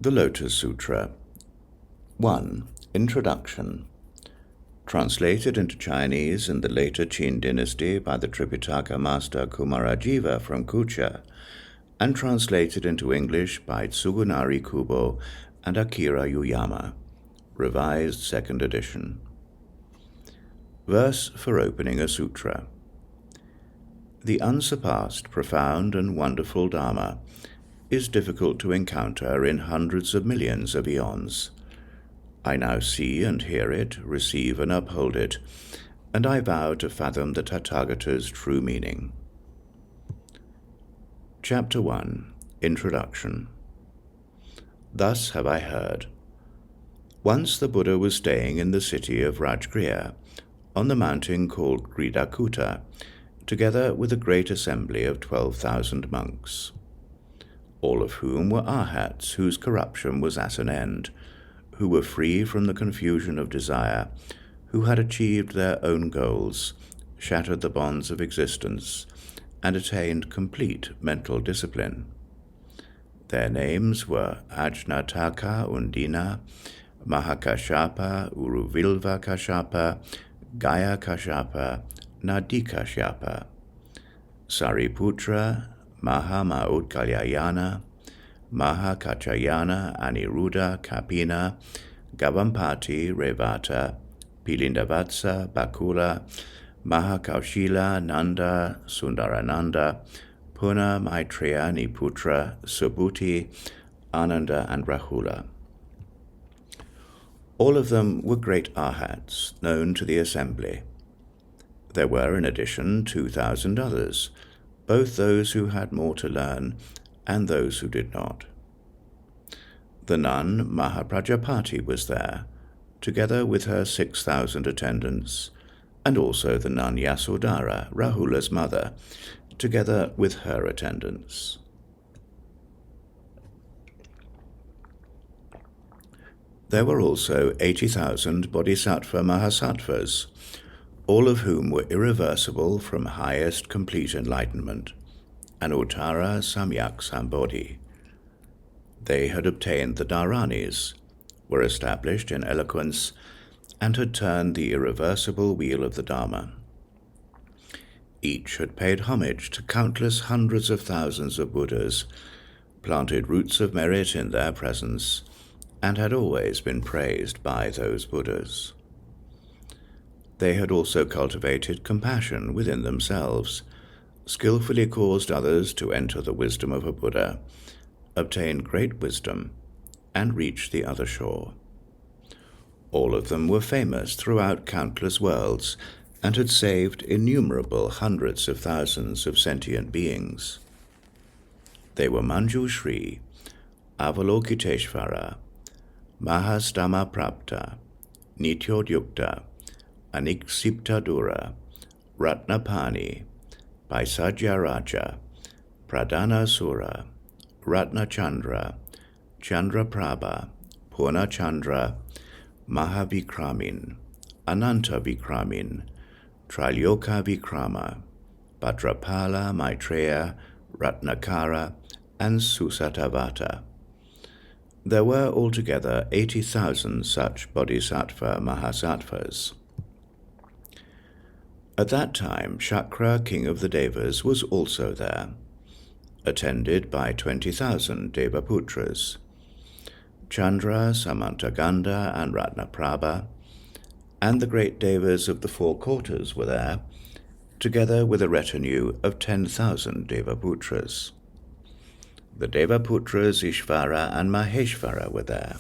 The Lotus Sutra. 1. Introduction. Translated into Chinese in the later Qin dynasty by the Tripitaka master Kumarajiva from Kucha, and translated into English by Tsugunari Kubo and Akira Yuyama. Revised 2nd edition. Verse for opening a sutra. The unsurpassed, profound, and wonderful Dharma is difficult to encounter in hundreds of millions of eons. I now see and hear it, receive and uphold it, and I vow to fathom the Tathagata's true meaning. Chapter 1. Introduction. Thus have I heard. Once the Buddha was staying in the city of Rajgriha, on the mountain called Gridakuta, together with a great assembly of 12,000 monks, all of whom were arhats whose corruption was at an end, who were free from the confusion of desire, who had achieved their own goals, shattered the bonds of existence, and attained complete mental discipline. Their names were Ajnataka Undina, Mahakashapa, Uruvilva Kashapa, Gaya Kashapa, Nadikashyapa, Sariputra, Mahamautkalyayana, Mahakachayana, Aniruddha, Kapina, Gavampati, Revata, Pilindavatsa, Bakula, Mahakaushila, Nanda, Sundarananda, Puna, Maitreya, Niputra, Subhuti, Ananda, and Rahula. All of them were great arhats, known to the assembly. There were, in addition, 2,000 others, both those who had more to learn and those who did not. The nun Mahaprajapati was there, together with her 6,000 attendants, and also the nun Yasodhara, Rahula's mother, together with her attendants. There were also 80,000 bodhisattva mahasattvas, all of whom were irreversible from highest complete enlightenment, and Uttara Samyak Sambodhi. They had obtained the Dharanis, were established in eloquence, and had turned the irreversible wheel of the Dharma. Each had paid homage to countless hundreds of thousands of Buddhas, planted roots of merit in their presence, and had always been praised by those Buddhas. They had also cultivated compassion within themselves, skillfully caused others to enter the wisdom of a Buddha, obtained great wisdom, and reached the other shore. All of them were famous throughout countless worlds, and had saved innumerable hundreds of thousands of sentient beings. They were Manjushri, Avalokiteshvara, Mahastama Prapta, Nityodyukta, Aniksiptadura, Ratnapani, Paisajya Raja, Pradana Sura, Ratnachandra, Chandraprabha, Purnachandra, Mahavikramin, Ananta Vikramin, Trilyoka Vikrama, Bhadrapala, Maitreya, Ratnakara, and Susatavata. There were altogether 80,000 such bodhisattva mahasattvas. At that time, Shakra, king of the Devas, was also there, attended by 20,000 Devaputras. Chandra, Samantaganda, and Ratnaprabha, and the great Devas of the 4 quarters were there, together with a retinue of 10,000 Devaputras. The Devaputras Ishvara and Maheshvara were there,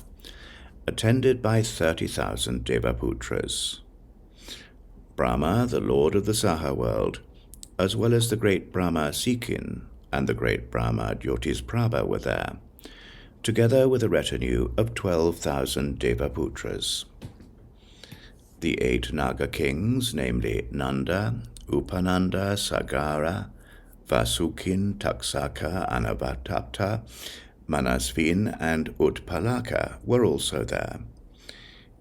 attended by 30,000 Devaputras. Brahma, the lord of the Saha world, as well as the great Brahma Sikhin and the great Brahma Jyotisprabha were there, together with a retinue of 12,000 Devaputras. The 8 Naga kings, namely Nanda, Upananda, Sagara, Vasukhin, Taksaka, Anavatapta, Manasvin, and Utpalaka were also there,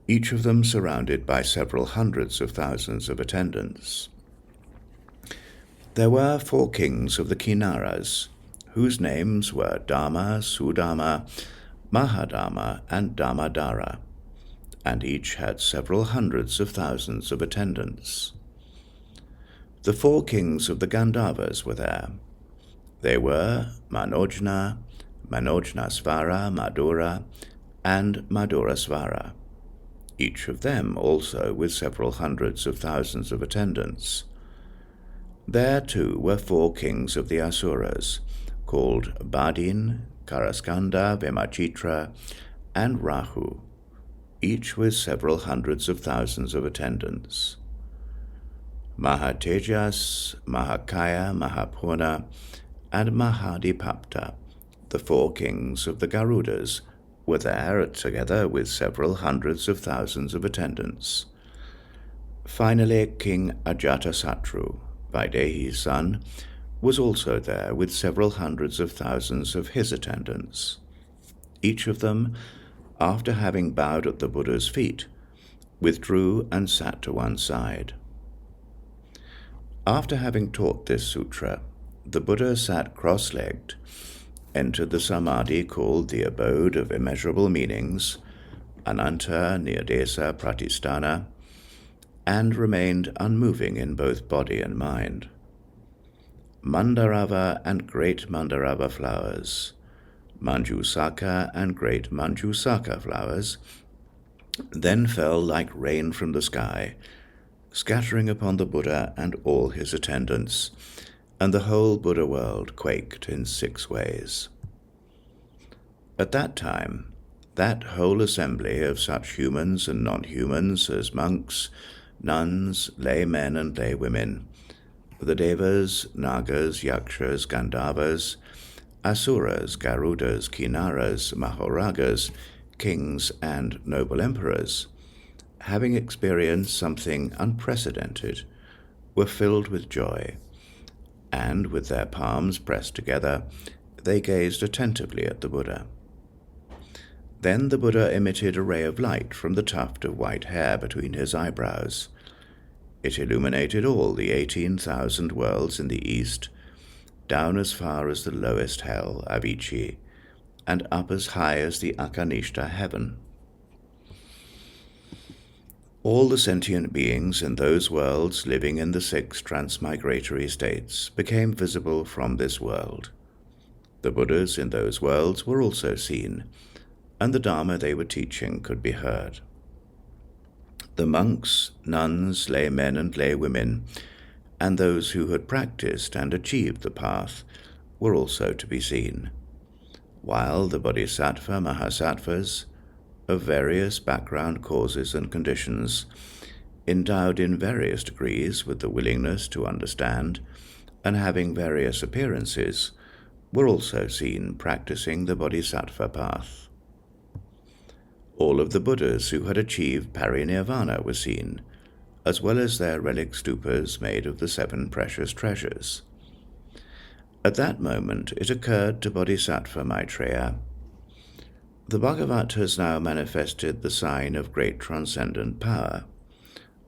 each of them surrounded by several hundreds of thousands of attendants. There were 4 kings of the Kinnaras, whose names were Dharma, Sudama, Mahadharma and Dharmadhara, and each had several hundreds of thousands of attendants. The 4 kings of the Gandharvas were there. They were Manojna, Manojnasvara, Madura, and Madurasvara, each of them also with several hundreds of thousands of attendants. There too were 4 kings of the Asuras, called Badin, Karaskanda, Vimachitra, and Rahu, each with several hundreds of thousands of attendants. Mahatejas, Mahakaya, Mahapurna, and Mahadipapta, the 4 kings of the Garudas, were there together with several hundreds of thousands of attendants. Finally, King Ajatasattu, Vaidehi's son, was also there with several hundreds of thousands of his attendants. Each of them, after having bowed at the Buddha's feet, withdrew and sat to one side. After having taught this sutra, the Buddha sat cross-legged, entered the samadhi called the abode of immeasurable meanings, Ananta Nirdesa Pratisthana, and remained unmoving in both body and mind. Mandarava and great Mandarava flowers, Manjusaka and great Manjusaka flowers, then fell like rain from the sky, scattering upon the Buddha and all his attendants, and the whole Buddha world quaked in 6 ways. At that time, that whole assembly of such humans and non-humans as monks, nuns, laymen and laywomen, the Devas, Nagas, Yakshas, Gandharvas, Asuras, Garudas, Kinnaras, Mahoragas, kings and noble emperors, having experienced something unprecedented, were filled with joy, and with their palms pressed together, they gazed attentively at the Buddha. Then the Buddha emitted a ray of light from the tuft of white hair between his eyebrows. It illuminated all the 18,000 worlds in the east, down as far as the lowest hell, Avicii, and up as high as the Akanishta heaven. All the sentient beings in those worlds living in the 6 transmigratory states became visible from this world. The Buddhas in those worlds were also seen, and the Dharma they were teaching could be heard. The monks, nuns, laymen and laywomen, and those who had practiced and achieved the path were also to be seen, while the bodhisattva mahasattvas, of various background causes and conditions, endowed in various degrees with the willingness to understand, and having various appearances, were also seen practicing the bodhisattva path. All of the Buddhas who had achieved parinirvana were seen, as well as their relic stupas made of the 7 precious treasures. At that moment it occurred to Bodhisattva Maitreya, "The Bhagavat has now manifested the sign of great transcendent power.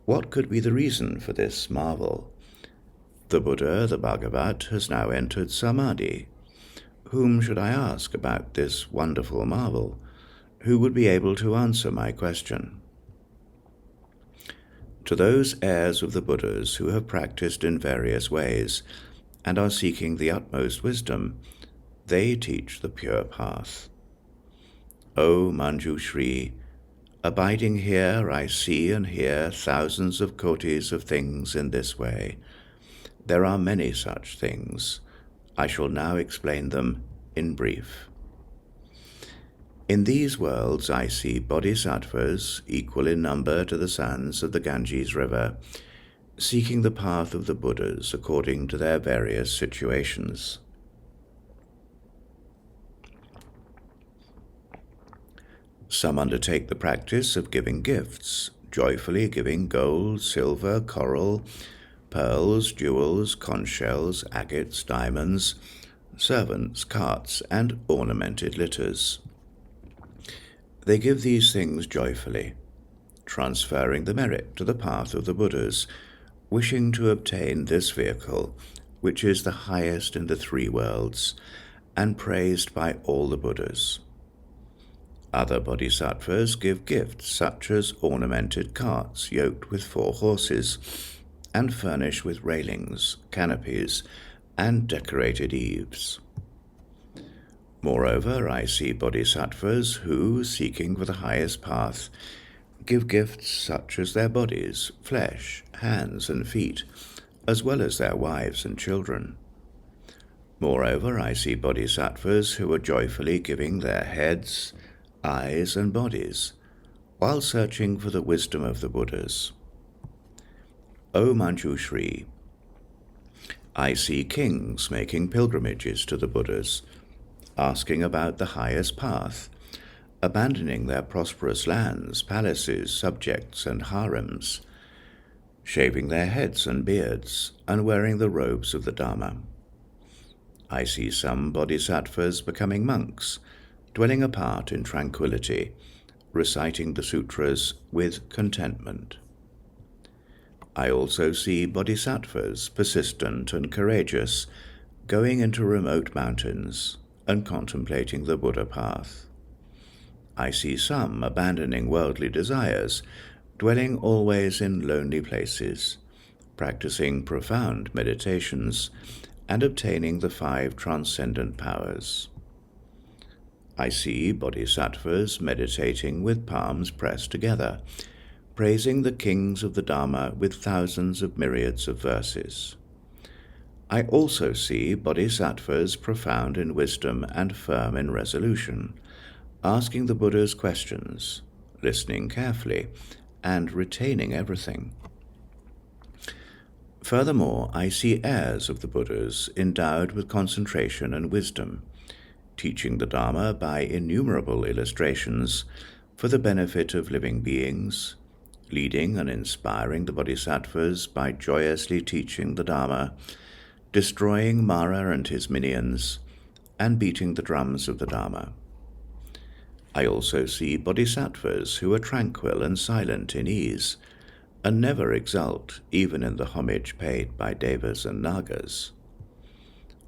What could be the reason for this marvel? The Buddha, the Bhagavat, has now entered Samadhi. Whom should I ask about this wonderful marvel? Who would be able to answer my question?" To those heirs of the Buddhas who have practiced in various ways and are seeking the utmost wisdom, they teach the pure path. O Manjushri, abiding here I see and hear thousands of kotis of things in this way. There are many such things. I shall now explain them in brief. In these worlds I see bodhisattvas, equal in number to the sands of the Ganges River, seeking the path of the Buddhas according to their various situations. Some undertake the practice of giving gifts, joyfully giving gold, silver, coral, pearls, jewels, conch shells, agates, diamonds, servants, carts, and ornamented litters. They give these things joyfully, transferring the merit to the path of the Buddhas, wishing to obtain this vehicle, which is the highest in the 3 worlds, and praised by all the Buddhas. Other bodhisattvas give gifts such as ornamented carts yoked with 4 horses and furnished with railings, canopies, and decorated eaves. Moreover, I see bodhisattvas who, seeking for the highest path, give gifts such as their bodies, flesh, hands, and feet, as well as their wives and children. Moreover, I see bodhisattvas who are joyfully giving their heads, eyes, and bodies, while searching for the wisdom of the Buddhas. O Manjushri, I see kings making pilgrimages to the Buddhas, asking about the highest path, abandoning their prosperous lands, palaces, subjects, and harems, shaving their heads and beards, and wearing the robes of the Dharma. I see some bodhisattvas becoming monks, dwelling apart in tranquility, reciting the sutras with contentment. I also see bodhisattvas, persistent and courageous, going into remote mountains and contemplating the Buddha path. I see some abandoning worldly desires, dwelling always in lonely places, practicing profound meditations, and obtaining the 5 transcendent powers. I see bodhisattvas meditating with palms pressed together, praising the kings of the Dharma with thousands of myriads of verses. I also see bodhisattvas profound in wisdom and firm in resolution, asking the Buddha's questions, listening carefully, and retaining everything. Furthermore, I see heirs of the Buddhas endowed with concentration and wisdom, teaching the Dharma by innumerable illustrations for the benefit of living beings, leading and inspiring the bodhisattvas by joyously teaching the Dharma, destroying Mara and his minions, and beating the drums of the Dharma. I also see bodhisattvas who are tranquil and silent in ease, and never exult even in the homage paid by devas and nagas.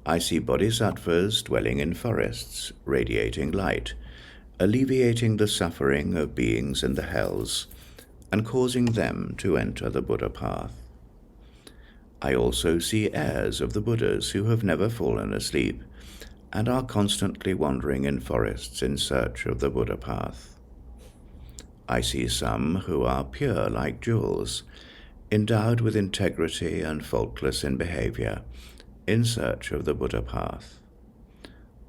I see bodhisattvas dwelling in forests, radiating light, alleviating the suffering of beings in the hells, and causing them to enter the Buddha path. I also see heirs of the Buddhas who have never fallen asleep, and are constantly wandering in forests in search of the Buddha path. I see some who are pure like jewels, endowed with integrity and faultless in behavior, in search of the Buddha path.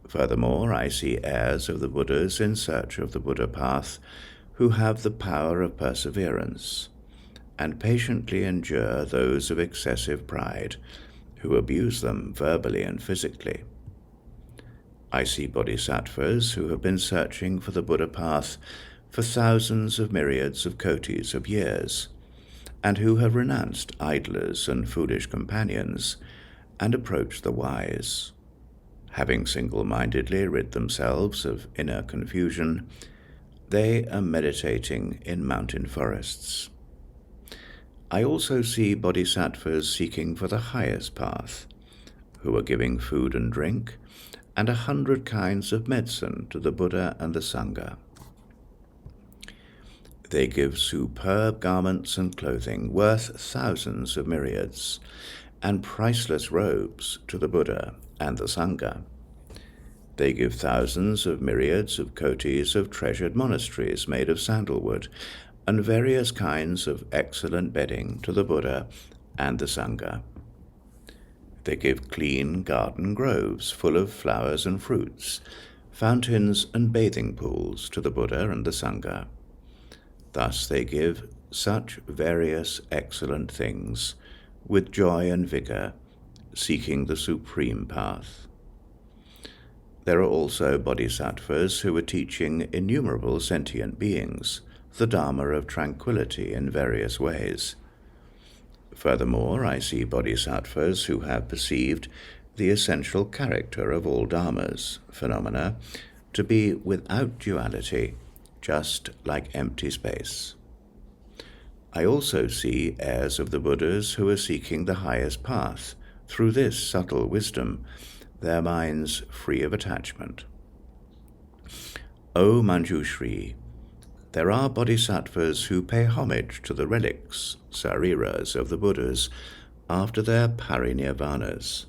Furthermore, I see heirs of the Buddhas in search of the Buddha path who have the power of perseverance, and patiently endure those of excessive pride, who abuse them verbally and physically. I see bodhisattvas who have been searching for the Buddha path for thousands of myriads of kotis of years, and who have renounced idlers and foolish companions, and approached the wise. Having single-mindedly rid themselves of inner confusion, they are meditating in mountain forests. I also see bodhisattvas seeking for the highest path, who are giving food and drink, and 100 kinds of medicine to the Buddha and the Sangha. They give superb garments and clothing worth thousands of myriads, and priceless robes to the Buddha and the Sangha. They give thousands of myriads of kotis of treasured monasteries made of sandalwood, and various kinds of excellent bedding to the Buddha and the Sangha. They give clean garden groves full of flowers and fruits, fountains and bathing pools to the Buddha and the Sangha. Thus they give such various excellent things, with joy and vigor, seeking the supreme path. There are also bodhisattvas who are teaching innumerable sentient beings the Dharma of tranquility in various ways. Furthermore, I see bodhisattvas who have perceived the essential character of all dharmas, phenomena, to be without duality, just like empty space. I also see heirs of the Buddhas who are seeking the highest path through this subtle wisdom, their minds free of attachment. O Manjushri, there are bodhisattvas who pay homage to the relics, sariras, of the Buddhas after their parinirvanas.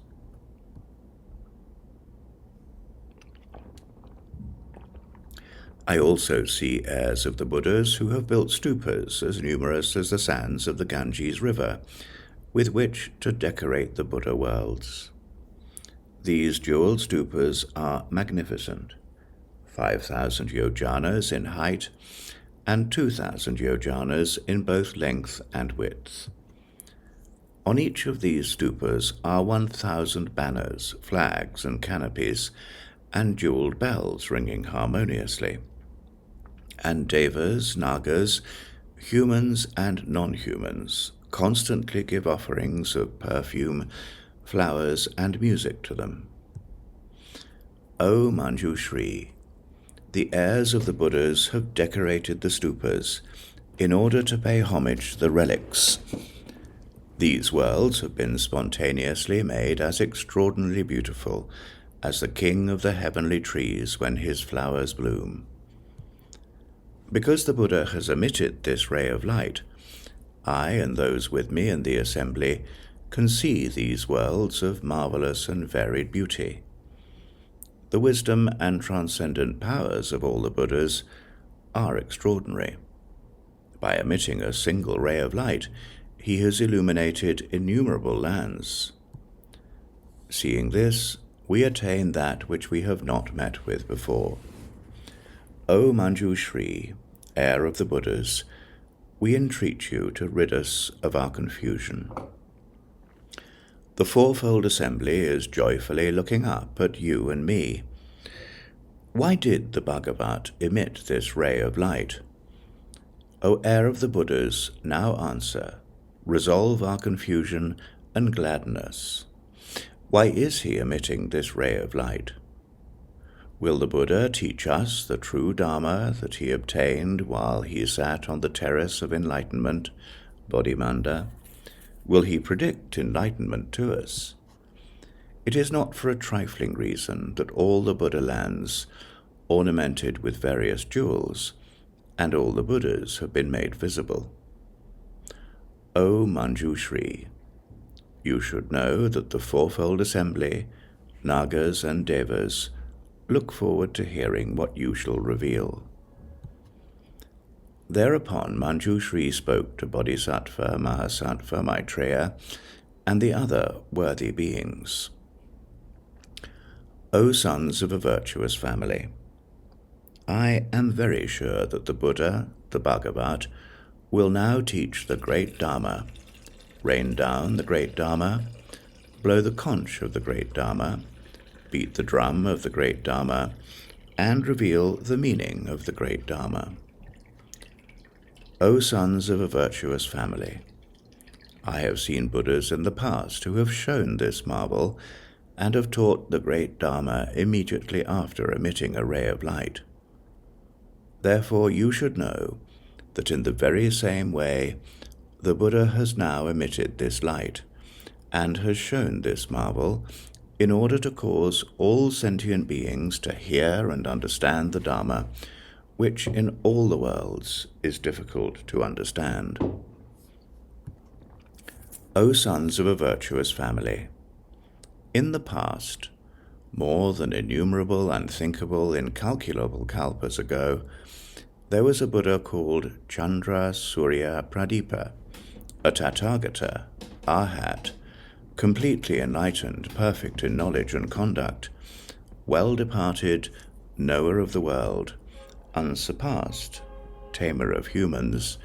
I also see heirs of the Buddhas who have built stupas as numerous as the sands of the Ganges River, with which to decorate the Buddha worlds. These jeweled stupas are magnificent, 5,000 yojanas in height and 2,000 yojanas in both length and width. On each of these stupas are 1,000 banners, flags, and canopies, and jeweled bells ringing harmoniously. And devas, nagas, humans and non-humans constantly give offerings of perfume, flowers, and music to them. O Manjushri, the heirs of the Buddhas have decorated the stupas in order to pay homage to the relics. These worlds have been spontaneously made as extraordinarily beautiful as the king of the heavenly trees when his flowers bloom. Because the Buddha has emitted this ray of light, I and those with me in the assembly can see these worlds of marvelous and varied beauty. The wisdom and transcendent powers of all the Buddhas are extraordinary. By emitting a single ray of light, he has illuminated innumerable lands. Seeing this, we attain that which we have not met with before. O Manjushri, heir of the Buddhas, we entreat you to rid us of our confusion. The fourfold assembly is joyfully looking up at you and me. Why did the Bhagavat emit this ray of light? O heir of the Buddhas, now answer, resolve our confusion and gladden us. Why is he emitting this ray of light? Will the Buddha teach us the true Dharma that he obtained while he sat on the terrace of enlightenment, Bodhimanda? Will he predict enlightenment to us? It is not for a trifling reason that all the Buddha lands, ornamented with various jewels, and all the Buddhas have been made visible. O Manjushri, you should know that the fourfold assembly, Nagas and Devas, look forward to hearing what you shall reveal. Thereupon Manjushri spoke to Bodhisattva, Mahasattva, Maitreya, and the other worthy beings. O sons of a virtuous family, I am very sure that the Buddha, the Bhagavat, will now teach the great Dharma, rain down the great Dharma, blow the conch of the great Dharma, beat the drum of the great Dharma, and reveal the meaning of the great Dharma. O sons of a virtuous family, I have seen Buddhas in the past who have shown this marvel and have taught the great Dharma immediately after emitting a ray of light. Therefore you should know that in the very same way the Buddha has now emitted this light and has shown this marvel in order to cause all sentient beings to hear and understand the Dharma, which in all the worlds is difficult to understand. O sons of a virtuous family, in the past, more than innumerable, unthinkable, incalculable kalpas ago, there was a Buddha called Chandra Surya Pradipa, a Tathagata, Arhat, completely enlightened, perfect in knowledge and conduct, well-departed, knower of the world, unsurpassed, tamer of humans,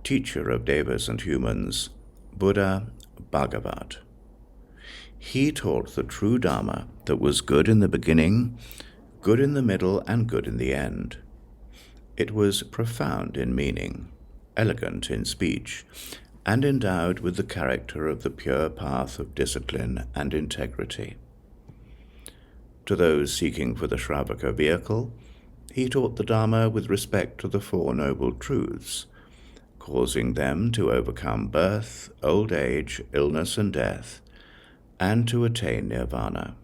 teacher of devas and humans, Buddha Bhagavat. He taught the true Dharma that was good in the beginning, good in the middle, and good in the end. It was profound in meaning, elegant in speech, and endowed with the character of the pure path of discipline and integrity. To those seeking for the Shravaka vehicle, he taught the Dharma with respect to the Four Noble Truths, causing them to overcome birth, old age, illness, and death, and to attain nirvana.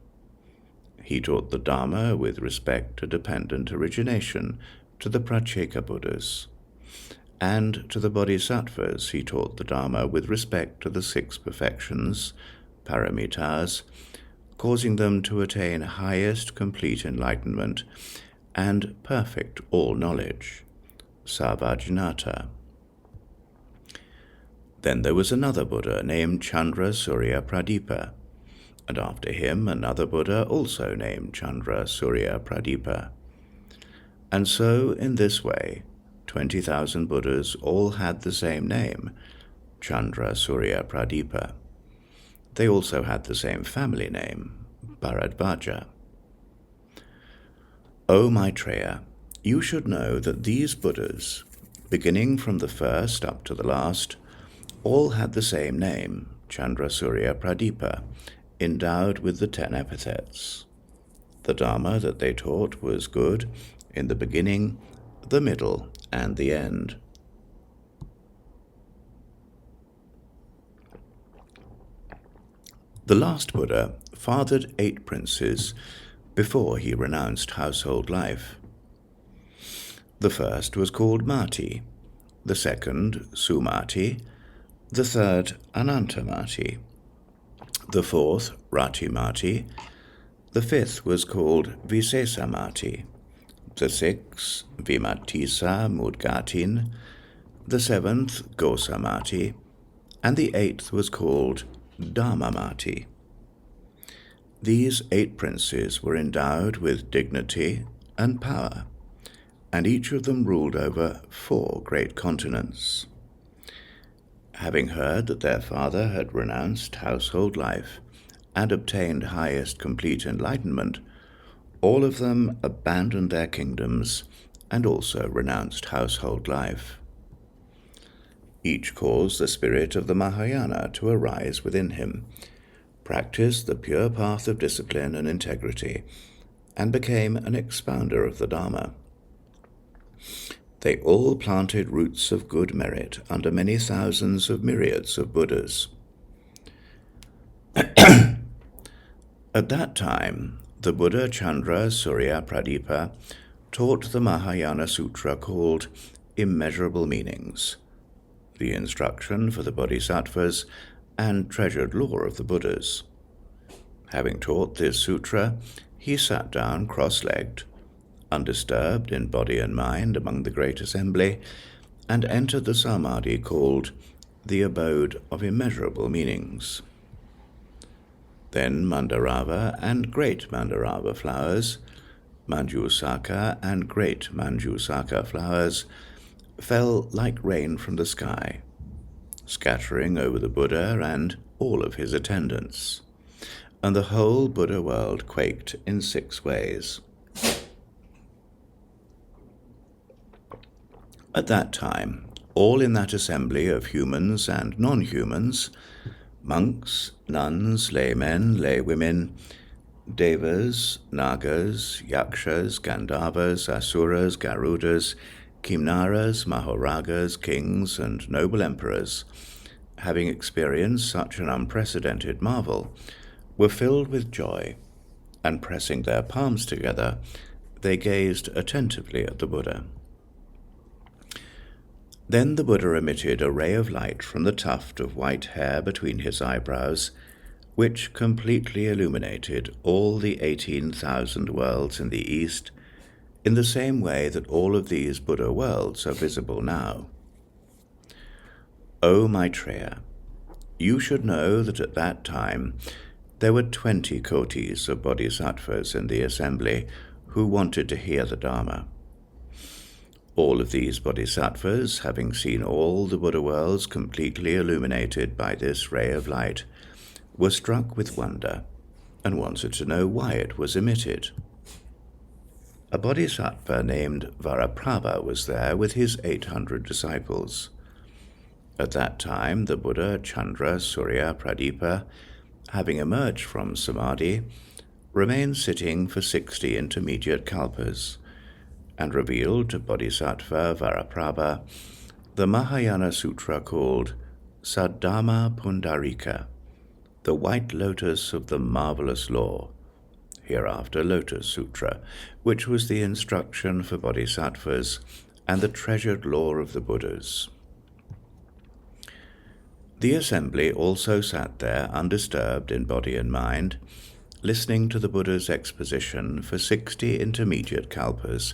he taught the Dharma with respect to dependent origination to the Pratyeka Buddhas, and to the Bodhisattvas he taught the Dharma with respect to the 6 perfections, paramitas, causing them to attain highest complete enlightenment and perfect all-knowledge, sarvajñāta. Then there was another Buddha named Chandra Surya Pradipa, and after him another Buddha also named Chandra Surya Pradipa. And so, in this way, 20,000 Buddhas all had the same name, Chandra Surya Pradipa. They also had the same family name, Bharadvaja. O Maitreya, you should know that these Buddhas, beginning from the first up to the last, all had the same name, Chandra Surya Pradipa, endowed with the 10 epithets. The Dharma that they taught was good in the beginning, the middle, and the end. The last Buddha fathered 8 princes before he renounced household life. The first was called Mati, the second Sumati, the third Anantamati, the fourth Ratimati, the fifth was called Visesamati, the sixth Vimatisa Mudgatin, the seventh Gosamati, and the 8th was called Dharmamati. These 8 princes were endowed with dignity and power, and each of them ruled over 4 great continents. Having heard that their father had renounced household life and obtained highest complete enlightenment, all of them abandoned their kingdoms and also renounced household life. Each caused the spirit of the Mahāyāna to arise within him, practiced the pure path of discipline and integrity, and became an expounder of the Dharma. They all planted roots of good merit under many thousands of myriads of Buddhas. At that time, the Buddha Chandra Surya Pradipa taught the Mahāyāna Sutra called Immeasurable Meanings, the instruction for the Bodhisattvas and treasured lore of the Buddhas. Having taught this sutra, he sat down cross-legged, undisturbed in body and mind among the great assembly, and entered the samadhi called the Abode of Immeasurable Meanings. Then Mandarava and Great Mandarava flowers, Manjusaka and Great Manjusaka flowers, fell like rain from the sky, scattering over the Buddha and all of his attendants, and the whole Buddha world quaked in 6 ways. At that time, all in that assembly of humans and non-humans, monks, nuns, laymen, laywomen, devas, nagas, yakshas, gandharvas, asuras, garudas, Kimnaras, Mahoragas, kings, and noble emperors, having experienced such an unprecedented marvel, were filled with joy, and pressing their palms together, they gazed attentively at the Buddha. Then the Buddha emitted a ray of light from the tuft of white hair between his eyebrows, which completely illuminated all the 18,000 worlds in the East, in the same way that all of these Buddha worlds are visible now. O Maitreya, you should know that at that time there were 20 kotis of bodhisattvas in the assembly who wanted to hear the Dharma. All of these bodhisattvas, having seen all the Buddha worlds completely illuminated by this ray of light, were struck with wonder and wanted to know why it was emitted. A bodhisattva named Varaprabha was there with his 800 disciples. At that time, the Buddha Chandra Surya Pradipa, having emerged from Samadhi, remained sitting for 60 intermediate kalpas, and revealed to Bodhisattva Varaprabha the Mahāyāna Sutra called Saddharma Puṇḍarīka, the White Lotus of the marvelous law, hereafter Lotus Sutra, which was the instruction for bodhisattvas and the treasured lore of the Buddhas. The assembly also sat there undisturbed in body and mind, listening to the Buddha's exposition for 60 intermediate kalpas,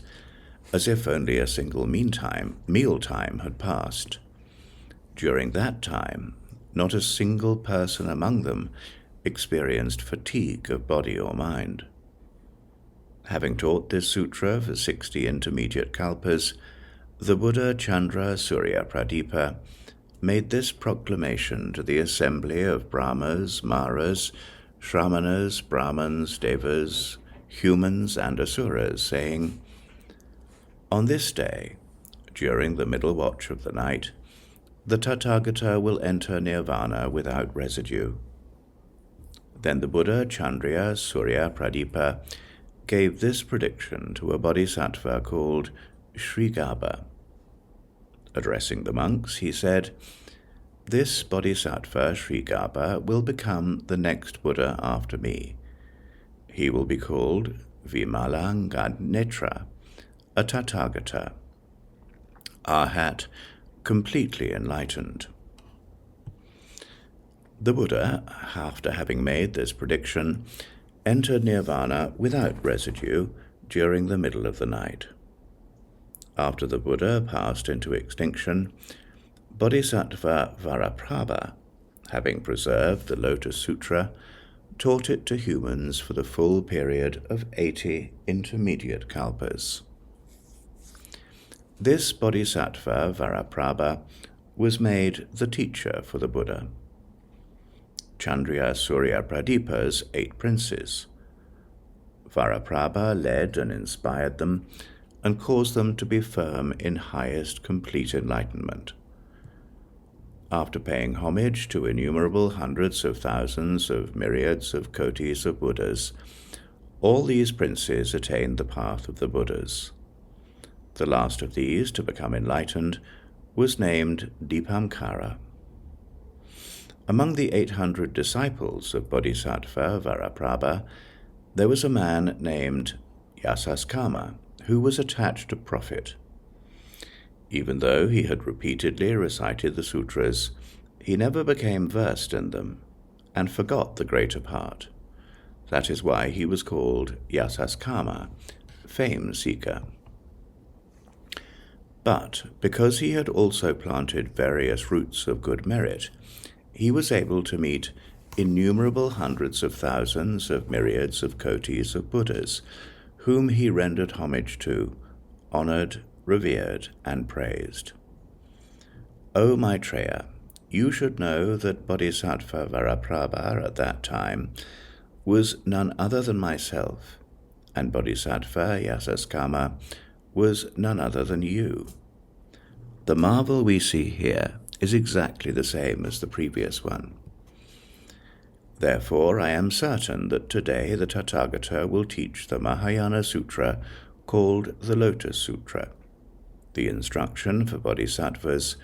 as if only a single mealtime had passed. During that time, not a single person among them experienced fatigue of body or mind. Having taught this sutra for 60 intermediate kalpas, the Buddha Chandra Surya Pradipa made this proclamation to the assembly of Brahmas, Maras, Shramanas, Brahmans, Devas, humans, and Asuras, saying, "On this day, during the middle watch of the night, the Tathagata will enter nirvana without residue." Then the Buddha Chandra Surya Pradipa gave this prediction to a bodhisattva called Srigaba. Addressing the monks, he said, "This bodhisattva Srigaba will become the next Buddha after me. He will be called Vimalanganetra, a Tathagata, Arhat, completely enlightened." The Buddha, after having made this prediction, entered nirvana without residue during the middle of the night. After the Buddha passed into extinction, Bodhisattva Varaprabha, having preserved the Lotus Sutra, taught it to humans for the full period of 80 intermediate kalpas. This Bodhisattva Varaprabha was made the teacher for the Buddha. Chandra Surya Pradipa's 8 princes. Varaprabha led and inspired them and caused them to be firm in highest complete enlightenment. After paying homage to innumerable hundreds of thousands of myriads of kotis of Buddhas, all these princes attained the path of the Buddhas. The last of these to become enlightened was named Dipamkara. Among the 800 disciples of Bodhisattva Varaprabha, there was a man named Yasaskama, who was attached to profit. Even though he had repeatedly recited the sutras, he never became versed in them, and forgot the greater part. That is why he was called Yasaskama, fame seeker. But because he had also planted various roots of good merit, he was able to meet innumerable hundreds of thousands of myriads of kotis of Buddhas, whom he rendered homage to, honored, revered, and praised. O Maitreya, you should know that Bodhisattva Varaprabha at that time was none other than myself, and Bodhisattva Yasaskama was none other than you. The marvel we see here is exactly the same as the previous one. Therefore, I am certain that today the Tathagata will teach the Mahāyāna Sutra called the Lotus Sutra, the instruction for bodhisattvas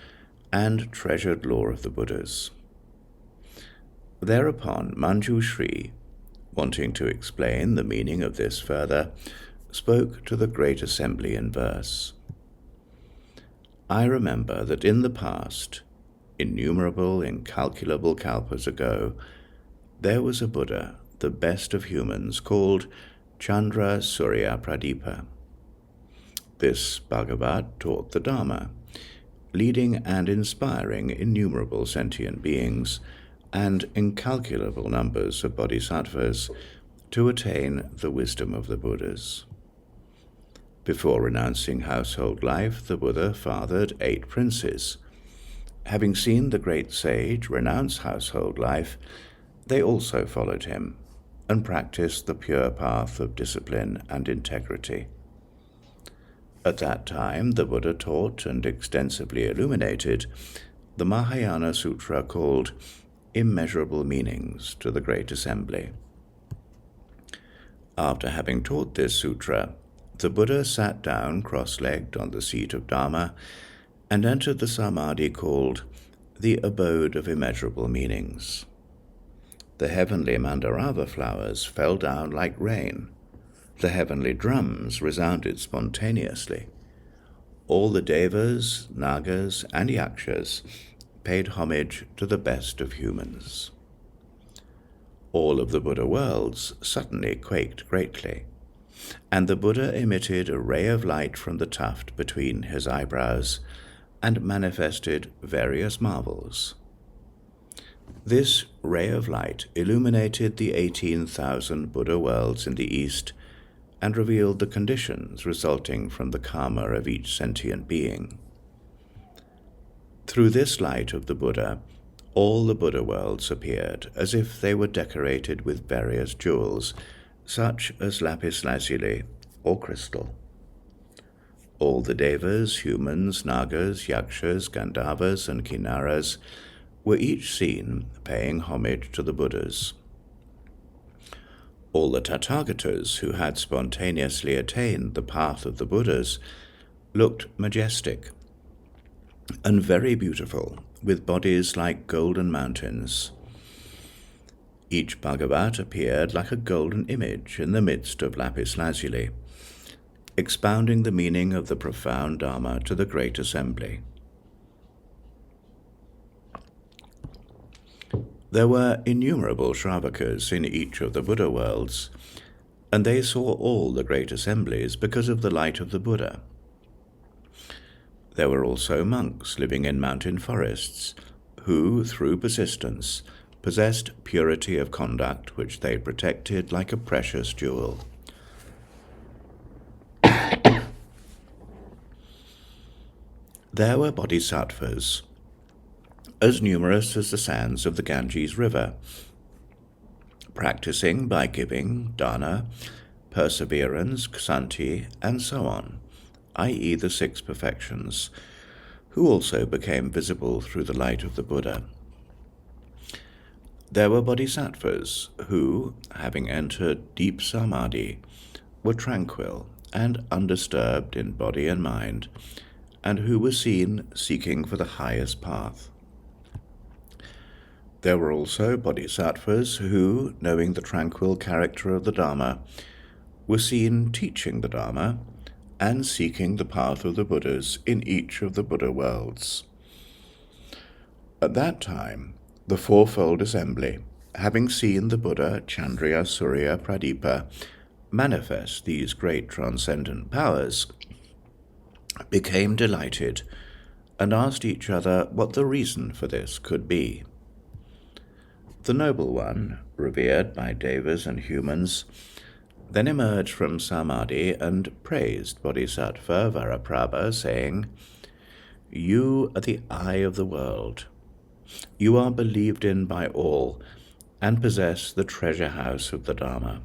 and treasured lore of the Buddhas. Thereupon Manjushri, wanting to explain the meaning of this further, spoke to the great assembly in verse. I remember that in the past, innumerable, incalculable kalpas ago, there was a Buddha, the best of humans, called Chandra Surya Pradipa. This Bhagavat taught the Dharma, leading and inspiring innumerable sentient beings and incalculable numbers of bodhisattvas to attain the wisdom of the Buddhas. Before renouncing household life, the Buddha fathered 8 princes. Having seen the great sage renounce household life, they also followed him and practiced the pure path of discipline and integrity. At that time, the Buddha taught and extensively illuminated the Mahāyāna Sutra called Immeasurable Meanings to the Great Assembly. After having taught this sutra, the Buddha sat down cross-legged on the seat of Dharma and entered the samadhi called the Abode of Immeasurable Meanings. The heavenly Mandarava flowers fell down like rain. The heavenly drums resounded spontaneously. All the Devas, Nagas, and Yakshas paid homage to the best of humans. All of the Buddha worlds suddenly quaked greatly, and the Buddha emitted a ray of light from the tuft between his eyebrows and manifested various marvels. This ray of light illuminated the 18,000 Buddha worlds in the East and revealed the conditions resulting from the karma of each sentient being. Through this light of the Buddha, all the Buddha worlds appeared as if they were decorated with various jewels, such as lapis lazuli or crystal. All the Devas, humans, Nagas, Yakshas, Gandharvas, and Kinnaras were each seen paying homage to the Buddhas. All the Tathagatas who had spontaneously attained the path of the Buddhas looked majestic and very beautiful, with bodies like golden mountains. Each Bhagavat appeared like a golden image in the midst of lapis lazuli, expounding the meaning of the profound Dharma to the great assembly. There were innumerable Shravakas in each of the Buddha worlds, and they saw all the great assemblies because of the light of the Buddha. There were also monks living in mountain forests, who, through persistence, possessed purity of conduct which they protected like a precious jewel. There were bodhisattvas, as numerous as the sands of the Ganges River, practicing by giving, dana, perseverance, ksanti, and so on, i.e. the 6 perfections, who also became visible through the light of the Buddha. There were bodhisattvas who, having entered deep samadhi, were tranquil and undisturbed in body and mind, and who were seen seeking for the highest path. There were also bodhisattvas who, knowing the tranquil character of the Dharma, were seen teaching the Dharma and seeking the path of the Buddhas in each of the Buddha worlds. At that time, the fourfold assembly, having seen the Buddha Chandriya Surya Pradipa manifest these great transcendent powers, became delighted and asked each other what the reason for this could be. The Noble One, revered by Devas and humans, then emerged from Samadhi and praised Bodhisattva Varaprabha, saying, "You are the eye of the world. You are believed in by all and possess the treasure house of the Dharma.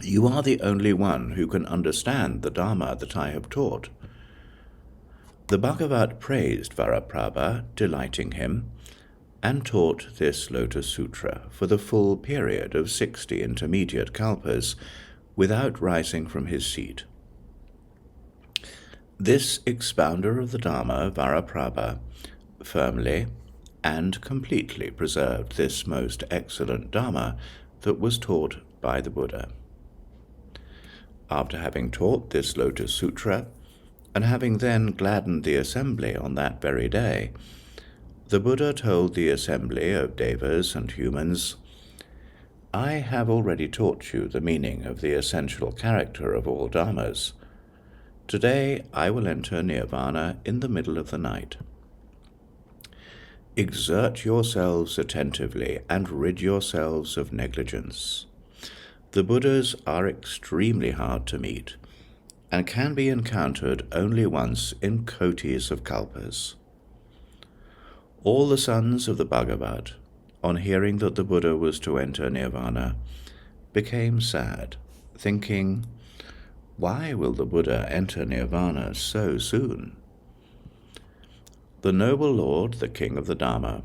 You are the only one who can understand the Dharma that I have taught." The Bhagavat praised Varaprabha, delighting him, and taught this Lotus Sutra for the full period of 60 intermediate kalpas without rising from his seat. This expounder of the Dharma, Varaprabha, firmly and completely preserved this most excellent Dharma that was taught by the Buddha. After having taught this Lotus Sutra, and having then gladdened the assembly on that very day, the Buddha told the assembly of Devas and humans, "I have already taught you the meaning of the essential character of all dharmas. Today I will enter nirvana in the middle of the night. Exert yourselves attentively and rid yourselves of negligence. The Buddhas are extremely hard to meet, and can be encountered only once in kotis of kalpas." All the sons of the Bhagavat, on hearing that the Buddha was to enter nirvana, became sad, thinking, "Why will the Buddha enter nirvana so soon?" The noble Lord, the King of the Dharma,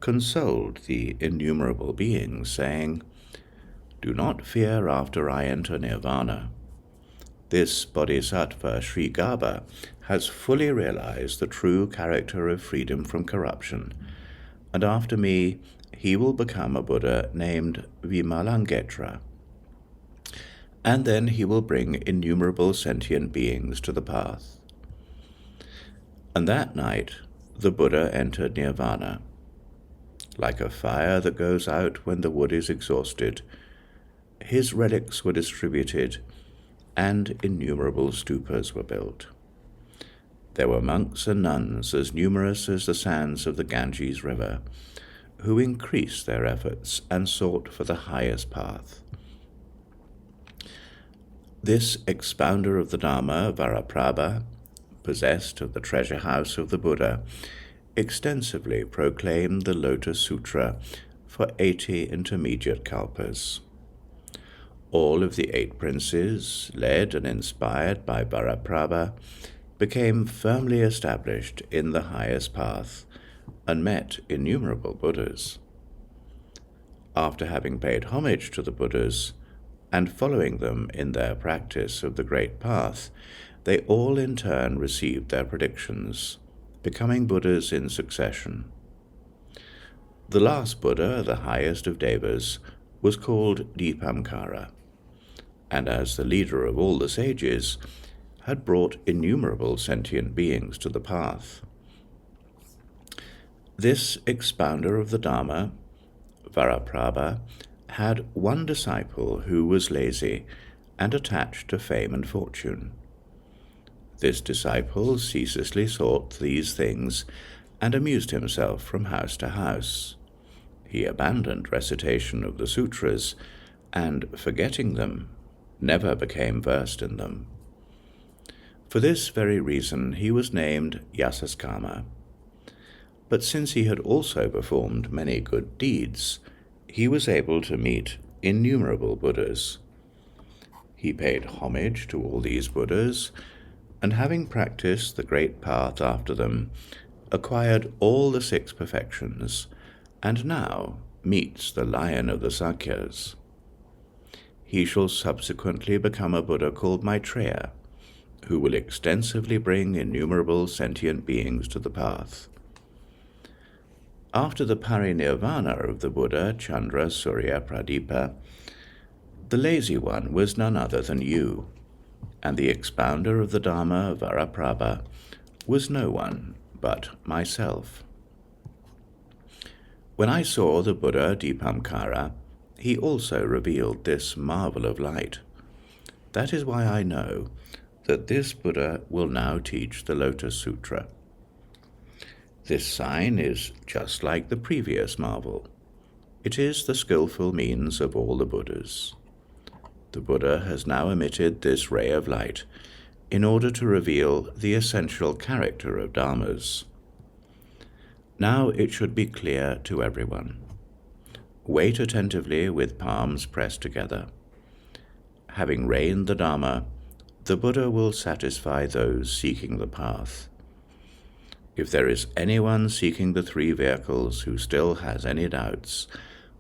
consoled the innumerable beings, saying, "Do not fear after I enter nirvana. This Bodhisattva Sri Gaba has fully realized the true character of freedom from corruption, and after me he will become a Buddha named Vimalangetra, and then he will bring innumerable sentient beings to the path. And that night the Buddha entered nirvana. Like a fire that goes out when the wood is exhausted, his relics were distributed, and innumerable stupas were built. There were monks and nuns as numerous as the sands of the Ganges River, who increased their efforts and sought for the highest path. This expounder of the Dharma, Varaprabha, possessed of the treasure house of the Buddha, extensively proclaimed the Lotus Sutra for 80 intermediate kalpas. All of the 8 princes, led and inspired by Varaprabha, became firmly established in the highest path and met innumerable Buddhas. After having paid homage to the Buddhas and following them in their practice of the great path, they all in turn received their predictions, becoming Buddhas in succession. The last Buddha, the highest of Devas, was called Dipamkara, and as the leader of all the sages, had brought innumerable sentient beings to the path. This expounder of the Dharma, Varaprabha, had one disciple who was lazy and attached to fame and fortune. This disciple ceaselessly sought these things and amused himself from house to house. He abandoned recitation of the sutras, and, forgetting them, never became versed in them. For this very reason he was named Yasaskama. But since he had also performed many good deeds, he was able to meet innumerable Buddhas. He paid homage to all these Buddhas, and having practiced the great path after them, acquired all the 6 perfections, and now meets the lion of the Sakyas. He shall subsequently become a Buddha called Maitreya, who will extensively bring innumerable sentient beings to the path. After the parinirvana of the Buddha, Chandra Surya Pradipa, the lazy one was none other than you, and the expounder of the Dharma, Varaprabha, was no one but myself. When I saw the Buddha Dipamkara, he also revealed this marvel of light. That is why I know that this Buddha will now teach the Lotus Sutra. This sign is just like the previous marvel. It is the skillful means of all the Buddhas. The Buddha has now emitted this ray of light in order to reveal the essential character of Dharmas. Now it should be clear to everyone. Wait attentively with palms pressed together. Having reigned the Dharma, the Buddha will satisfy those seeking the path. If there is anyone seeking the 3 vehicles who still has any doubts,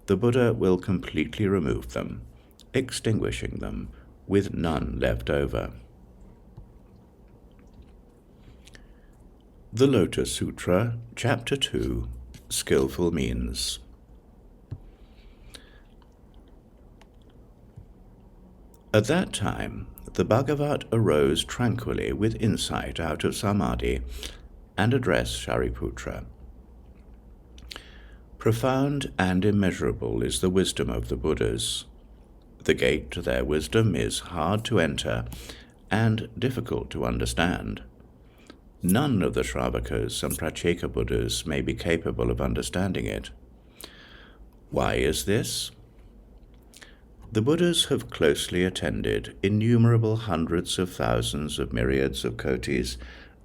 the Buddha will completely remove them, extinguishing them, with none left over. The Lotus Sutra, Chapter 2, Skillful Means. At that time, the Bhagavat arose tranquilly with insight out of Samadhi and addressed Shariputra. Profound and immeasurable is the wisdom of the Buddhas. The gate to their wisdom is hard to enter and difficult to understand. None of the Shravakas and Pracheka Buddhas may be capable of understanding it. Why is this? The Buddhas have closely attended innumerable hundreds of thousands of myriads of kotis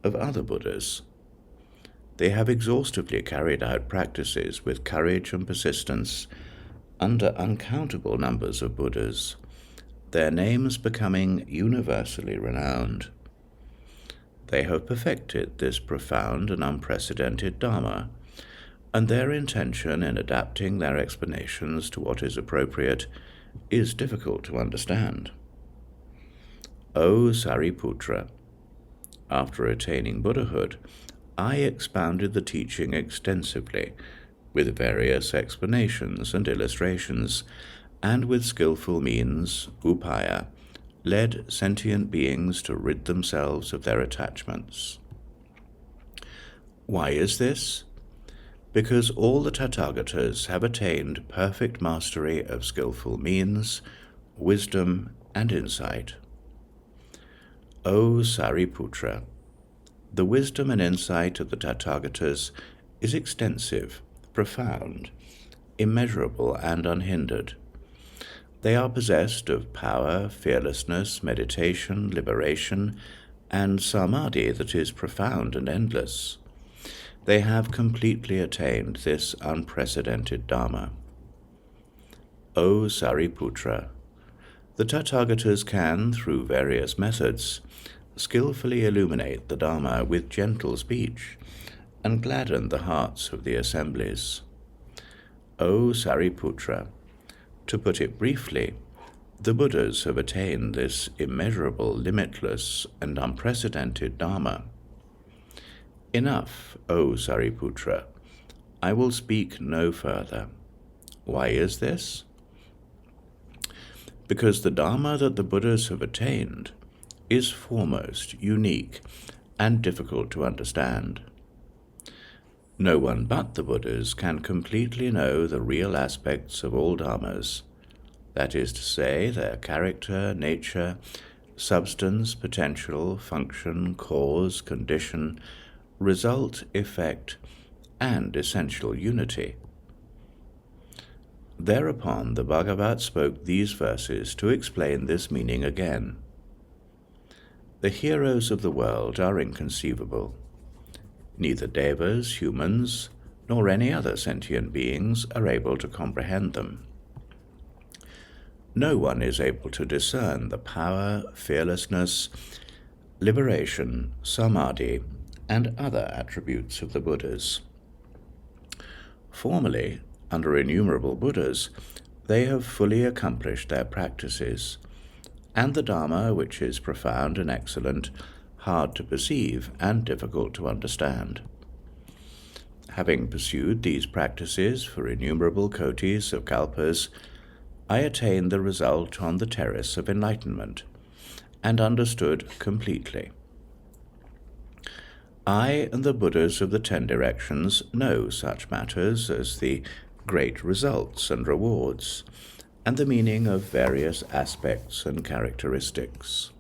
of other Buddhas. They have exhaustively carried out practices with courage and persistence under uncountable numbers of Buddhas, their names becoming universally renowned. They have perfected this profound and unprecedented Dharma, and their intention in adapting their explanations to what is appropriate is difficult to understand. O Sariputra, after attaining Buddhahood, I expounded the teaching extensively, with various explanations and illustrations, and with skillful means, upaya, led sentient beings to rid themselves of their attachments. Why is this? Because all the Tathagatas have attained perfect mastery of skillful means, wisdom, and insight. O Sariputra, the wisdom and insight of the Tathagatas is extensive, profound, immeasurable, and unhindered. They are possessed of power, fearlessness, meditation, liberation, and samadhi that is profound and endless. They have completely attained this unprecedented Dharma. O Sariputra, the Tathagatas can, through various methods, skillfully illuminate the Dharma with gentle speech, and gladden the hearts of the assemblies. O Sariputra, to put it briefly, the Buddhas have attained this immeasurable, limitless, and unprecedented Dharma. Enough, O Sariputra, I will speak no further. Why is this? Because the Dharma that the Buddhas have attained is foremost, unique, and difficult to understand. No one but the Buddhas can completely know the real aspects of all dharmas, that is to say, their character, nature, substance, potential, function, cause, condition, result, effect, and essential unity. Thereupon the Bhagavat spoke these verses to explain this meaning again. The heroes of the world are inconceivable. Neither devas, humans, nor any other sentient beings are able to comprehend them. No one is able to discern the power, fearlessness, liberation, samadhi, and other attributes of the Buddhas. Formerly, under innumerable Buddhas, they have fully accomplished their practices, and the Dharma, which is profound and excellent, hard to perceive and difficult to understand. Having pursued these practices for innumerable kotis of kalpas, I attained the result on the terrace of enlightenment, and understood completely. I and the Buddhas of the 10 directions know such matters as the great results and rewards, and the meaning of various aspects and characteristics.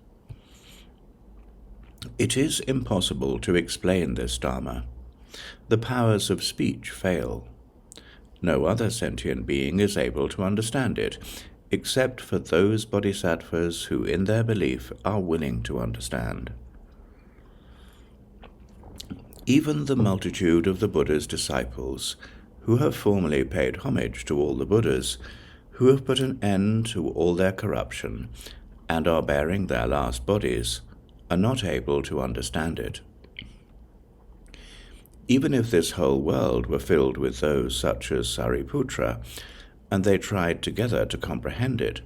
It is impossible to explain this Dharma. The powers of speech fail. No other sentient being is able to understand it, except for those bodhisattvas who in their belief are willing to understand. Even the multitude of the Buddha's disciples, who have formerly paid homage to all the Buddhas, who have put an end to all their corruption, and are bearing their last bodies, are not able to understand it. Even if this whole world were filled with those such as Sariputra, and they tried together to comprehend it,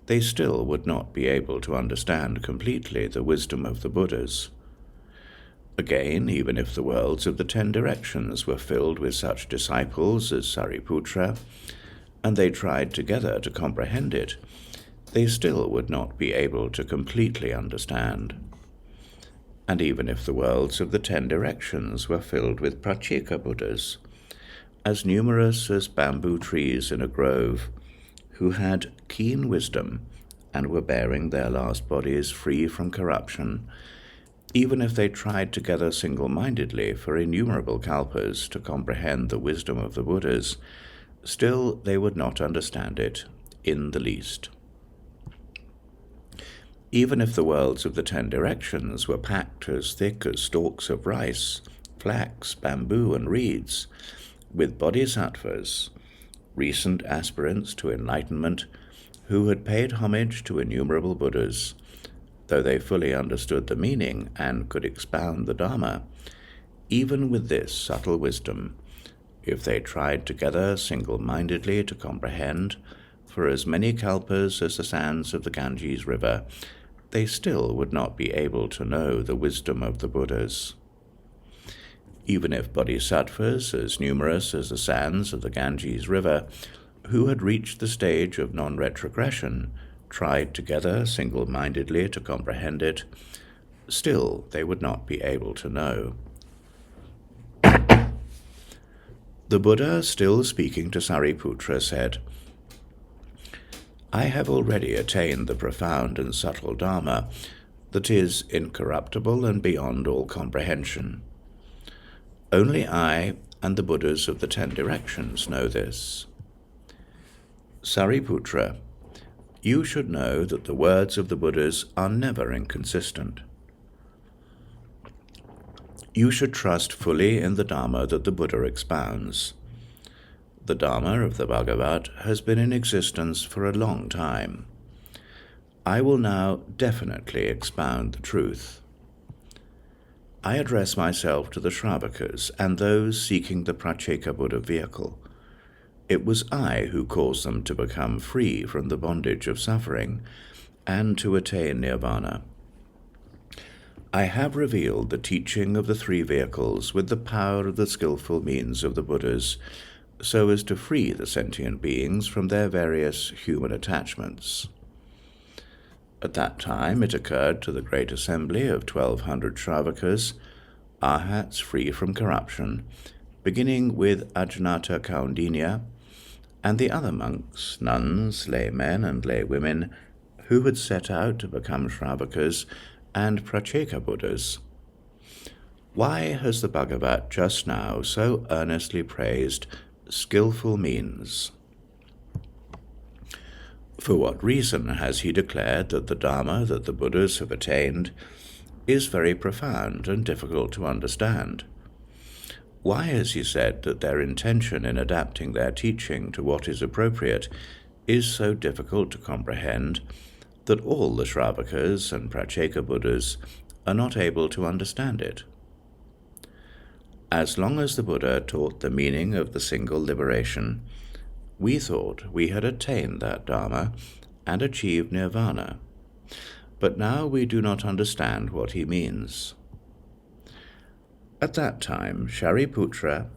they still would not be able to understand completely the wisdom of the Buddhas. Again, even if the worlds of the 10 directions were filled with such disciples as Sariputra, and they tried together to comprehend it, they still would not be able to completely understand. And even if the worlds of the 10 directions were filled with Prachika Buddhas, as numerous as bamboo trees in a grove, who had keen wisdom and were bearing their last bodies free from corruption, even if they tried together single-mindedly for innumerable kalpas to comprehend the wisdom of the Buddhas, still they would not understand it in the least. Even if the worlds of the 10 directions were packed as thick as stalks of rice, flax, bamboo, and reeds, with bodhisattvas, recent aspirants to enlightenment, who had paid homage to innumerable Buddhas, though they fully understood the meaning and could expound the Dharma, even with this subtle wisdom, if they tried together single-mindedly to comprehend, for as many kalpas as the sands of the Ganges River, they still would not be able to know the wisdom of the Buddhas. even if bodhisattvas, as numerous as the sands of the Ganges River, who had reached the stage of non-retrogression, tried together single-mindedly to comprehend it, still they would not be able to know. The Buddha, still speaking to Sariputra, said, "I have already attained the profound and subtle Dharma that is incorruptible and beyond all comprehension. Only I and the Buddhas of the 10 directions know this. Sariputra, you should know that the words of the Buddhas are never inconsistent. You should trust fully in the Dharma that the Buddha expounds. The Dharma of the Bhagavat has been in existence for a long time. I will now definitely expound the truth. I address myself to the Shravakas and those seeking the Pratyeka Buddha vehicle. It was I who caused them to become free from the bondage of suffering and to attain nirvana. I have revealed the teaching of the 3 vehicles with the power of the skillful means of the Buddhas, so as to free the sentient beings from their various human attachments. At that time it occurred to the great assembly of 1,200 Shravakas, arhats free from corruption, beginning with Ajnata Kaundinya, and the other monks, nuns, laymen, and laywomen, who had set out to become Shravakas and Pratyeka Buddhas. Why has the Bhagavat just now so earnestly praised skillful means? For what reason has he declared that the Dharma that the Buddhas have attained is very profound and difficult to understand? Why has he said that their intention in adapting their teaching to what is appropriate is so difficult to comprehend that all the Shravakas and Pratyeka Buddhas are not able to understand it? As long as the Buddha taught the meaning of the single liberation, we thought we had attained that Dharma and achieved nirvana, but now we do not understand what he means. At that time, Shariputra,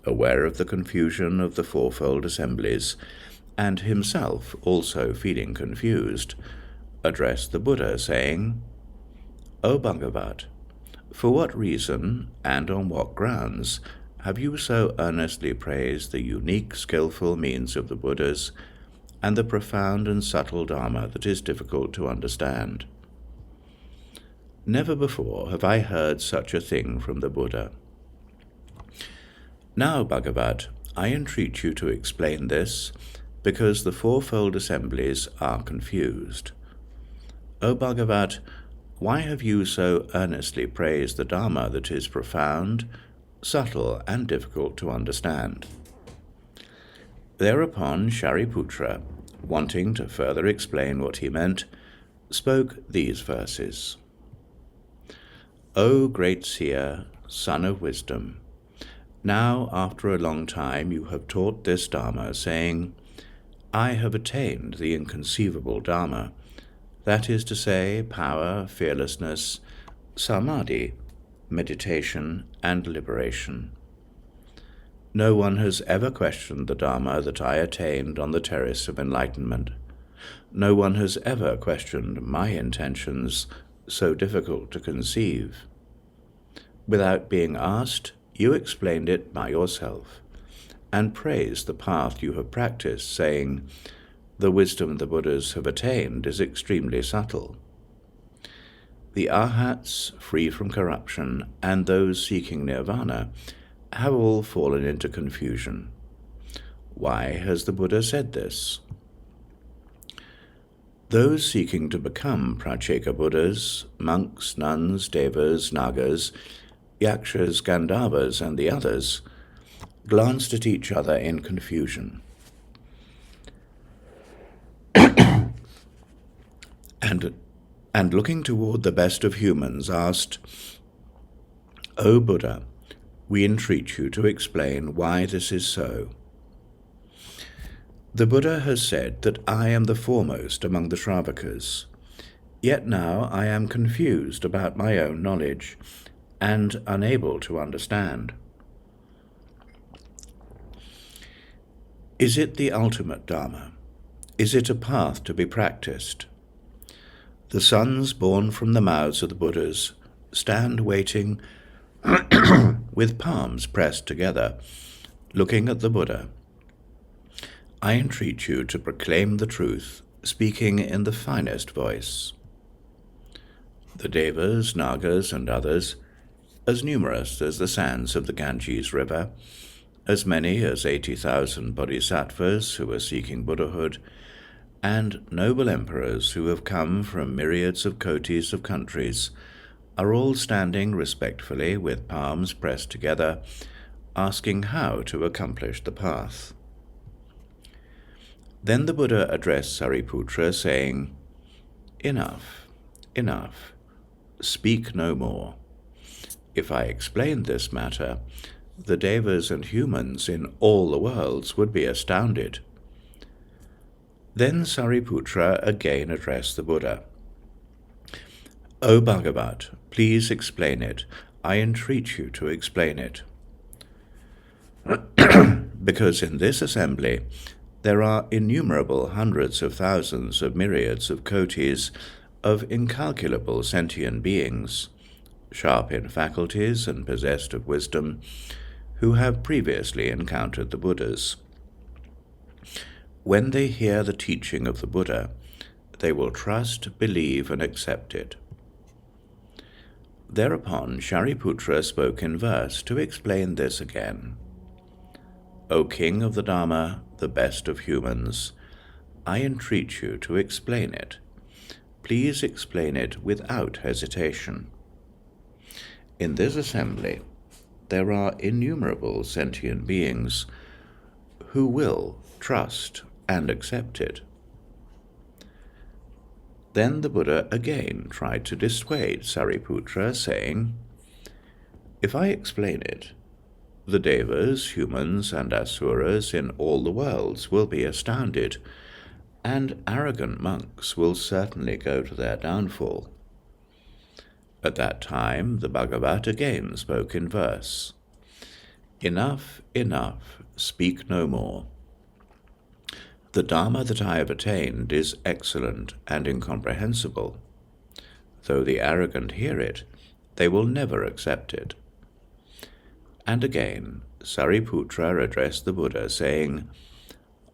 aware of the confusion of the 4-fold assemblies, and himself also feeling confused, addressed the Buddha, saying, "O Bhagavat, for what reason and on what grounds have you so earnestly praised the unique, skillful means of the Buddhas and the profound and subtle Dharma that is difficult to understand? Never before have I heard such a thing from the Buddha. Now, Bhagavat, I entreat you to explain this, because the 4-fold assemblies are confused. O Bhagavat, why have you so earnestly praised the Dharma that is profound, subtle, and difficult to understand?" Thereupon Shariputra, wanting to further explain what he meant, spoke these verses. "O great seer, son of wisdom, now after a long time you have taught this Dharma, saying, 'I have attained the inconceivable Dharma,' that is to say, power, fearlessness, samadhi, meditation, and liberation. No one has ever questioned the Dharma that I attained on the terrace of enlightenment. No one has ever questioned my intentions, so difficult to conceive. Without being asked, you explained it by yourself, and praised the path you have practiced, saying, 'The wisdom the Buddhas have attained is extremely subtle.' The arhats, free from corruption, and those seeking nirvana have all fallen into confusion. Why has the Buddha said this? Those seeking to become Pratyeka Buddhas, monks, nuns, devas, nagas, yakshas, gandharvas, and the others, glanced at each other in confusion. and looking toward the best of humans, asked, 'O Buddha, we entreat you to explain why this is so.' The Buddha has said that I am the foremost among the Shravakas, yet now I am confused about my own knowledge, and unable to understand. Is it the ultimate Dharma? Is it a path to be practiced? The sons born from the mouths of the Buddhas stand waiting with palms pressed together, looking at the Buddha. I entreat you to proclaim the truth, speaking in the finest voice. The Devas, Nagas, and others, as numerous as the sands of the Ganges River, as many as 80,000 bodhisattvas who are seeking Buddhahood, and noble emperors who have come from myriads of kotis of countries, are all standing respectfully with palms pressed together, asking how to accomplish the path. Then the Buddha addressed Sariputra, saying, Enough, enough, speak no more. If I explained this matter, the Devas and humans in all the worlds would be astounded. Then Sariputra again addressed the Buddha. O Bhagavat, please explain it. I entreat you to explain it. Because in this assembly there are innumerable hundreds of thousands of myriads of kotis of incalculable sentient beings, sharp in faculties and possessed of wisdom, who have previously encountered the Buddhas. When they hear the teaching of the Buddha, they will trust, believe, and accept it. Thereupon Shariputra spoke in verse to explain this again. O King of the Dharma, the best of humans, I entreat you to explain it. Please explain it without hesitation. In this assembly, there are innumerable sentient beings who will trust and accept it. Then the Buddha again tried to dissuade Sariputra, saying, If I explain it, the Devas, humans, and Asuras in all the worlds will be astounded, and arrogant monks will certainly go to their downfall. At that time the Bhagavat again spoke in verse. Enough, enough, speak no more. The Dharma that I have attained is excellent and incomprehensible. Though the arrogant hear it, they will never accept it. And again Sariputra addressed the Buddha, saying,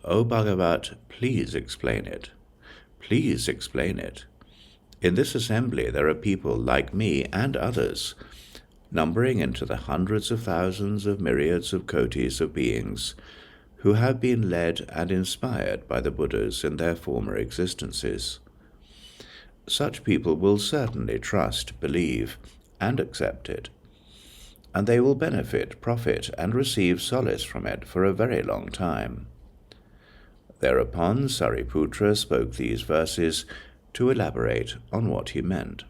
O Bhagavat, please explain it. Please explain it. In this assembly there are people like me and others, numbering into the hundreds of thousands of myriads of kotis of beings, who have been led and inspired by the Buddhas in their former existences. Such people will certainly trust, believe, and accept it, and they will benefit, profit, and receive solace from it for a very long time. Thereupon Sariputra spoke these verses to elaborate on what he meant.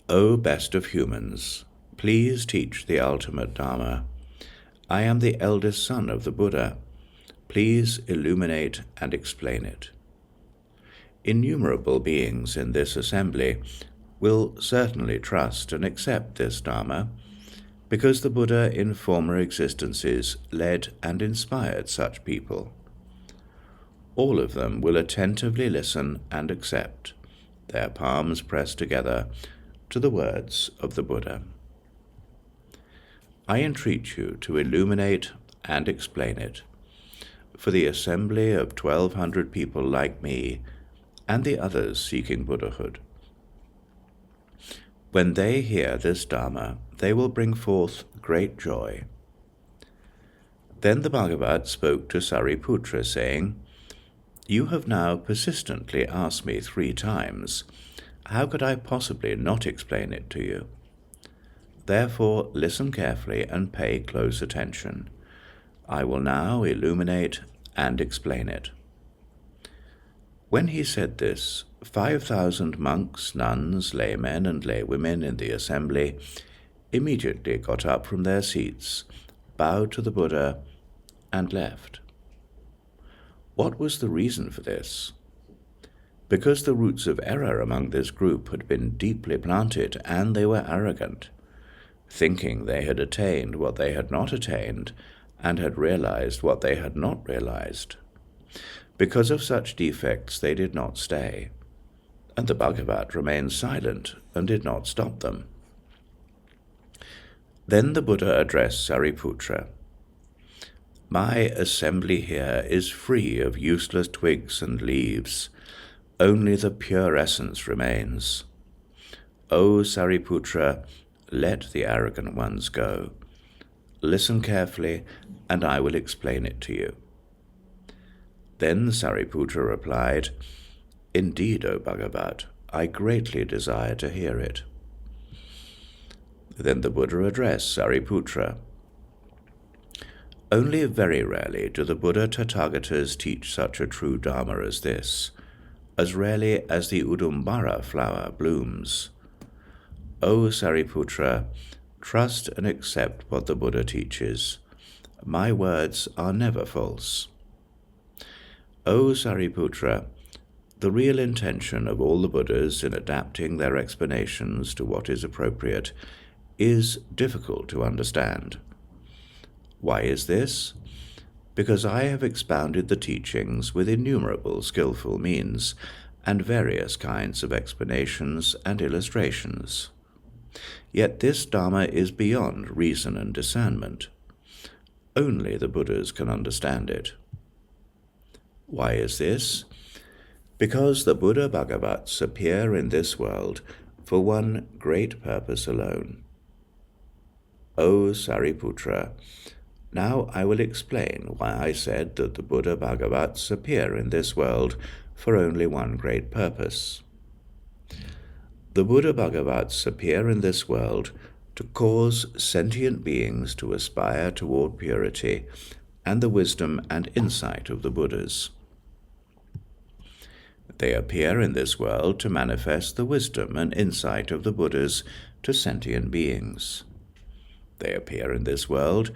O best of humans, please teach the ultimate Dharma. I am the eldest son of the Buddha. Please illuminate and explain it. Innumerable beings in this assembly will certainly trust and accept this Dharma, because the Buddha in former existences led and inspired such people. All of them will attentively listen and accept, their palms pressed together, to the words of the Buddha. I entreat you to illuminate and explain it, for the assembly of 1,200 people like me and the others seeking Buddhahood. When they hear this Dharma, they will bring forth great joy. Then the Bhagavat spoke to Sariputra, saying, You have now persistently asked me 3 times. How could I possibly not explain it to you? Therefore listen carefully and pay close attention. I will now illuminate and explain it. When he said this, 5,000 monks, nuns, laymen, and laywomen in the assembly immediately got up from their seats, bowed to the Buddha, and left. What was the reason for this? Because the roots of error among this group had been deeply planted, and they were arrogant, thinking they had attained what they had not attained, and had realized what they had not realized. Because of such defects they did not stay, and the Bhagavat remained silent and did not stop them. Then the Buddha addressed Sariputra. My assembly here is free of useless twigs and leaves. Only the pure essence remains. O Sariputra, let the arrogant ones go. Listen carefully, and I will explain it to you. Then Sariputra replied, Indeed, O Bhagavat, I greatly desire to hear it. Then the Buddha addressed Sariputra. Only very rarely do the Buddha Tathagatas teach such a true Dharma as this, as rarely as the Udumbara flower blooms. O Sariputra, trust and accept what the Buddha teaches. My words are never false. O Sariputra, the real intention of all the Buddhas in adapting their explanations to what is appropriate is difficult to understand. Why is this? Because I have expounded the teachings with innumerable skillful means and various kinds of explanations and illustrations. Yet this Dharma is beyond reason and discernment. Only the Buddhas can understand it. Why is this? Because the Buddha Bhagavats appear in this world for one great purpose alone. O Sariputra, now I will explain why I said that the Buddha Bhagavats appear in this world for only one great purpose. The Buddha Bhagavats appear in this world to cause sentient beings to aspire toward purity and the wisdom and insight of the Buddhas. They appear in this world to manifest the wisdom and insight of the Buddhas to sentient beings. They appear in this world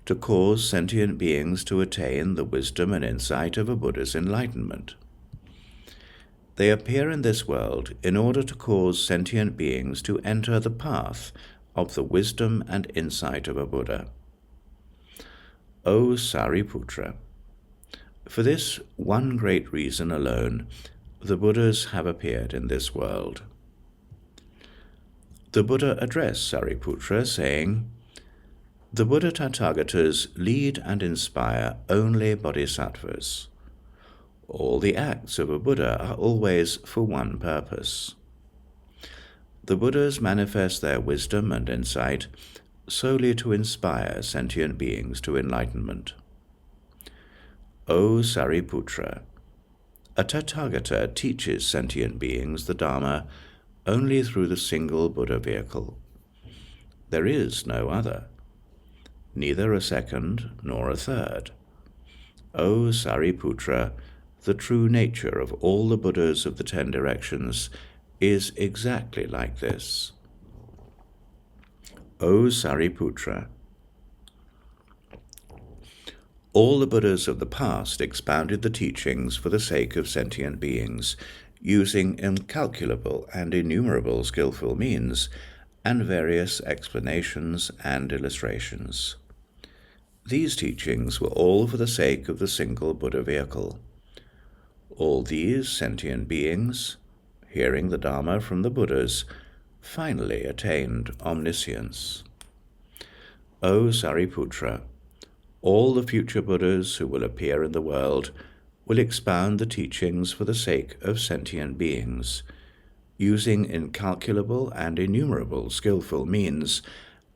to cause sentient beings to attain the wisdom and insight of a Buddha's enlightenment. They appear in this world in order to cause sentient beings to enter the path of the wisdom and insight of a Buddha. O Sariputra, for this one great reason alone, the Buddhas have appeared in this world. The Buddha addressed Sariputra, saying, The Buddha Tathagatas lead and inspire only bodhisattvas. All the acts of a Buddha are always for one purpose. The Buddhas manifest their wisdom and insight solely to inspire sentient beings to enlightenment. O Sariputra, a Tathagata teaches sentient beings the Dharma only through the single Buddha vehicle. There is no other, neither a second nor a third. O Sariputra, the true nature of all the Buddhas of the 10 directions is exactly like this. O Sariputra, all the Buddhas of the past expounded the teachings for the sake of sentient beings, using incalculable and innumerable skillful means and various explanations and illustrations. These teachings were all for the sake of the single Buddha vehicle. All these sentient beings, hearing the Dharma from the Buddhas, finally attained omniscience. O Sariputra, all the future Buddhas who will appear in the world will expound the teachings for the sake of sentient beings, using incalculable and innumerable skillful means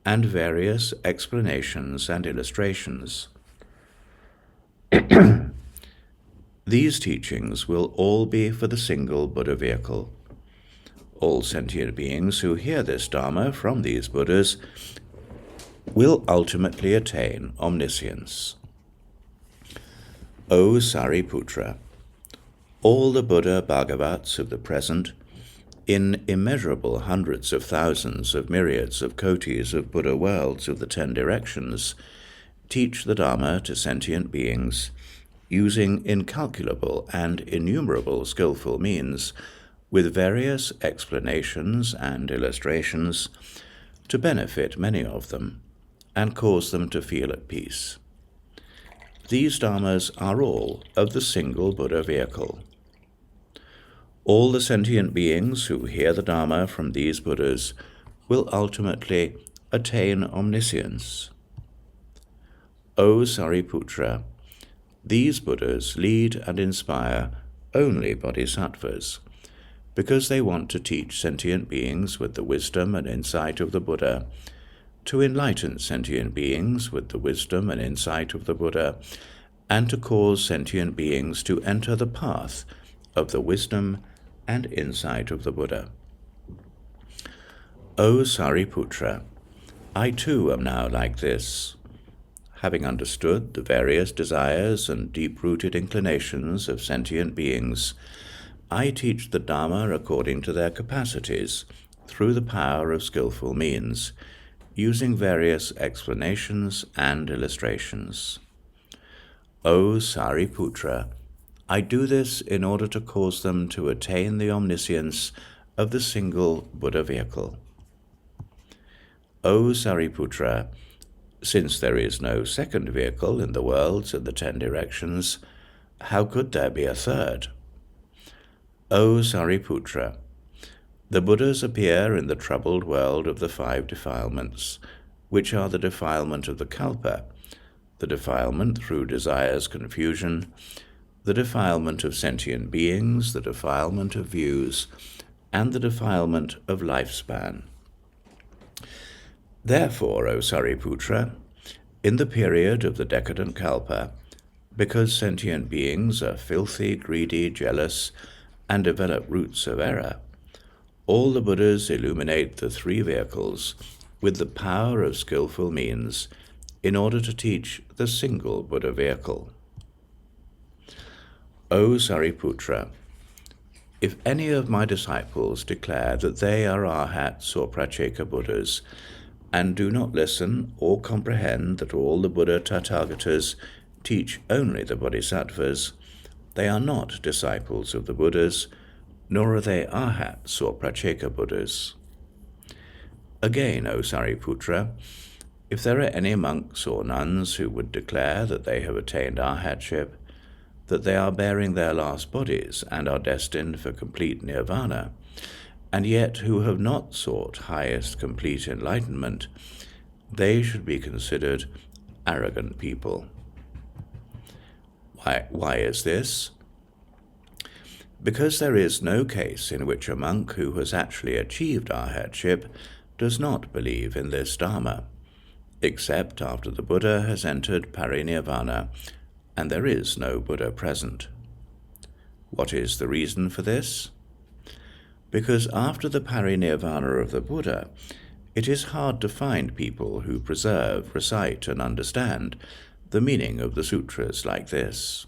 and various explanations and illustrations. These teachings will all be for the single Buddha vehicle. All sentient beings who hear this Dharma from these Buddhas will ultimately attain omniscience. O Sariputra, all the Buddha Bhagavats of the present, in immeasurable hundreds of thousands of myriads of kotis of Buddha worlds of the 10 directions, teach the Dharma to sentient beings, using incalculable and innumerable skillful means, with various explanations and illustrations, to benefit many of them, and cause them to feel at peace. these Dharmas are all of the single Buddha vehicle. All the sentient beings who hear the Dharma from these Buddhas will ultimately attain omniscience. O Sariputra, these Buddhas lead and inspire only bodhisattvas, because they want to teach sentient beings with the wisdom and insight of the Buddha, to enlighten sentient beings with the wisdom and insight of the Buddha, and to cause sentient beings to enter the path of the wisdom and insight of the Buddha. O Sariputra, I too am now like this. Having understood the various desires and deep-rooted inclinations of sentient beings, I teach the Dharma according to their capacities, through the power of skillful means, using various explanations and illustrations. O Sariputra, I do this in order to cause them to attain the omniscience of the single Buddha vehicle. O Sariputra, since there is no second vehicle in the worlds of the 10 directions, how could there be a third? O Sariputra, the Buddhas appear in the troubled world of the 5 defilements, which are the defilement of the kalpa, the defilement through desire's confusion, the defilement of sentient beings, the defilement of views, and the defilement of lifespan. Therefore, O Sariputra, in the period of the decadent kalpa, because sentient beings are filthy, greedy, jealous, and develop roots of error, all the Buddhas illuminate the 3 vehicles with the power of skillful means in order to teach the single Buddha vehicle. O Sariputra, if any of my disciples declare that they are arhats or pratyeka Buddhas, and do not listen or comprehend that all the Buddha Tathagatas teach only the bodhisattvas, they are not disciples of the Buddhas, nor are they arhats or pratyeka Buddhas. Again, O Sariputra, if there are any monks or nuns who would declare that they have attained arhatship, that they are bearing their last bodies and are destined for complete nirvana, and yet who have not sought highest complete enlightenment, they should be considered arrogant people. Why is this? Because there is no case in which a monk who has actually achieved arhatship does not believe in this Dharma, except after the Buddha has entered parinirvana, and there is no Buddha present. What is the reason for this? Because after the parinirvana of the Buddha, it is hard to find people who preserve, recite, and understand the meaning of the sutras like this.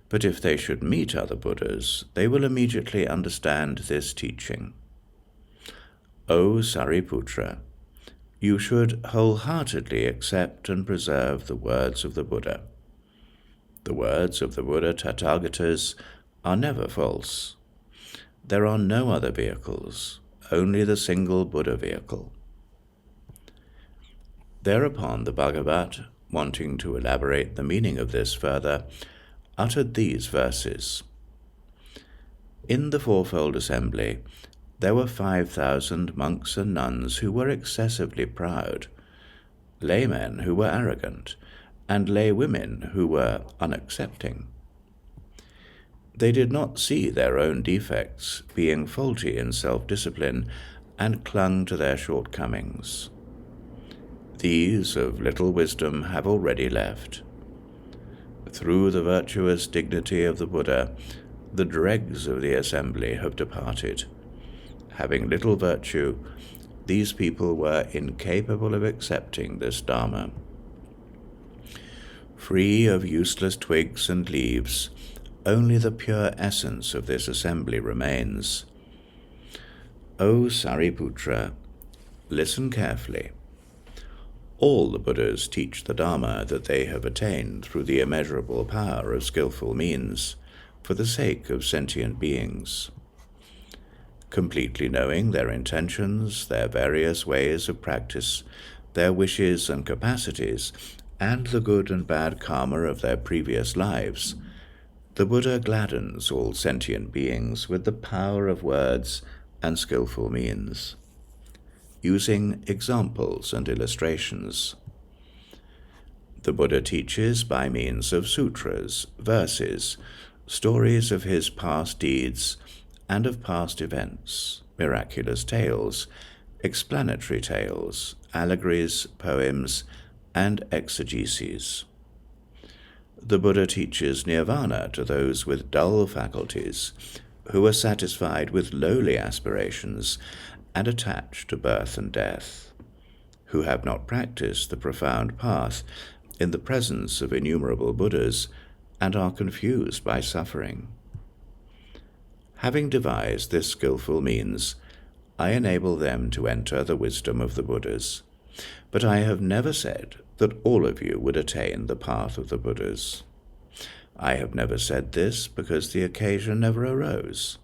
But if they should meet other Buddhas, they will immediately understand this teaching. O Sariputra, you should wholeheartedly accept and preserve the words of the Buddha. The words of the Buddha Tathagatas are never false. There are no other vehicles, only the single Buddha vehicle. Thereupon the Bhagavat, wanting to elaborate the meaning of this further, uttered these verses. In the fourfold assembly, there were 5,000 monks and nuns who were excessively proud, laymen who were arrogant, and lay women who were unaccepting. They did not see their own defects, being faulty in self-discipline, and clung to their shortcomings. These of little wisdom have already left. Through the virtuous dignity of the Buddha, the dregs of the assembly have departed. Having little virtue, these people were incapable of accepting this Dharma. Free of useless twigs and leaves, only the pure essence of this assembly remains. O Sariputra, listen carefully. All the Buddhas teach the Dharma that they have attained through the immeasurable power of skillful means, for the sake of sentient beings. Completely knowing their intentions, their various ways of practice, their wishes and capacities, and the good and bad karma of their previous lives, the Buddha gladdens all sentient beings with the power of words and skillful means, using examples and illustrations. The Buddha teaches by means of sutras, verses, stories of his past deeds and of past events, miraculous tales, explanatory tales, allegories, poems, and exegeses. The Buddha teaches nirvana to those with dull faculties, who are satisfied with lowly aspirations and attached to birth and death, who have not practiced the profound path in the presence of innumerable Buddhas and are confused by suffering. Having devised this skillful means, I enable them to enter the wisdom of the Buddhas, but I have never said that all of you would attain the path of the Buddhas. I have never said this because the occasion never arose.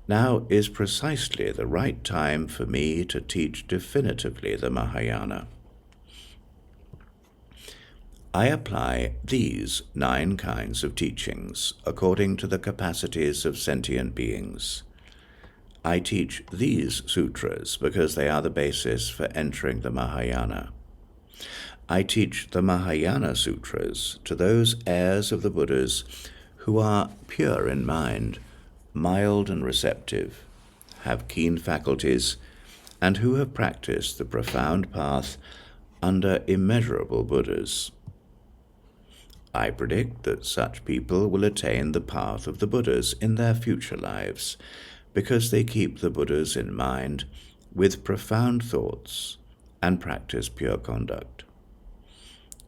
Now is precisely the right time for me to teach definitively the Mahāyāna. I apply these 9 kinds of teachings according to the capacities of sentient beings. I teach these sutras because they are the basis for entering the Mahāyāna. I teach the Mahāyāna sutras to those heirs of the Buddhas who are pure in mind, mild and receptive, have keen faculties, and who have practiced the profound path under immeasurable Buddhas. I predict that such people will attain the path of the Buddhas in their future lives, because they keep the Buddhas in mind with profound thoughts and practice pure conduct.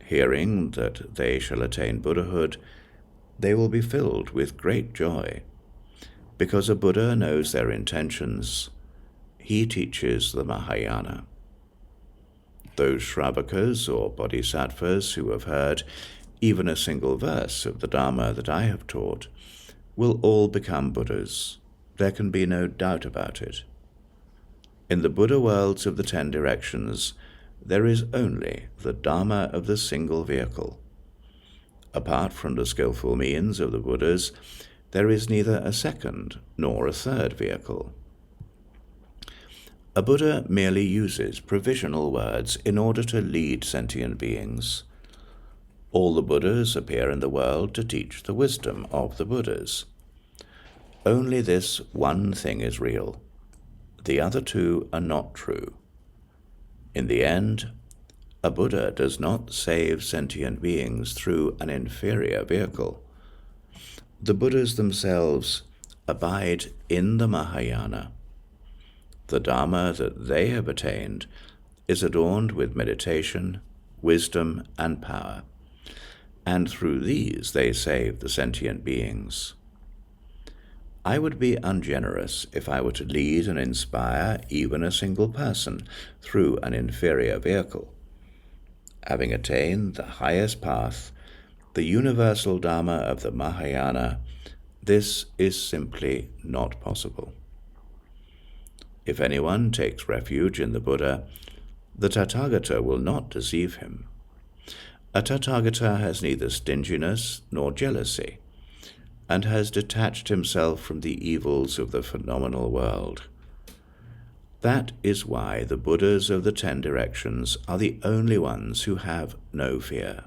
Hearing that they shall attain Buddhahood, they will be filled with great joy, because a Buddha knows their intentions. He teaches the Mahāyāna. Those Shravakas or Bodhisattvas who have heard even a single verse of the Dharma that I have taught will all become Buddhas. There can be no doubt about it. In the Buddha worlds of the 10 directions, there is only the Dharma of the single vehicle. Apart from the skillful means of the Buddhas, there is neither a second nor a third vehicle. A Buddha merely uses provisional words in order to lead sentient beings. All the Buddhas appear in the world to teach the wisdom of the Buddhas. Only this one thing is real. The other 2 are not true. In the end, a Buddha does not save sentient beings through an inferior vehicle. The Buddhas themselves abide in the Mahāyāna. The Dharma that they have attained is adorned with meditation, wisdom, and power, and through these they save the sentient beings. I would be ungenerous if I were to lead and inspire even a single person through an inferior vehicle. Having attained the highest path, the universal Dharma of the Mahāyāna, this is simply not possible. If anyone takes refuge in the Buddha, the Tathagata will not deceive him. A Tathagata has neither stinginess nor jealousy, and has detached himself from the evils of the phenomenal world. That is why the Buddhas of the 10 directions are the only ones who have no fear.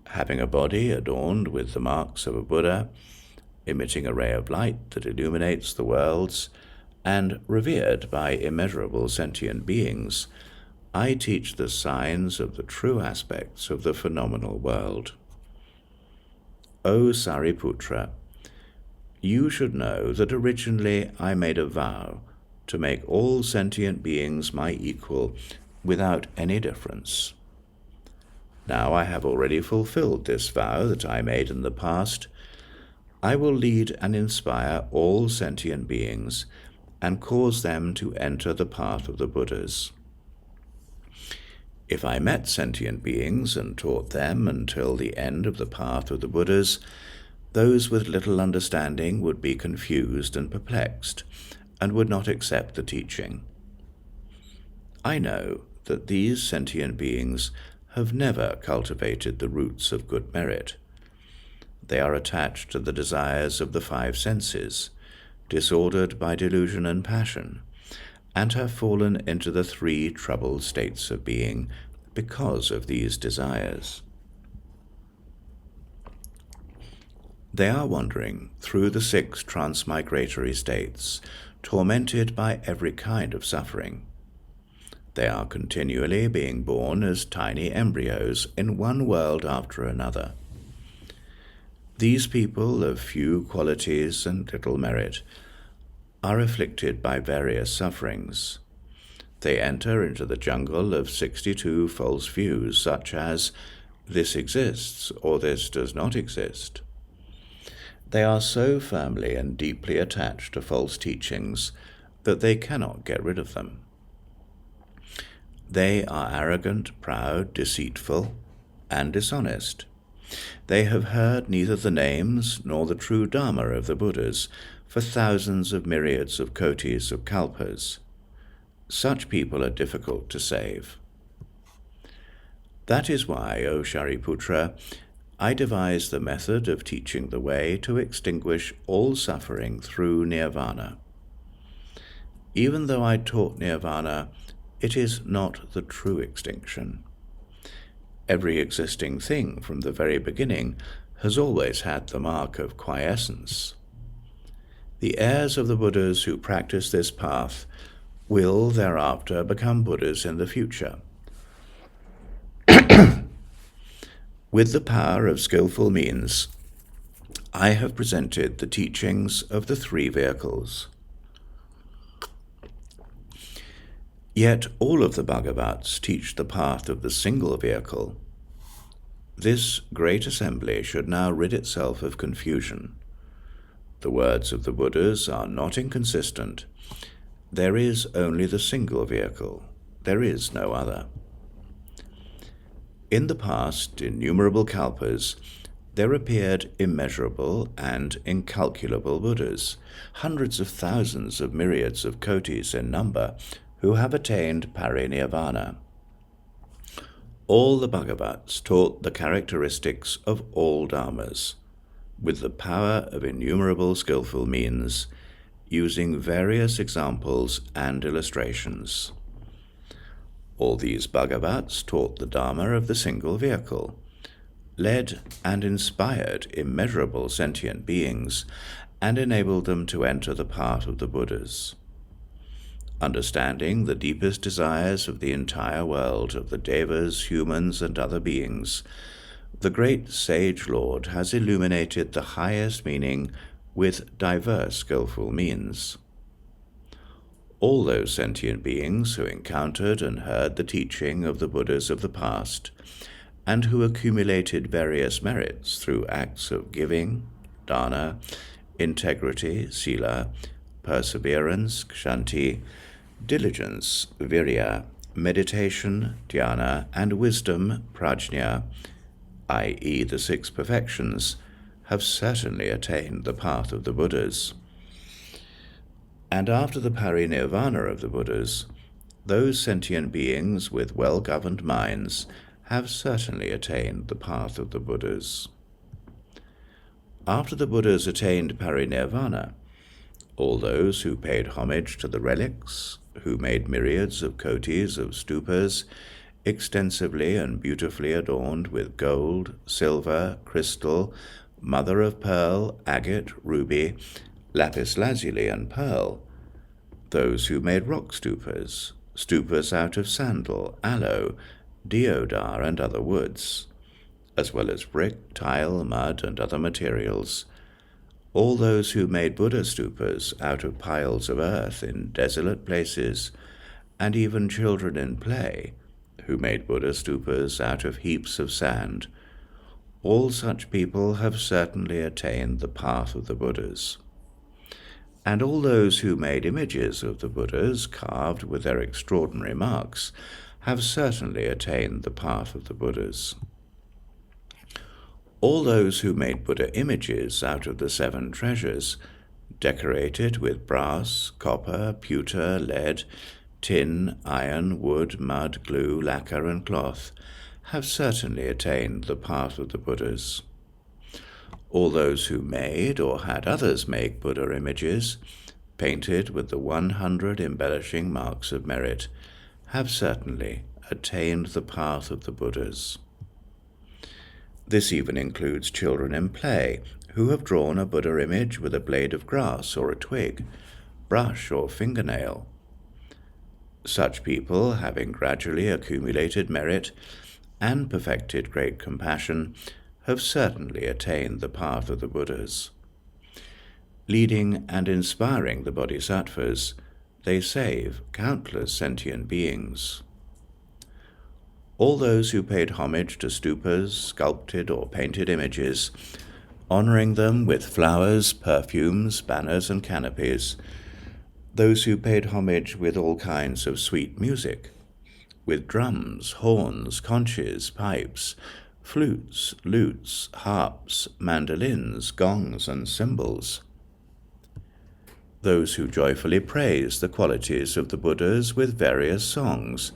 Having a body adorned with the marks of a Buddha, emitting a ray of light that illuminates the worlds, and revered by immeasurable sentient beings, I teach the signs of the true aspects of the phenomenal world. O Sariputra, you should know that originally I made a vow to make all sentient beings my equal without any difference. Now I have already fulfilled this vow that I made in the past. I will lead and inspire all sentient beings and cause them to enter the path of the Buddhas. If I met sentient beings and taught them until the end of the path of the Buddhas, those with little understanding would be confused and perplexed, and would not accept the teaching. I know that these sentient beings have never cultivated the roots of good merit. They are attached to the desires of the five senses, disordered by delusion and passion, and have fallen into the three troubled states of being because of these desires. They are wandering through the 6 transmigratory states, tormented by every kind of suffering. They are continually being born as tiny embryos in one world after another. These people of few qualities and little merit are afflicted by various sufferings. They enter into the jungle of 62 false views, such as, this exists or this does not exist. They are so firmly and deeply attached to false teachings that they cannot get rid of them. They are arrogant, proud, deceitful, and dishonest. They have heard neither the names nor the true Dharma of the Buddhas for thousands of myriads of kotis of kalpas. Such people are difficult to save. That is why, O Shariputra, I devised the method of teaching the way to extinguish all suffering through nirvana. Even though I taught nirvana, it is not the true extinction. Every existing thing from the very beginning has always had the mark of quiescence. The heirs of the Buddhas who practice this path will thereafter become Buddhas in the future. With the power of skillful means, I have presented the teachings of the 3 vehicles. Yet all of the Bhagavats teach the path of the single vehicle. This great assembly should now rid itself of confusion. The words of the Buddhas are not inconsistent. There is only the single vehicle. There is no other. In the past innumerable kalpas, there appeared immeasurable and incalculable Buddhas, hundreds of thousands of myriads of kotis in number, who have attained parinirvana. All the Bhagavats taught the characteristics of all dharmas, with the power of innumerable skillful means, using various examples and illustrations. All these Bhagavats taught the Dharma of the single vehicle, led and inspired immeasurable sentient beings, and enabled them to enter the path of the Buddhas. Understanding the deepest desires of the entire world, of the devas, humans, and other beings, the great Sage Lord has illuminated the highest meaning with diverse skillful means. All those sentient beings who encountered and heard the teaching of the Buddhas of the past, and who accumulated various merits through acts of giving, dana, integrity, sila, perseverance, kshanti, diligence, virya, meditation, dhyana, and wisdom, prajna, i.e. the 6 perfections, have certainly attained the path of the Buddhas. And after the parinirvana of the Buddhas, those sentient beings with well-governed minds have certainly attained the path of the Buddhas. After the Buddhas attained parinirvana, all those who paid homage to the relics, who made myriads of kotis of stupas, extensively and beautifully adorned with gold, silver, crystal, mother of pearl, agate, ruby, lapis lazuli, and pearl, those who made rock stupas, stupas out of sandal, aloe, deodar, and other woods, as well as brick, tile, mud, and other materials, all those who made Buddha stupas out of piles of earth in desolate places, and even children in play, who made Buddha stupas out of heaps of sand, all such people have certainly attained the path of the Buddhas. And all those who made images of the Buddhas carved with their extraordinary marks have certainly attained the path of the Buddhas. All those who made Buddha images out of the 7 treasures, decorated with brass, copper, pewter, lead, tin, iron, wood, mud, glue, lacquer, and cloth, have certainly attained the path of the Buddhas. All those who made or had others make Buddha images, painted with the 100 embellishing marks of merit, have certainly attained the path of the Buddhas. This even includes children in play, who have drawn a Buddha image with a blade of grass or a twig, brush or fingernail. Such people, having gradually accumulated merit and perfected great compassion, have certainly attained the path of the Buddhas. Leading and inspiring the bodhisattvas, they save countless sentient beings. All those who paid homage to stupas, sculpted or painted images, honoring them with flowers, perfumes, banners, and canopies, those who paid homage with all kinds of sweet music, with drums, horns, conches, pipes, flutes, lutes, harps, mandolins, gongs, and cymbals. Those who joyfully praise the qualities of the Buddhas with various songs,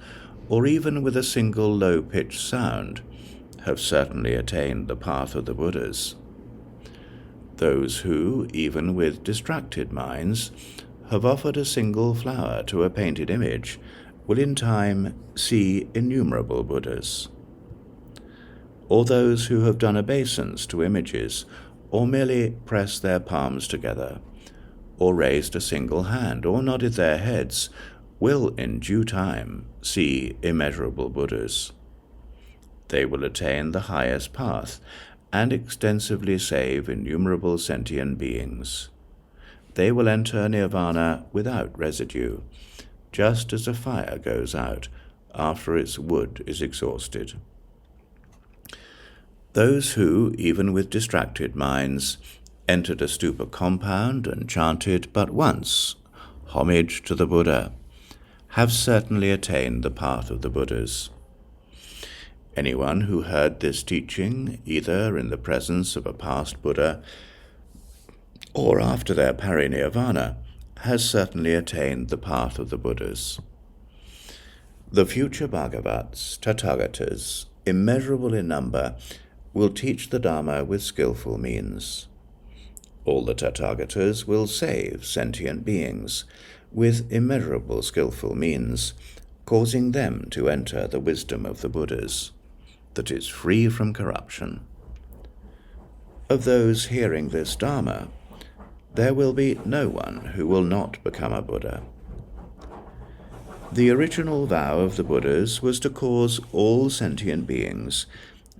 or even with a single low-pitched sound, have certainly attained the path of the Buddhas. Those who, even with distracted minds, have offered a single flower to a painted image will in time see innumerable Buddhas. Or those who have done obeisance to images, or merely pressed their palms together, or raised a single hand, or nodded their heads, will in due time see immeasurable Buddhas. They will attain the highest path and extensively save innumerable sentient beings. They will enter nirvana without residue, just as a fire goes out after its wood is exhausted. Those who, even with distracted minds, entered a stupa compound and chanted but once homage to the Buddha, have certainly attained the path of the Buddhas. Anyone who heard this teaching, either in the presence of a past Buddha or after their parinirvana, has certainly attained the path of the Buddhas. The future Bhagavats, Tathagatas, immeasurable in number, will teach the Dharma with skillful means. All the Tathagatas will save sentient beings with immeasurable skillful means, causing them to enter the wisdom of the Buddhas, that is free from corruption. Of those hearing this Dharma, there will be no one who will not become a Buddha. The original vow of the Buddhas was to cause all sentient beings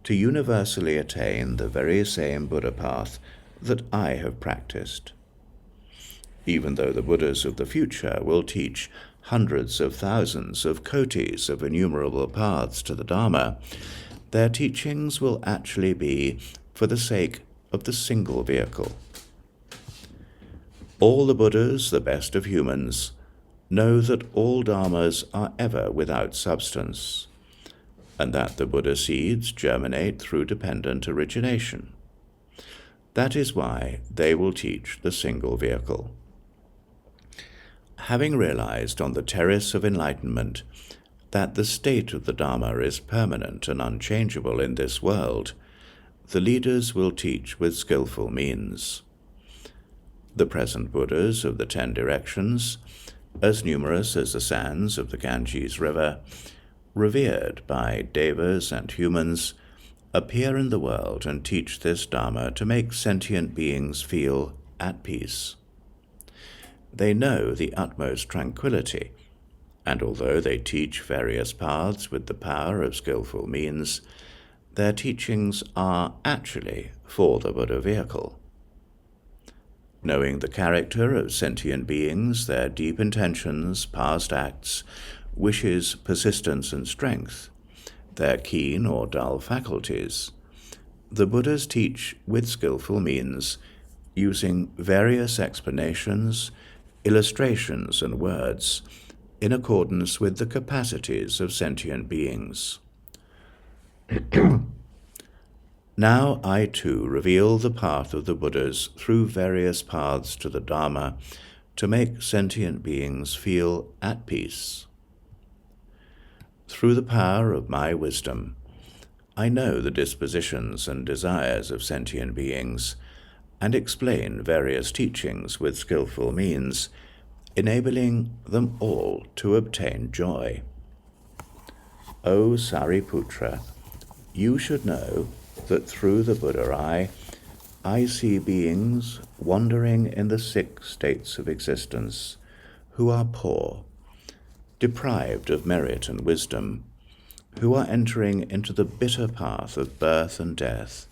to universally attain the very same Buddha path that I have practiced. Even though the Buddhas of the future will teach hundreds of thousands of kotis of innumerable paths to the Dharma, their teachings will actually be for the sake of the single vehicle. All the Buddhas, the best of humans, know that all Dharmas are ever without substance, and that the Buddha seeds germinate through dependent origination. That is why they will teach the single vehicle. Having realized on the terrace of enlightenment that the state of the Dharma is permanent and unchangeable in this world, the leaders will teach with skillful means. The present Buddhas of the 10 directions, as numerous as the sands of the Ganges River, revered by devas and humans, appear in the world and teach this Dharma to make sentient beings feel at peace. They know the utmost tranquility, and although they teach various paths with the power of skillful means, their teachings are actually for the Buddha vehicle. Knowing the character of sentient beings, their deep intentions, past acts, wishes, persistence, and strength, their keen or dull faculties, the Buddhas teach with skillful means, using various explanations, illustrations, and words, in accordance with the capacities of sentient beings. Now I too reveal the path of the Buddhas through various paths to the Dharma to make sentient beings feel at peace. Through the power of my wisdom, I know the dispositions and desires of sentient beings, and explain various teachings with skillful means, enabling them all to obtain joy. O Sariputra, you should know that through the Buddha eye, I see beings wandering in the 6 states of existence, who are poor, deprived of merit and wisdom, who are entering into the bitter path of birth and death,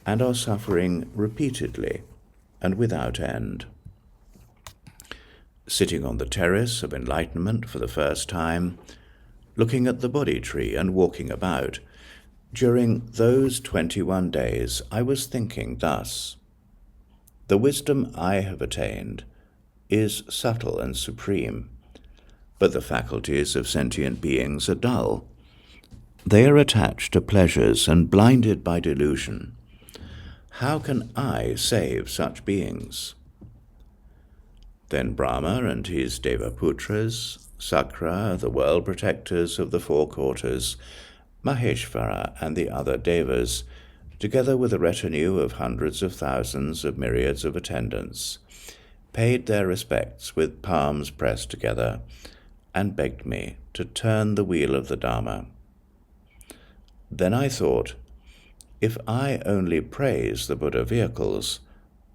and are suffering repeatedly and without end. Sitting on the terrace of enlightenment for the first time, looking at the Bodhi tree and walking about, during those 21 days I was thinking thus: the wisdom I have attained is subtle and supreme, but the faculties of sentient beings are dull. They are attached to pleasures and blinded by delusion. How can I save such beings? Then Brahma and his Devaputras, Sakra, the world protectors of the 4 quarters, Maheshvara and the other Devas, together with a retinue of hundreds of thousands of myriads of attendants, paid their respects with palms pressed together, and begged me to turn the wheel of the Dharma. Then I thought, if I only praise the Buddha vehicles,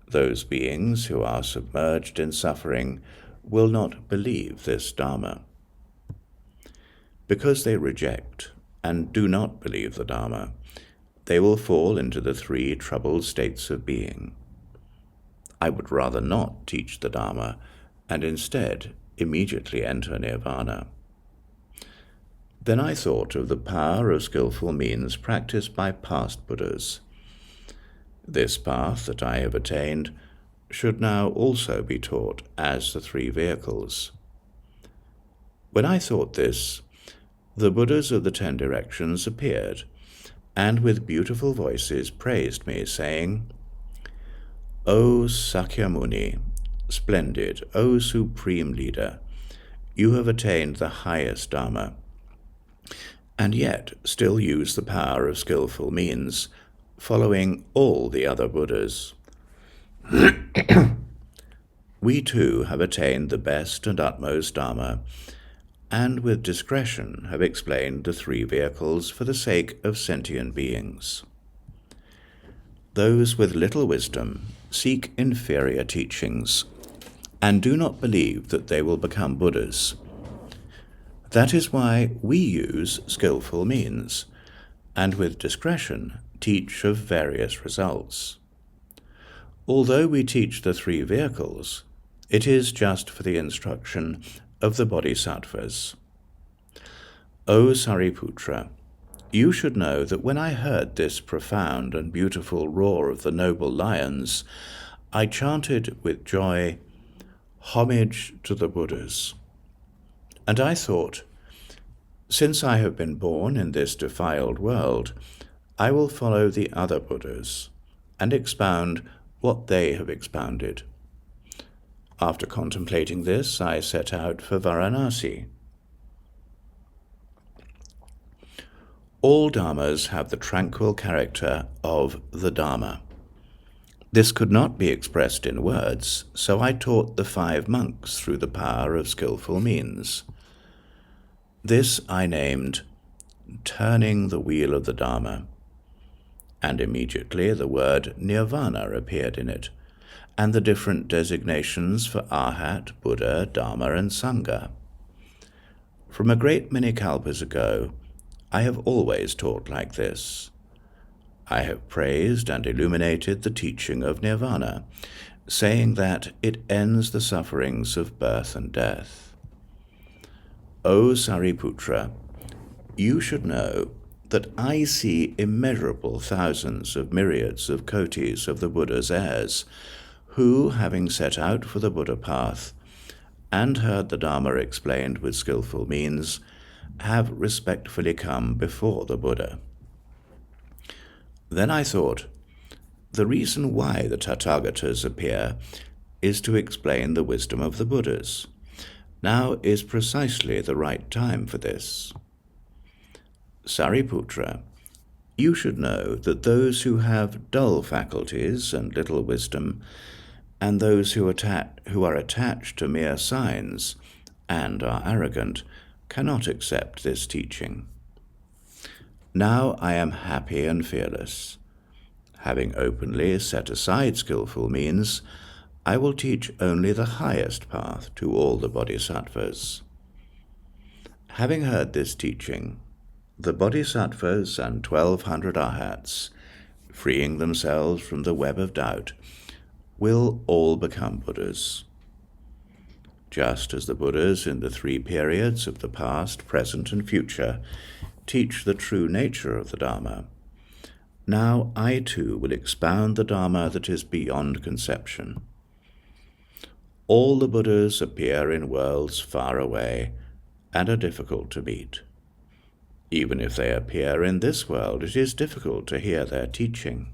those beings who are submerged in suffering will not believe this Dharma. Because they reject and do not believe the Dharma, they will fall into the 3 troubled states of being. I would rather not teach the Dharma, and instead immediately enter nirvana. Then I thought of the power of skillful means practiced by past Buddhas. This path that I have attained should now also be taught as the 3 vehicles. When I thought this, the Buddhas of the 10 directions appeared, and with beautiful voices praised me, saying, O Shakyamuni, splendid, O supreme leader, you have attained the highest Dharma, and yet still use the power of skillful means, following all the other Buddhas. We too have attained the best and utmost Dharma, and with discretion have explained the 3 vehicles for the sake of sentient beings. Those with little wisdom seek inferior teachings, and do not believe that they will become Buddhas. That is why we use skillful means, and with discretion teach of various results. Although we teach the 3 vehicles, it is just for the instruction of the Bodhisattvas. O Sariputra, you should know that when I heard this profound and beautiful roar of the noble lions, I chanted with joy, homage to the Buddhas. And I thought, since I have been born in this defiled world, I will follow the other Buddhas and expound what they have expounded. After contemplating this, I set out for Varanasi. All Dharmas have the tranquil character of the Dharma. This could not be expressed in words, so I taught the 5 monks through the power of skillful means. This I named turning the wheel of the Dharma, and immediately the word nirvana appeared in it, and the different designations for Arhat, Buddha, Dharma, and Sangha. From a great many kalpas ago, I have always taught like this. I have praised and illuminated the teaching of nirvana, saying that it ends the sufferings of birth and death. O Sariputra, you should know that I see immeasurable thousands of myriads of kotis of the Buddha's heirs, who, having set out for the Buddha path, and heard the Dharma explained with skillful means, have respectfully come before the Buddha. Then I thought, the reason why the Tathagatas appear is to explain the wisdom of the Buddhas. Now is precisely the right time for this. Sariputra, You should know that those who have dull faculties and little wisdom, and those who are attached to mere signs and are arrogant, cannot accept this teaching. Now I am happy and fearless. Having openly set aside skillful means, I will teach only the highest path to all the bodhisattvas. Having heard this teaching, the bodhisattvas and 1,200 arhats, freeing themselves from the web of doubt, will all become Buddhas. Just as the Buddhas in the 3 periods of the past, present, and future teach the true nature of the Dharma, now I too will expound the Dharma that is beyond conception. All the Buddhas appear in worlds far away and are difficult to meet. Even if they appear in this world, it is difficult to hear their teaching.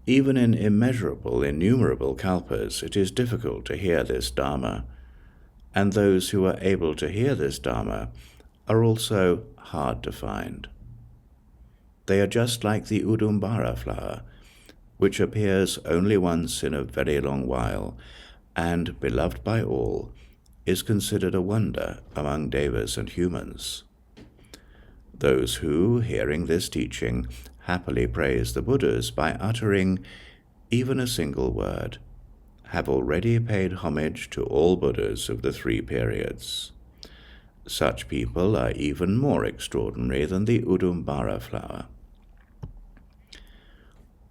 Even in innumerable kalpas, it is difficult to hear this Dharma, and those who are able to hear this Dharma are also hard to find. They are just like the Udumbara flower, which appears only once in a very long while, and, beloved by all, is considered a wonder among devas and humans. Those who, hearing this teaching, happily praise the Buddhas by uttering even a single word, have already paid homage to all Buddhas of the 3 periods. Such people are even more extraordinary than the Udumbara flower.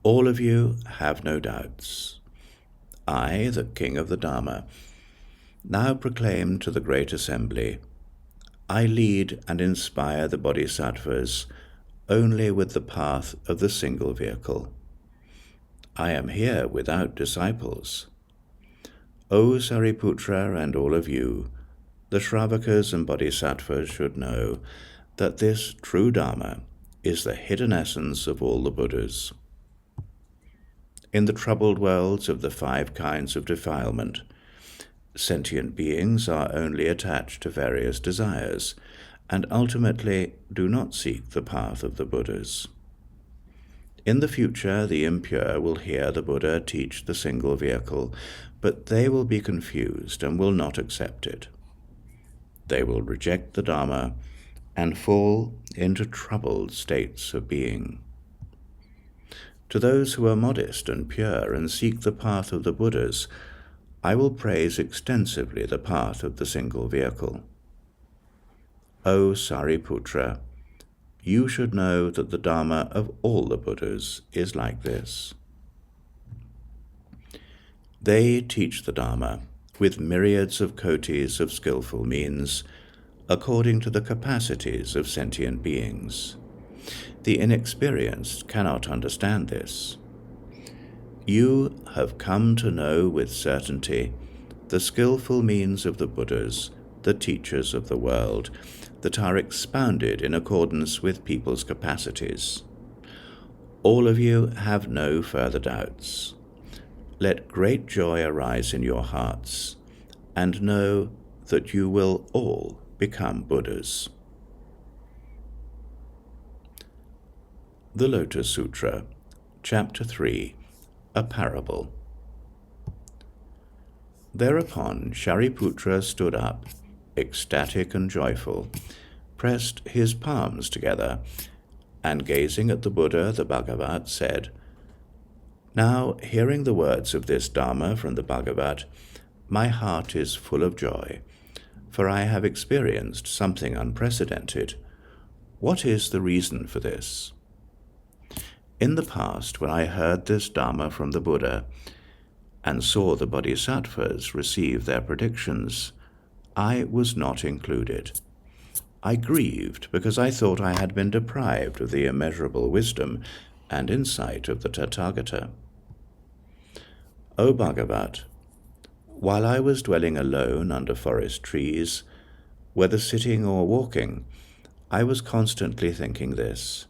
All of you have no doubts. I, the King of the Dharma, now proclaim to the great assembly, I lead and inspire the bodhisattvas only with the path of the single vehicle. I am here without disciples. O Sariputra and all of you, the Shravakas and bodhisattvas should know that this true Dharma is the hidden essence of all the Buddhas. In the troubled worlds of the 5 kinds of defilement, sentient beings are only attached to various desires, and ultimately do not seek the path of the Buddhas. In the future, the impure will hear the Buddha teach the single vehicle, but they will be confused and will not accept it. They will reject the Dharma and fall into troubled states of being. To those who are modest and pure and seek the path of the Buddhas, I will praise extensively the path of the single vehicle. O Sariputra, you should know that the Dharma of all the Buddhas is like this. They teach the Dharma with myriads of kotis of skillful means, according to the capacities of sentient beings. The inexperienced cannot understand this. You have come to know with certainty the skillful means of the Buddhas, the teachers of the world, that are expounded in accordance with people's capacities. All of you have no further doubts. Let great joy arise in your hearts, and know that you will all become Buddhas. The Lotus Sutra, Chapter 3, A Parable. Thereupon Shariputra stood up, ecstatic and joyful, pressed his palms together, and gazing at the Buddha, the Bhagavat, said, Now, hearing the words of this Dharma from the Bhagavat, my heart is full of joy, for I have experienced something unprecedented. What is the reason for this? In the past, when I heard this Dharma from the Buddha, and saw the bodhisattvas receive their predictions, I was not included. I grieved because I thought I had been deprived of the immeasurable wisdom and insight of the Tathagata. O Bhagavat, while I was dwelling alone under forest trees, whether sitting or walking, I was constantly thinking this.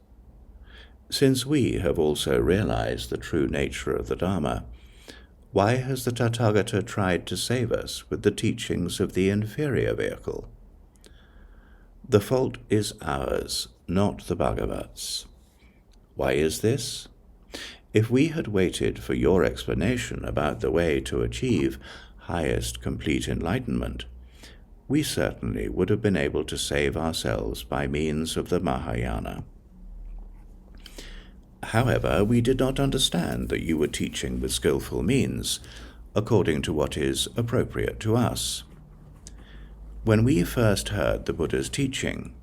Since we have also realized the true nature of the Dharma, why has the Tathagata tried to save us with the teachings of the inferior vehicle? The fault is ours, not the Bhagavat's. Why is this? If we had waited for your explanation about the way to achieve highest complete enlightenment, we certainly would have been able to save ourselves by means of the Mahāyāna. However, we did not understand that you were teaching with skillful means, according to what is appropriate to us. When we first heard the Buddha's teaching,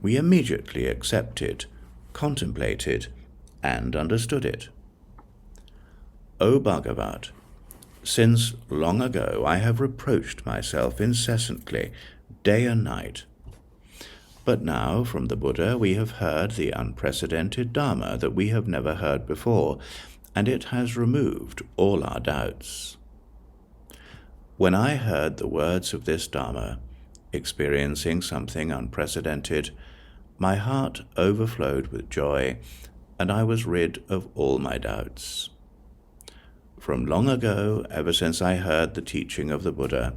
we immediately accepted, contemplated, and understood it. O Bhagavat, since long ago I have reproached myself incessantly, day and night. But now from the Buddha we have heard the unprecedented Dharma that we have never heard before, and it has removed all our doubts. When I heard the words of this Dharma, experiencing something unprecedented, my heart overflowed with joy, and I was rid of all my doubts. From long ago, ever since I heard the teaching of the Buddha,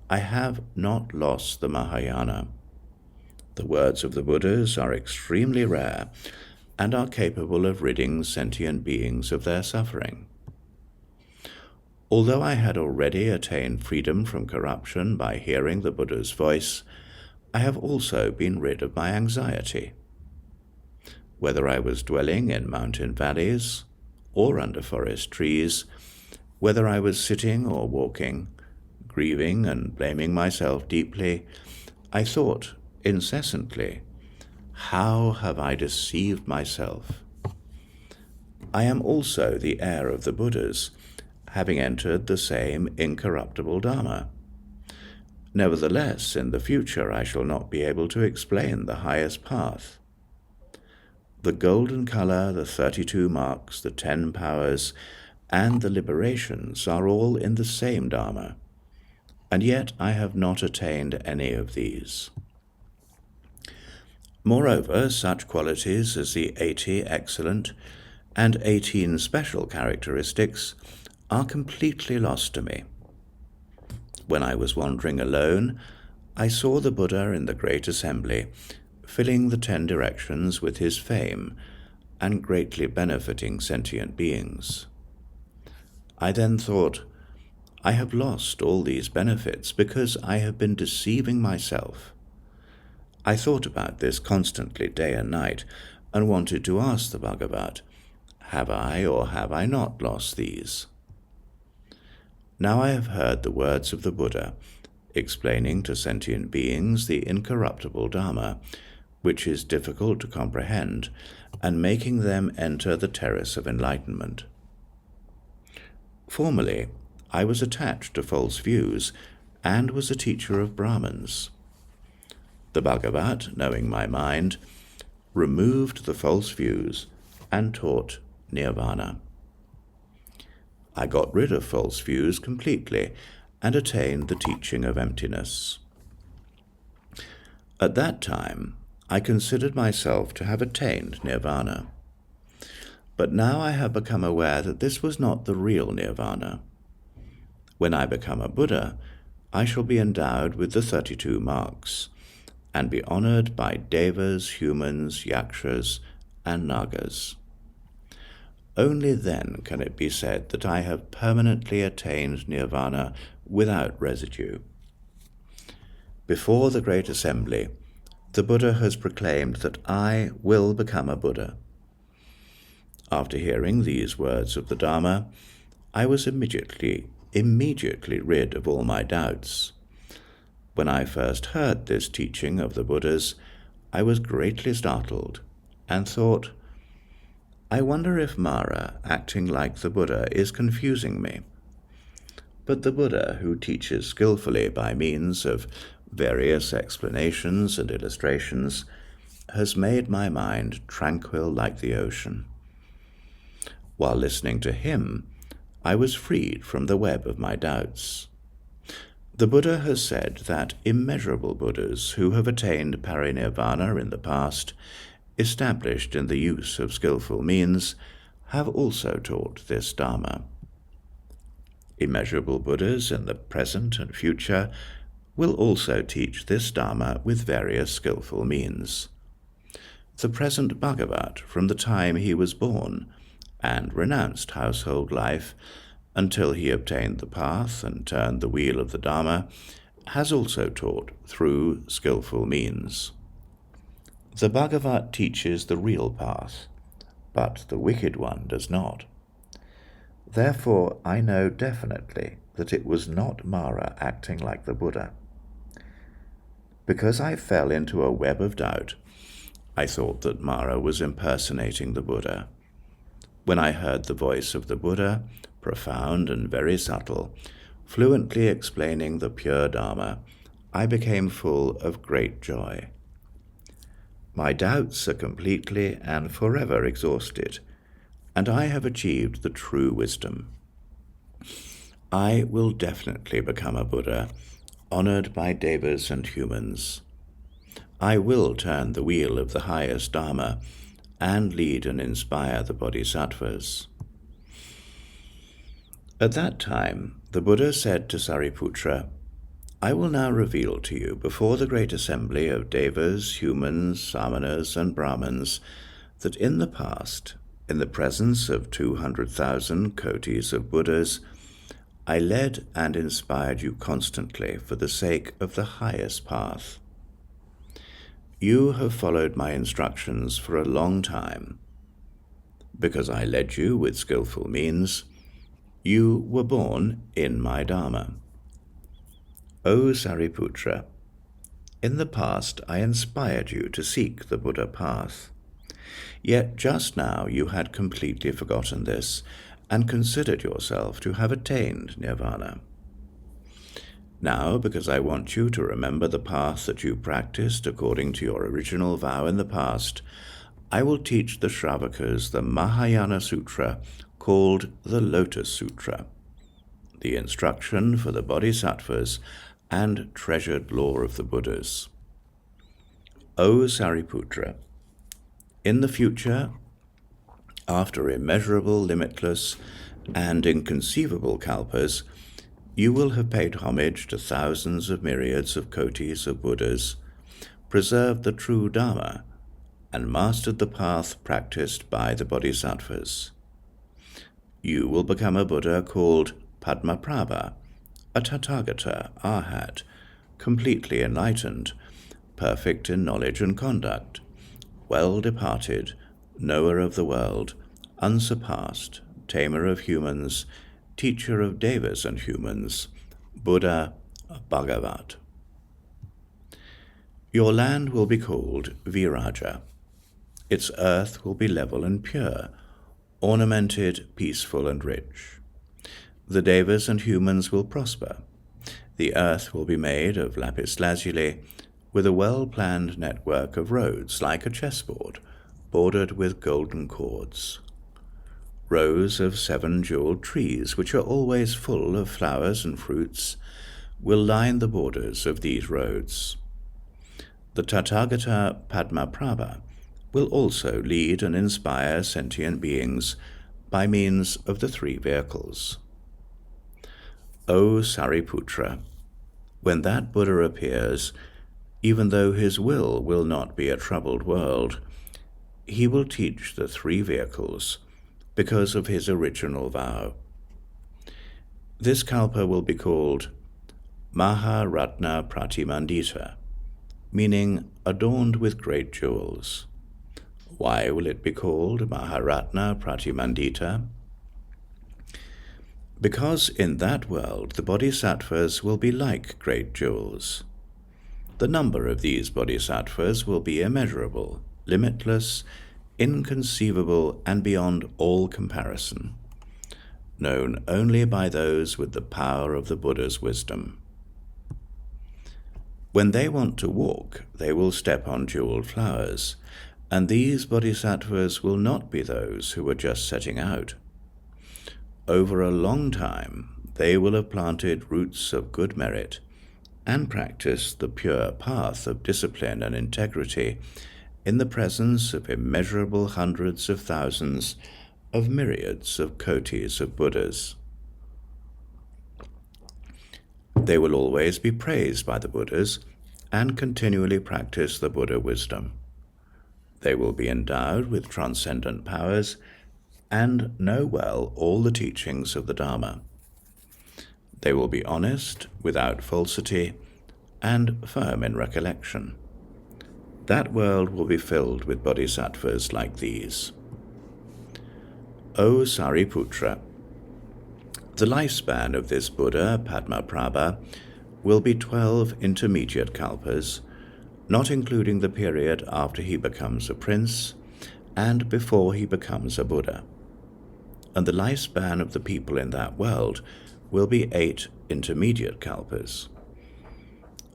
I have not lost the Mahāyāna. The words of the Buddhas are extremely rare and are capable of ridding sentient beings of their suffering. Although I had already attained freedom from corruption by hearing the Buddha's voice, I have also been rid of my anxiety. Whether I was dwelling in mountain valleys or under forest trees, whether I was sitting or walking, grieving and blaming myself deeply, I thought incessantly, how have I deceived myself? I am also the heir of the Buddhas, having entered the same incorruptible Dharma. Nevertheless, in the future I shall not be able to explain the highest path. The golden color, the 32 marks, the 10 powers, and the liberations are all in the same Dharma, and yet I have not attained any of these. Moreover, such qualities as the 80 excellent and 18 special characteristics are completely lost to me. When I was wandering alone, I saw the Buddha in the great assembly, filling the 10 directions with his fame and greatly benefiting sentient beings. I then thought, I have lost all these benefits because I have been deceiving myself. I thought about this constantly day and night and wanted to ask the Bhagavat, have I or have I not lost these? Now I have heard the words of the Buddha, explaining to sentient beings the incorruptible Dharma, which is difficult to comprehend, and making them enter the terrace of enlightenment. Formerly, I was attached to false views and was a teacher of Brahmins. The Bhagavat, knowing my mind, removed the false views and taught Nirvana. I got rid of false views completely and attained the teaching of emptiness. At that time, I considered myself to have attained Nirvana. But now I have become aware that this was not the real Nirvana. When I become a Buddha, I shall be endowed with the 32 marks, and be honored by devas, humans, yakshas, and nagas. Only then can it be said that I have permanently attained nirvana without residue. Before the great assembly, the Buddha has proclaimed that I will become a Buddha. After hearing these words of the Dharma, I was immediately rid of all my doubts. When I first heard this teaching of the Buddhas, I was greatly startled and thought, I wonder if Mara, acting like the Buddha, is confusing me. But the Buddha, who teaches skillfully by means of various explanations and illustrations, has made my mind tranquil like the ocean. While listening to him, I was freed from the web of my doubts. The Buddha has said that immeasurable Buddhas who have attained parinirvana in the past, established in the use of skillful means, have also taught this Dharma. Immeasurable Buddhas in the present and future will also teach this Dharma with various skillful means. the present Bhagavat from the time he was born, and renounced household life until he obtained the path and turned the wheel of the Dharma, has also taught through skillful means. The Bhagavat teaches the real path, but the wicked one does not. Therefore, I know definitely that it was not Mara acting like the Buddha. Because I fell into a web of doubt, I thought that Mara was impersonating the Buddha. When I heard the voice of the Buddha, profound and very subtle, fluently explaining the pure Dharma, I became full of great joy. My doubts are completely and forever exhausted, and I have achieved the true wisdom. I will definitely become a Buddha, honored by devas and humans. I will turn the wheel of the highest Dharma and lead and inspire the bodhisattvas. At that time, the Buddha said to Sariputra, I will now reveal to you before the great assembly of devas, humans, samanas, and brahmins that in the past, in the presence of 200,000 kotis of Buddhas, I led and inspired you constantly for the sake of the highest path. You have followed my instructions for a long time. Because I led you with skillful means, you were born in my Dharma. O Sariputra, in the past I inspired you to seek the Buddha path. Yet just now you had completely forgotten this and considered yourself to have attained nirvana. Now, because I want you to remember the path that you practiced according to your original vow in the past, I will teach the Shravakas the Mahāyāna Sutra called the Lotus Sutra, the instruction for the bodhisattvas and treasured law of the Buddhas. O Sariputra, in the future, after immeasurable, limitless, and inconceivable kalpas, you will have paid homage to thousands of myriads of kotis of Buddhas, preserved the true Dharma, and mastered the path practiced by the bodhisattvas. You will become a Buddha called Padmaprabha, a Tathagata, Arhat, completely enlightened, perfect in knowledge and conduct, well departed, knower of the world, unsurpassed, tamer of humans, teacher of devas and humans, Buddha Bhagavat. Your land will be called Viraja. Its earth will be level and pure, ornamented, peaceful, and rich. The devas and humans will prosper. The earth will be made of lapis lazuli, with a well-planned network of roads like a chessboard, bordered with golden cords. Rows of 7 jeweled trees, which are always full of flowers and fruits, will line the borders of these roads. The Tathagata Padmaprabha will also lead and inspire sentient beings by means of the 3 vehicles. O Sariputra, when that Buddha appears, even though his will not be a troubled world, he will teach the 3 vehicles because of his original vow. This kalpa will be called Maharatna Pratimandita, meaning adorned with great jewels. Why will it be called Maharatna Pratimandita? Because in that world the bodhisattvas will be like great jewels. The number of these bodhisattvas will be immeasurable, limitless, inconceivable, and beyond all comparison, known only by those with the power of the Buddha's wisdom. When they want to walk, they will step on jeweled flowers, and these bodhisattvas will not be those who are just setting out. Over a long time, they will have planted roots of good merit and practiced the pure path of discipline and integrity in the presence of immeasurable hundreds of thousands of myriads of kotis of Buddhas. They will always be praised by the Buddhas and continually practice the Buddha wisdom. They will be endowed with transcendent powers and know well all the teachings of the Dharma. They will be honest, without falsity, and firm in recollection. That world will be filled with bodhisattvas like these. O Sariputra, the lifespan of this Buddha, Padmaprabha, will be 12 intermediate kalpas, not including the period after he becomes a prince and before he becomes a Buddha. And the lifespan of the people in that world will be 8 intermediate kalpas.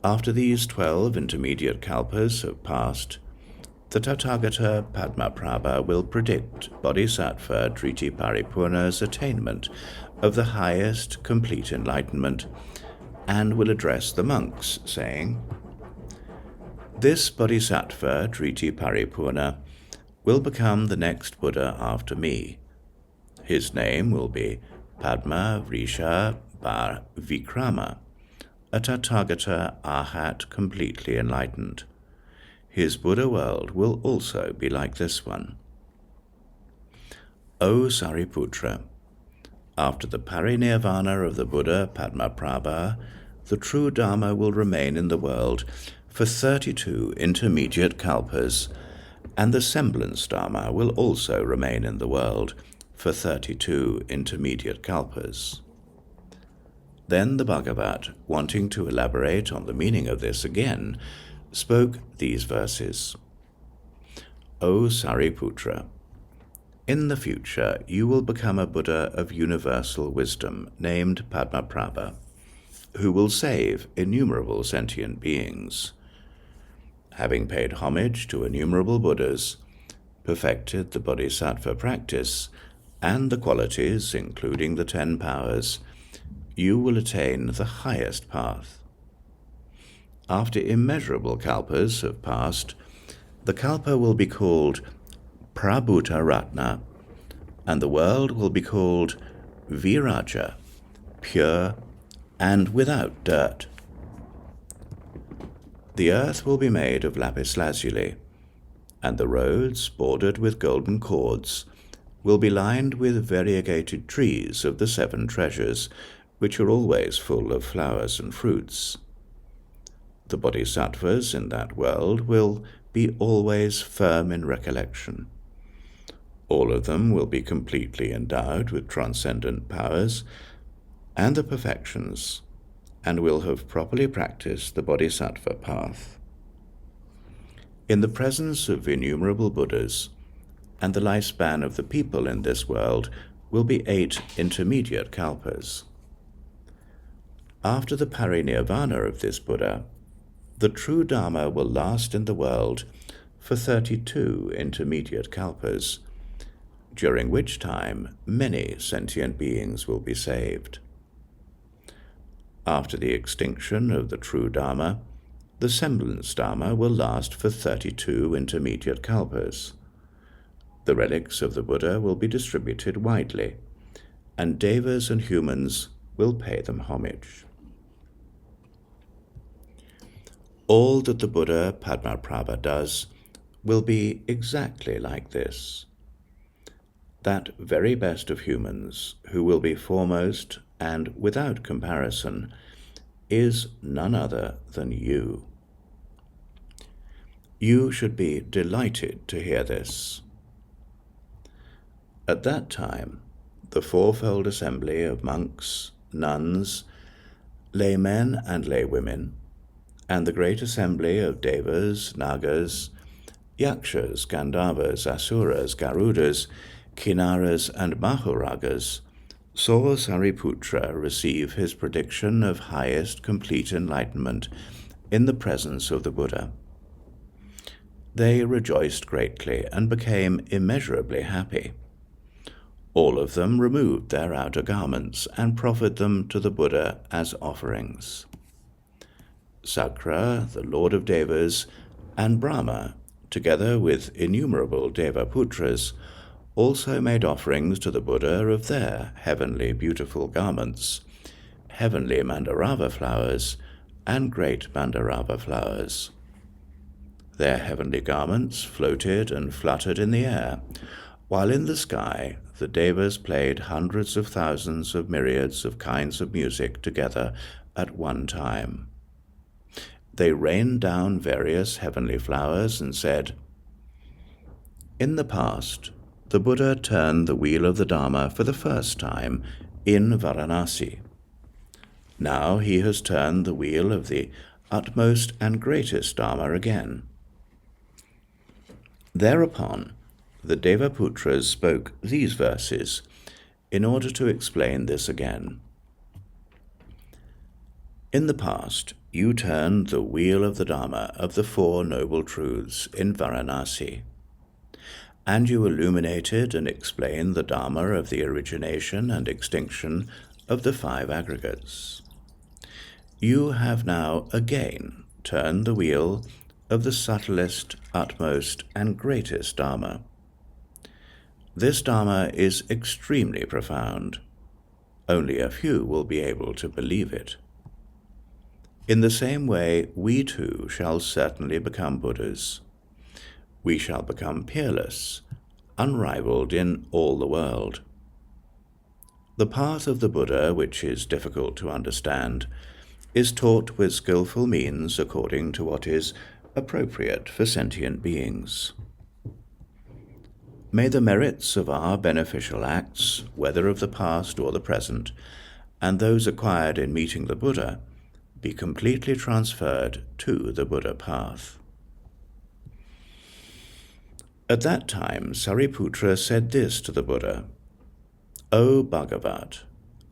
After these 12 intermediate kalpas have passed, the Tathagata Padmaprabha will predict Bodhisattva Tritiparipurna's attainment of the highest complete enlightenment and will address the monks, saying, "This Bodhisattva Tritiparipurna will become the next Buddha after me. His name will be Padma Vrisha Bar Vikrama, a Tathagata Arhat completely enlightened. His Buddha world will also be like this one." O Sariputra, after the parinirvana of the Buddha Padmaprabha, the true Dharma will remain in the world for 32 intermediate kalpas, and the semblance Dharma will also remain in the world for 32 intermediate kalpas. Then the Bhagavat, wanting to elaborate on the meaning of this again, spoke these verses. O Sariputra, in the future you will become a Buddha of universal wisdom named Padmaprabha, who will save innumerable sentient beings. Having paid homage to innumerable Buddhas, perfected the Bodhisattva practice, and the qualities, including the 10 powers, you will attain the highest path. After immeasurable kalpas have passed, the kalpa will be called Prabhuta Ratna, and the world will be called Viraja, pure and without dirt. The earth will be made of lapis lazuli, and the roads, bordered with golden cords, will be lined with variegated trees of the 7 treasures, which are always full of flowers and fruits. The bodhisattvas in that world will be always firm in recollection. All of them will be completely endowed with transcendent powers and the perfections, and will have properly practiced the bodhisattva path. In the presence of innumerable Buddhas, and the lifespan of the people in this world will be 8 intermediate kalpas. After the parinirvana of this Buddha, the true Dharma will last in the world for 32 intermediate kalpas, during which time many sentient beings will be saved. After the extinction of the true Dharma, the semblance Dharma will last for 32 intermediate kalpas. The relics of the Buddha will be distributed widely, and devas and humans will pay them homage. All that the Buddha Padmaprabha does will be exactly like this. That very best of humans, who will be foremost and without comparison, is none other than you. You should be delighted to hear this. At that time, the fourfold assembly of monks, nuns, laymen and laywomen, and the great assembly of devas, nagas, yakshas, gandharvas, asuras, garudas, kinnaras, and mahuragas saw Sariputra receive his prediction of highest complete enlightenment in the presence of the Buddha. They rejoiced greatly and became immeasurably happy. All of them removed their outer garments and proffered them to the Buddha as offerings. Sakra, the Lord of Devas, and Brahma, together with innumerable Devaputras, also made offerings to the Buddha of their heavenly beautiful garments, heavenly Mandarava flowers, and great Mandarava flowers. Their heavenly garments floated and fluttered in the air, while in the sky the devas played hundreds of thousands of myriads of kinds of music together at one time. They rained down various heavenly flowers and said, "In the past, the Buddha turned the wheel of the Dharma for the first time in Varanasi. Now he has turned the wheel of the utmost and greatest Dharma again." Thereupon, the Devaputras spoke these verses in order to explain this again. "In the past, you turned the wheel of the Dharma of the Four Noble Truths in Varanasi, and you illuminated and explained the Dharma of the origination and extinction of the five aggregates. You have now again turned the wheel of the subtlest, utmost, and greatest Dharma. This Dharma is extremely profound. Only a few will be able to believe it. In the same way, we too shall certainly become Buddhas. We shall become peerless, unrivaled in all the world. The path of the Buddha, which is difficult to understand, is taught with skillful means according to what is appropriate for sentient beings. May the merits of our beneficial acts, whether of the past or the present, and those acquired in meeting the Buddha, be completely transferred to the Buddha path." At that time, Sariputra said this to the Buddha, "O Bhagavat,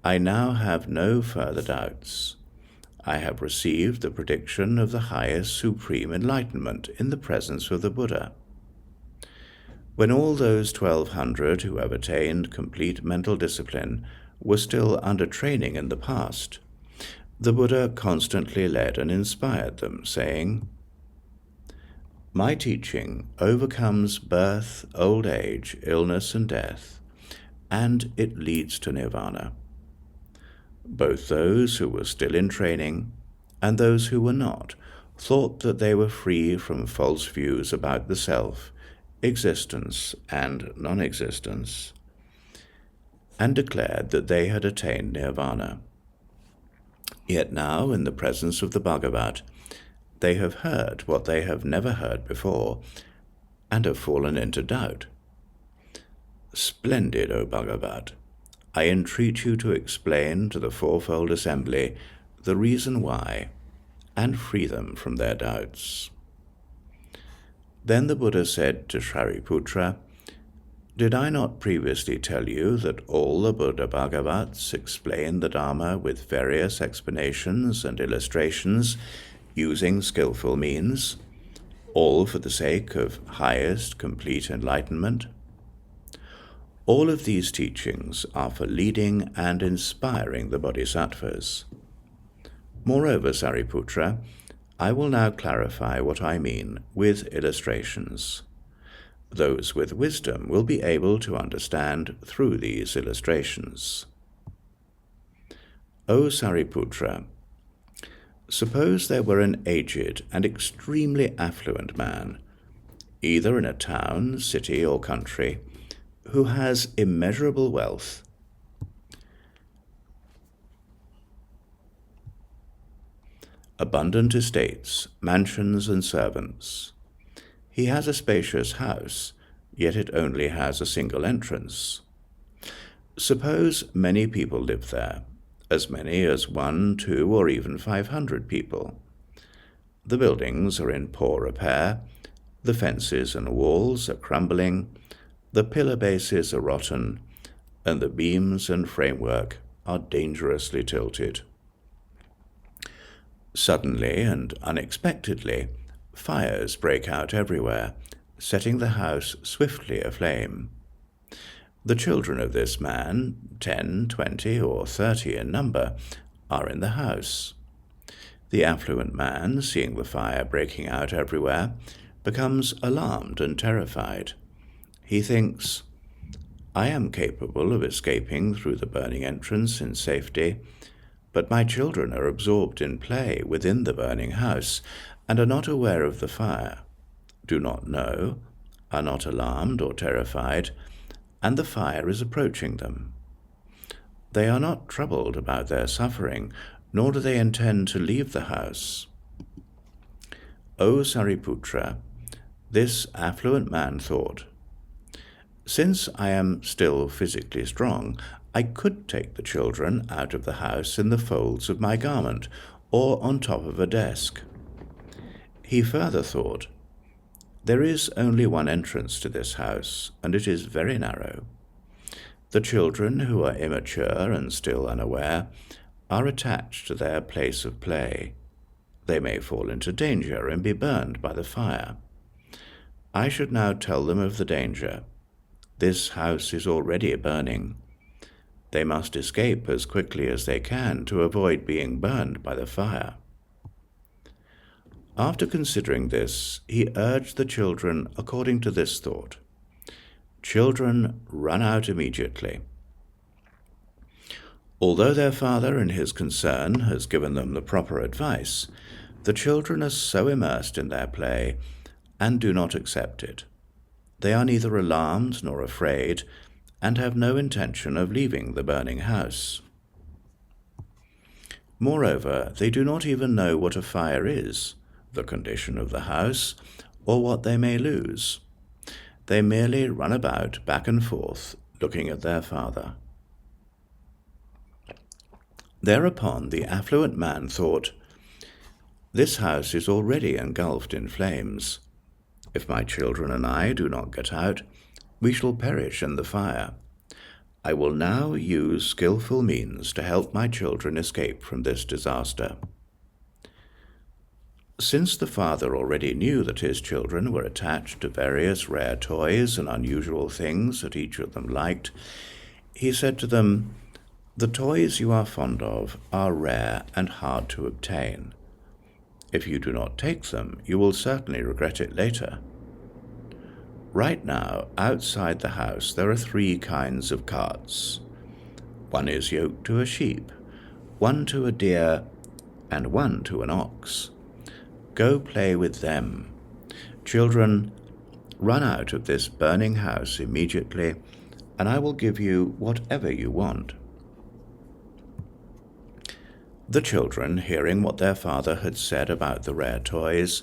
I now have no further doubts. I have received the prediction of the highest supreme enlightenment in the presence of the Buddha. When all those 1,200 who have attained complete mental discipline were still under training in the past, the Buddha constantly led and inspired them, saying, 'My teaching overcomes birth, old age, illness, and death, and it leads to nirvana.' Both those who were still in training and those who were not thought that they were free from false views about the self, existence, and non-existence, and declared that they had attained nirvana. Yet now, in the presence of the Bhagavat, they have heard what they have never heard before, and have fallen into doubt. Splendid, O Bhagavat! I entreat you to explain to the fourfold assembly the reason why, and free them from their doubts." Then the Buddha said to Shariputra, "Did I not previously tell you that all the Buddha Bhagavats explain the Dharma with various explanations and illustrations using skillful means, all for the sake of highest complete enlightenment? All of these teachings are for leading and inspiring the bodhisattvas. Moreover, Sariputra, I will now clarify what I mean with illustrations. Those with wisdom will be able to understand through these illustrations. O Sariputra, suppose there were an aged and extremely affluent man, either in a town, city, or country, who has immeasurable wealth. Abundant estates, mansions, and servants. He has a spacious house, yet it only has a single entrance. Suppose many people live there, as many as 1, 2, or even 500 people. The buildings are in poor repair, the fences and walls are crumbling, the pillar bases are rotten, and the beams and framework are dangerously tilted. Suddenly and unexpectedly, fires break out everywhere, setting the house swiftly aflame. The children of this man, 10, 20, or 30 in number, are in the house. The affluent man, seeing the fire breaking out everywhere, becomes alarmed and terrified. He thinks, "I am capable of escaping through the burning entrance in safety, but my children are absorbed in play within the burning house and are not aware of the fire. do not know, are not alarmed or terrified, and the fire is approaching them. They are not troubled about their suffering, nor do they intend to leave the house. O Sariputra, this affluent man thought, since I am still physically strong, I could take the children out of the house in the folds of my garment, or on top of a desk. He further thought, there is only one entrance to this house, and it is very narrow. The children who are immature and still unaware are attached to their place of play. They may fall into danger and be burned by the fire. I should now tell them of the danger. This house is already burning. They must escape as quickly as they can to avoid being burned by the fire. After considering this, he urged the children according to this thought. Children, run out immediately. Although their father in his concern has given them the proper advice, the children are so immersed in their play and do not accept it. They are neither alarmed nor afraid, and have no intention of leaving the burning house. Moreover, they do not even know what a fire is, the condition of the house, or what they may lose. They merely run about back and forth, looking at their father. Thereupon the affluent man thought, this house is already engulfed in flames. If my children and I do not get out, we shall perish in the fire. I will now use skillful means to help my children escape from this disaster. Since the father already knew that his children were attached to various rare toys and unusual things that each of them liked, he said to them, the toys you are fond of are rare and hard to obtain. If you do not take them, you will certainly regret it later. Right now, outside the house, there are 3 kinds of carts. One is yoked to a sheep, one to a deer, and one to an ox. Go play with them. Children, run out of this burning house immediately, and I will give you whatever you want. The children, hearing what their father had said about the rare toys,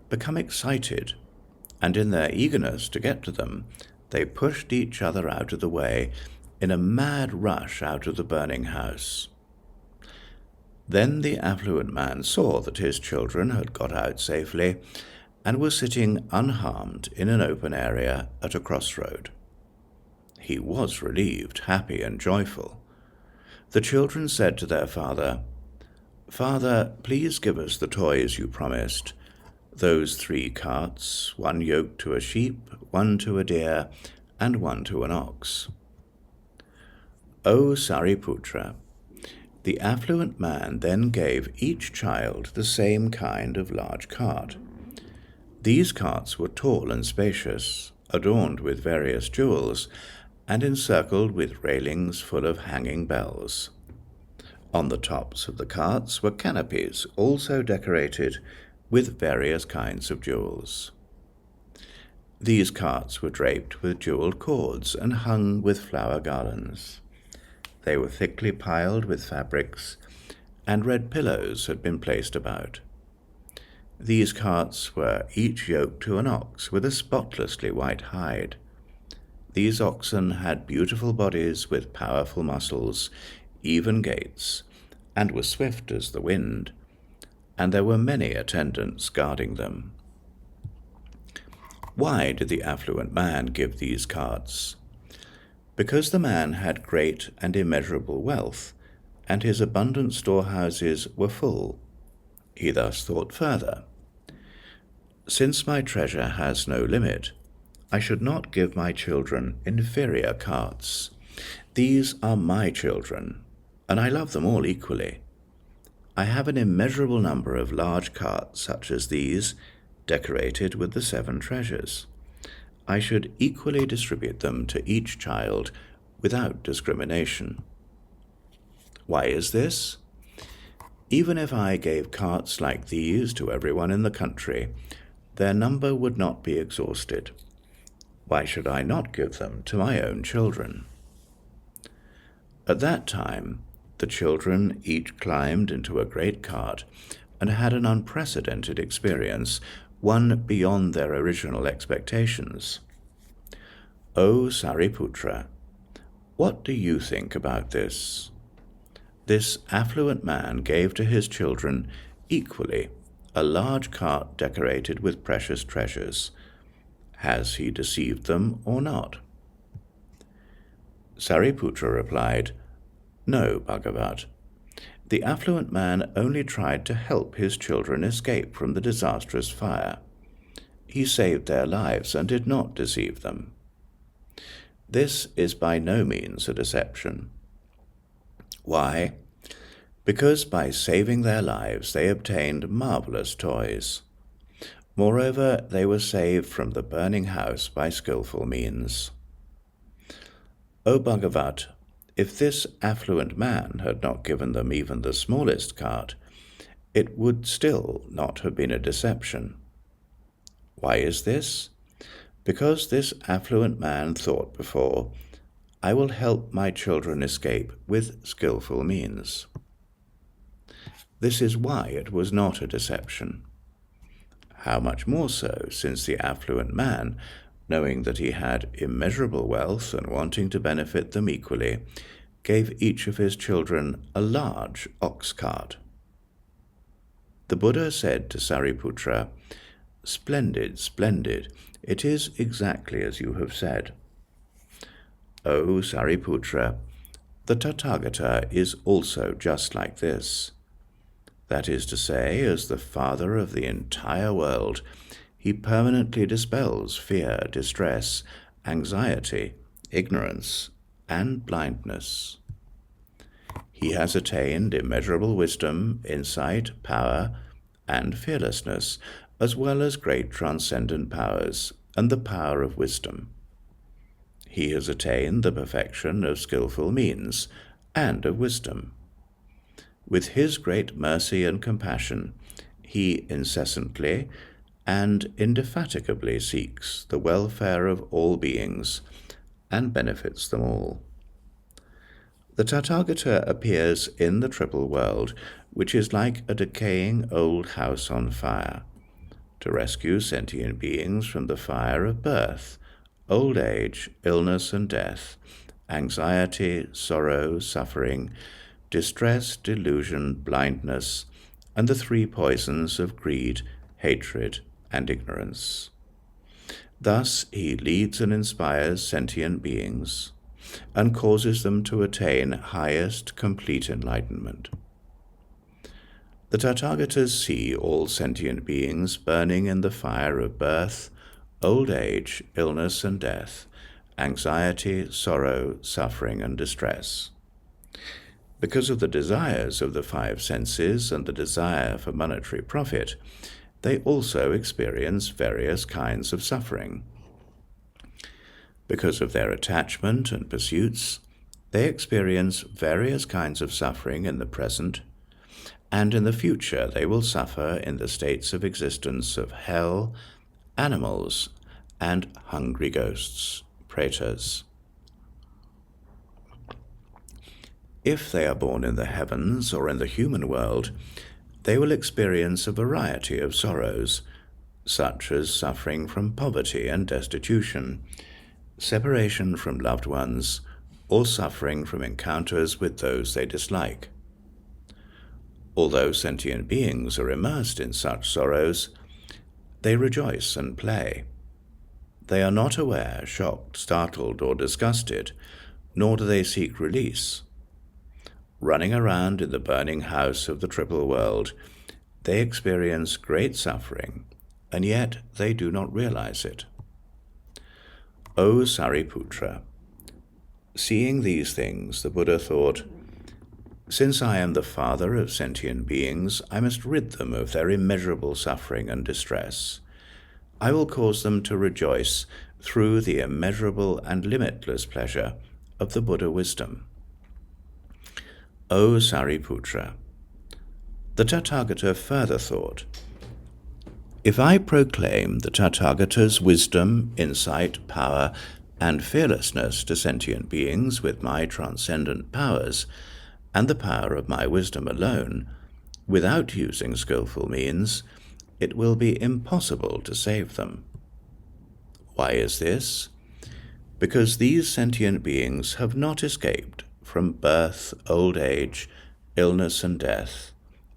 become excited, and in their eagerness to get to them, they pushed each other out of the way in a mad rush out of the burning house. Then the affluent man saw that his children had got out safely and were sitting unharmed in an open area at a crossroad. He was relieved, happy, and joyful. The children said to their father, Father, please give us the toys you promised, those 3 carts, one yoked to a sheep, one to a deer, and one to an ox. O Sariputra, the affluent man then gave each child the same kind of large cart. These carts were tall and spacious, adorned with various jewels, and encircled with railings full of hanging bells. On the tops of the carts were canopies, also decorated with various kinds of jewels. These carts were draped with jeweled cords and hung with flower garlands. They were thickly piled with fabrics, and red pillows had been placed about. These carts were each yoked to an ox with a spotlessly white hide. These oxen had beautiful bodies with powerful muscles, even gaits, and were swift as the wind, and there were many attendants guarding them. Why did the affluent man give these carts? Because the man had great and immeasurable wealth, and his abundant storehouses were full. He thus thought further, since my treasure has no limit, I should not give my children inferior carts. These are my children, and I love them all equally. I have an immeasurable number of large carts such as these, decorated with the 7 treasures. I should equally distribute them to each child without discrimination. Why is this? Even if I gave carts like these to everyone in the country, their number would not be exhausted. Why should I not give them to my own children?" At that time, the children each climbed into a great cart and had an unprecedented experience, one beyond their original expectations. "O Sariputra, what do you think about this? This affluent man gave to his children equally a large cart decorated with precious treasures. Has he deceived them or not?" Sariputra replied, "No, Bhagavat. The affluent man only tried to help his children escape from the disastrous fire. He saved their lives and did not deceive them. This is by no means a deception. Why? Because by saving their lives they obtained marvelous toys. Moreover, they were saved from the burning house by skillful means. O Bhagavat, if this affluent man had not given them even the smallest cart, it would still not have been a deception. Why is this? Because this affluent man thought before, 'I will help my children escape with skillful means.' This is why it was not a deception. How much more so, since the affluent man, knowing that he had immeasurable wealth and wanting to benefit them equally, gave each of his children a large ox cart." The Buddha said to Sariputra, "Splendid, splendid. It is exactly as you have said. O Sariputra, the Tathagata is also just like this. That is to say, as the Father of the entire world, he permanently dispels fear, distress, anxiety, ignorance, and blindness. He has attained immeasurable wisdom, insight, power, and fearlessness, as well as great transcendent powers and the power of wisdom. He has attained the perfection of skillful means and of wisdom. With his great mercy and compassion, he incessantly and indefatigably seeks the welfare of all beings and benefits them all. The Tathagata appears in the triple world, which is like a decaying old house on fire, to rescue sentient beings from the fire of birth, old age, illness and death, anxiety, sorrow, suffering, distress, delusion, blindness, and the three poisons of greed, hatred, and ignorance. Thus he leads and inspires sentient beings, and causes them to attain highest complete enlightenment. The Tathagatas see all sentient beings burning in the fire of birth, old age, illness and death, anxiety, sorrow, suffering, and distress. Because of the desires of the five senses and the desire for monetary profit, they also experience various kinds of suffering. Because of their attachment and pursuits, they experience various kinds of suffering in the present, and in the future they will suffer in the states of existence of hell, animals, and hungry ghosts, pretas. If they are born in the heavens or in the human world, they will experience a variety of sorrows, such as suffering from poverty and destitution, separation from loved ones, or suffering from encounters with those they dislike. Although sentient beings are immersed in such sorrows, they rejoice and play. They are not aware, shocked, startled, or disgusted, nor do they seek release. Running around in the burning house of the triple world, they experience great suffering, and yet they do not realize it. O Sariputra, seeing these things, the Buddha thought, "Since I am the father of sentient beings, I must rid them of their immeasurable suffering and distress. I will cause them to rejoice through the immeasurable and limitless pleasure of the Buddha wisdom." O Sariputra, the Tathagata further thought, If I proclaim the Tathagata's wisdom, insight, power, and fearlessness to sentient beings with my transcendent powers, and the power of my wisdom alone, without using skillful means, it will be impossible to save them. Why is this? Because these sentient beings have not escaped from birth, old age, illness and death,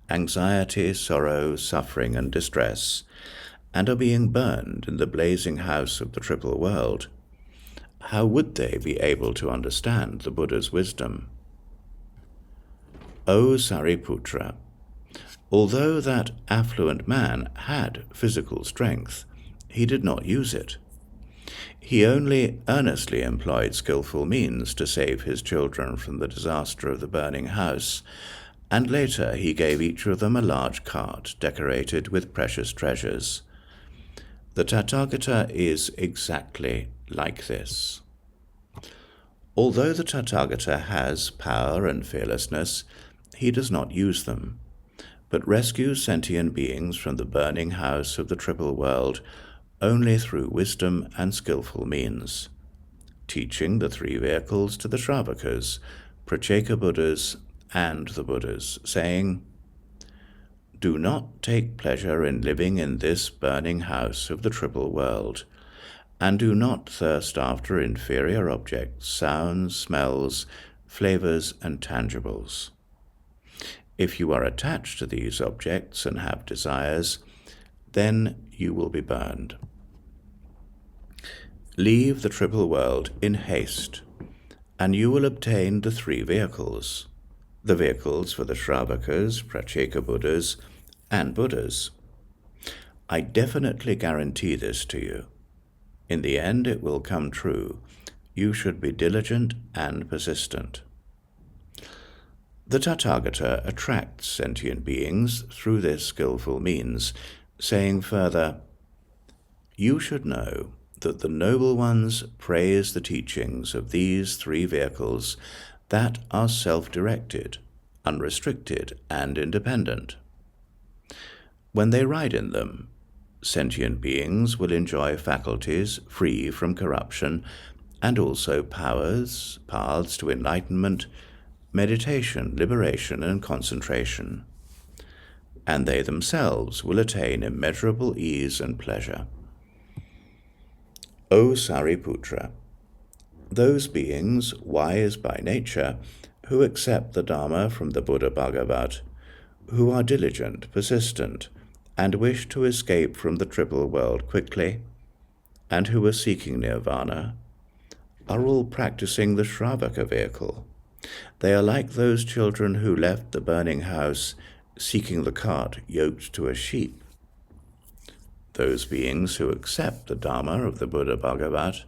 anxiety, sorrow, suffering and distress, and are being burned in the blazing house of the triple world. How would they be able to understand the Buddha's wisdom? O Sariputra, although that affluent man had physical strength, he did not use it. He only earnestly employed skillful means to save his children from the disaster of the burning house, and later he gave each of them a large cart decorated with precious treasures. The Tathagata is exactly like this. Although the Tathagata has power and fearlessness, he does not use them, but rescues sentient beings from the burning house of the triple world only through wisdom and skillful means, teaching the three vehicles to the Shravakas, Pratyeka Buddhas, and the Buddhas, saying, "Do not take pleasure in living in this burning house of the triple world, and do not thirst after inferior objects, sounds, smells, flavors, and tangibles. If you are attached to these objects and have desires, then you will be burned. Leave the triple world in haste, and you will obtain the three vehicles, the vehicles for the Shravakas, Pratyeka Buddhas, and Buddhas. I definitely guarantee this to you. In the end it will come true. You should be diligent and persistent." The Tathagata attracts sentient beings through this skillful means, saying further, "You should know that the noble ones praise the teachings of these three vehicles that are self-directed, unrestricted, and independent. When they ride in them, sentient beings will enjoy faculties free from corruption, and also powers, paths to enlightenment, meditation, liberation, and concentration. And they themselves will attain immeasurable ease and pleasure. O Sariputra, those beings, wise by nature, who accept the Dharma from the Buddha Bhagavat, who are diligent, persistent, and wish to escape from the triple world quickly, and who are seeking nirvana, are all practicing the Shravaka vehicle. They are like those children who left the burning house, seeking the cart yoked to a sheep. Those beings who accept the Dharma of the Buddha Bhagavat,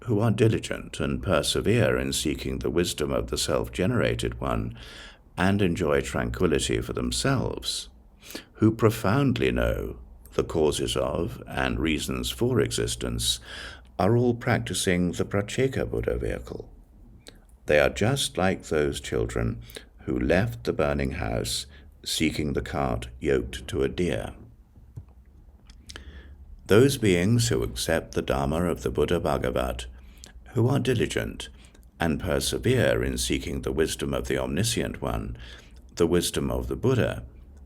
who are diligent and persevere in seeking the wisdom of the self-generated one, and enjoy tranquility for themselves, who profoundly know the causes of and reasons for existence, are all practicing the Pratyeka Buddha vehicle. They are just like those children who left the burning house, seeking the cart yoked to a deer. Those beings who accept the Dharma of the Buddha Bhagavat, who are diligent and persevere in seeking the wisdom of the Omniscient One, the wisdom of the Buddha,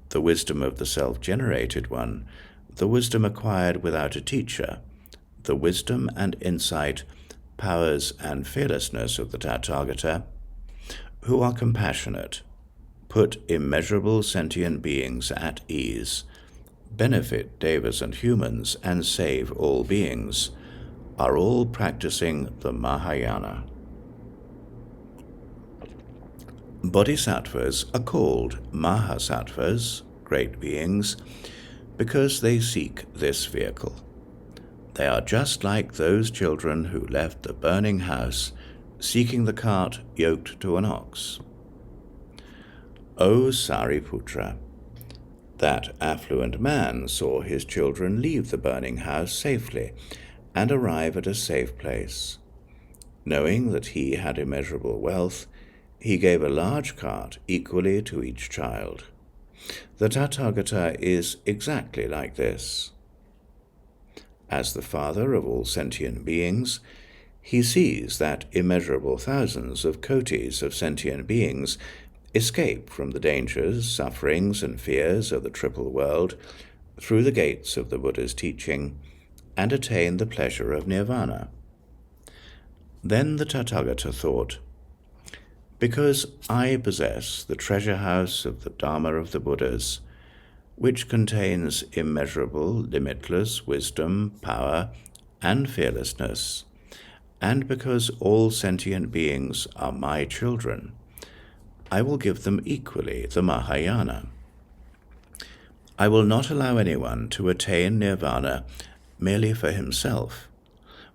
the wisdom of the self-generated one, the wisdom acquired without a teacher, the wisdom and insight, powers and fearlessness of the Tathagata, who are compassionate, put immeasurable sentient beings at ease, benefit devas and humans, and save all beings, are all practicing the Mahāyāna. Bodhisattvas are called Mahasattvas, great beings, because they seek this vehicle. They are just like those children who left the burning house, seeking the cart yoked to an ox. O Sariputra, that affluent man saw his children leave the burning house safely and arrive at a safe place. Knowing that he had immeasurable wealth, he gave a large cart equally to each child. The Tathagata is exactly like this. As the father of all sentient beings, he sees that immeasurable thousands of kotis of sentient beings escape from the dangers, sufferings, and fears of the triple world through the gates of the Buddha's teaching and attain the pleasure of nirvana. Then the Tathagata thought, because I possess the treasure house of the Dharma of the Buddhas, which contains immeasurable, limitless wisdom, power, and fearlessness, and because all sentient beings are my children, I will give them equally the Mahāyāna. I will not allow anyone to attain nirvana merely for himself,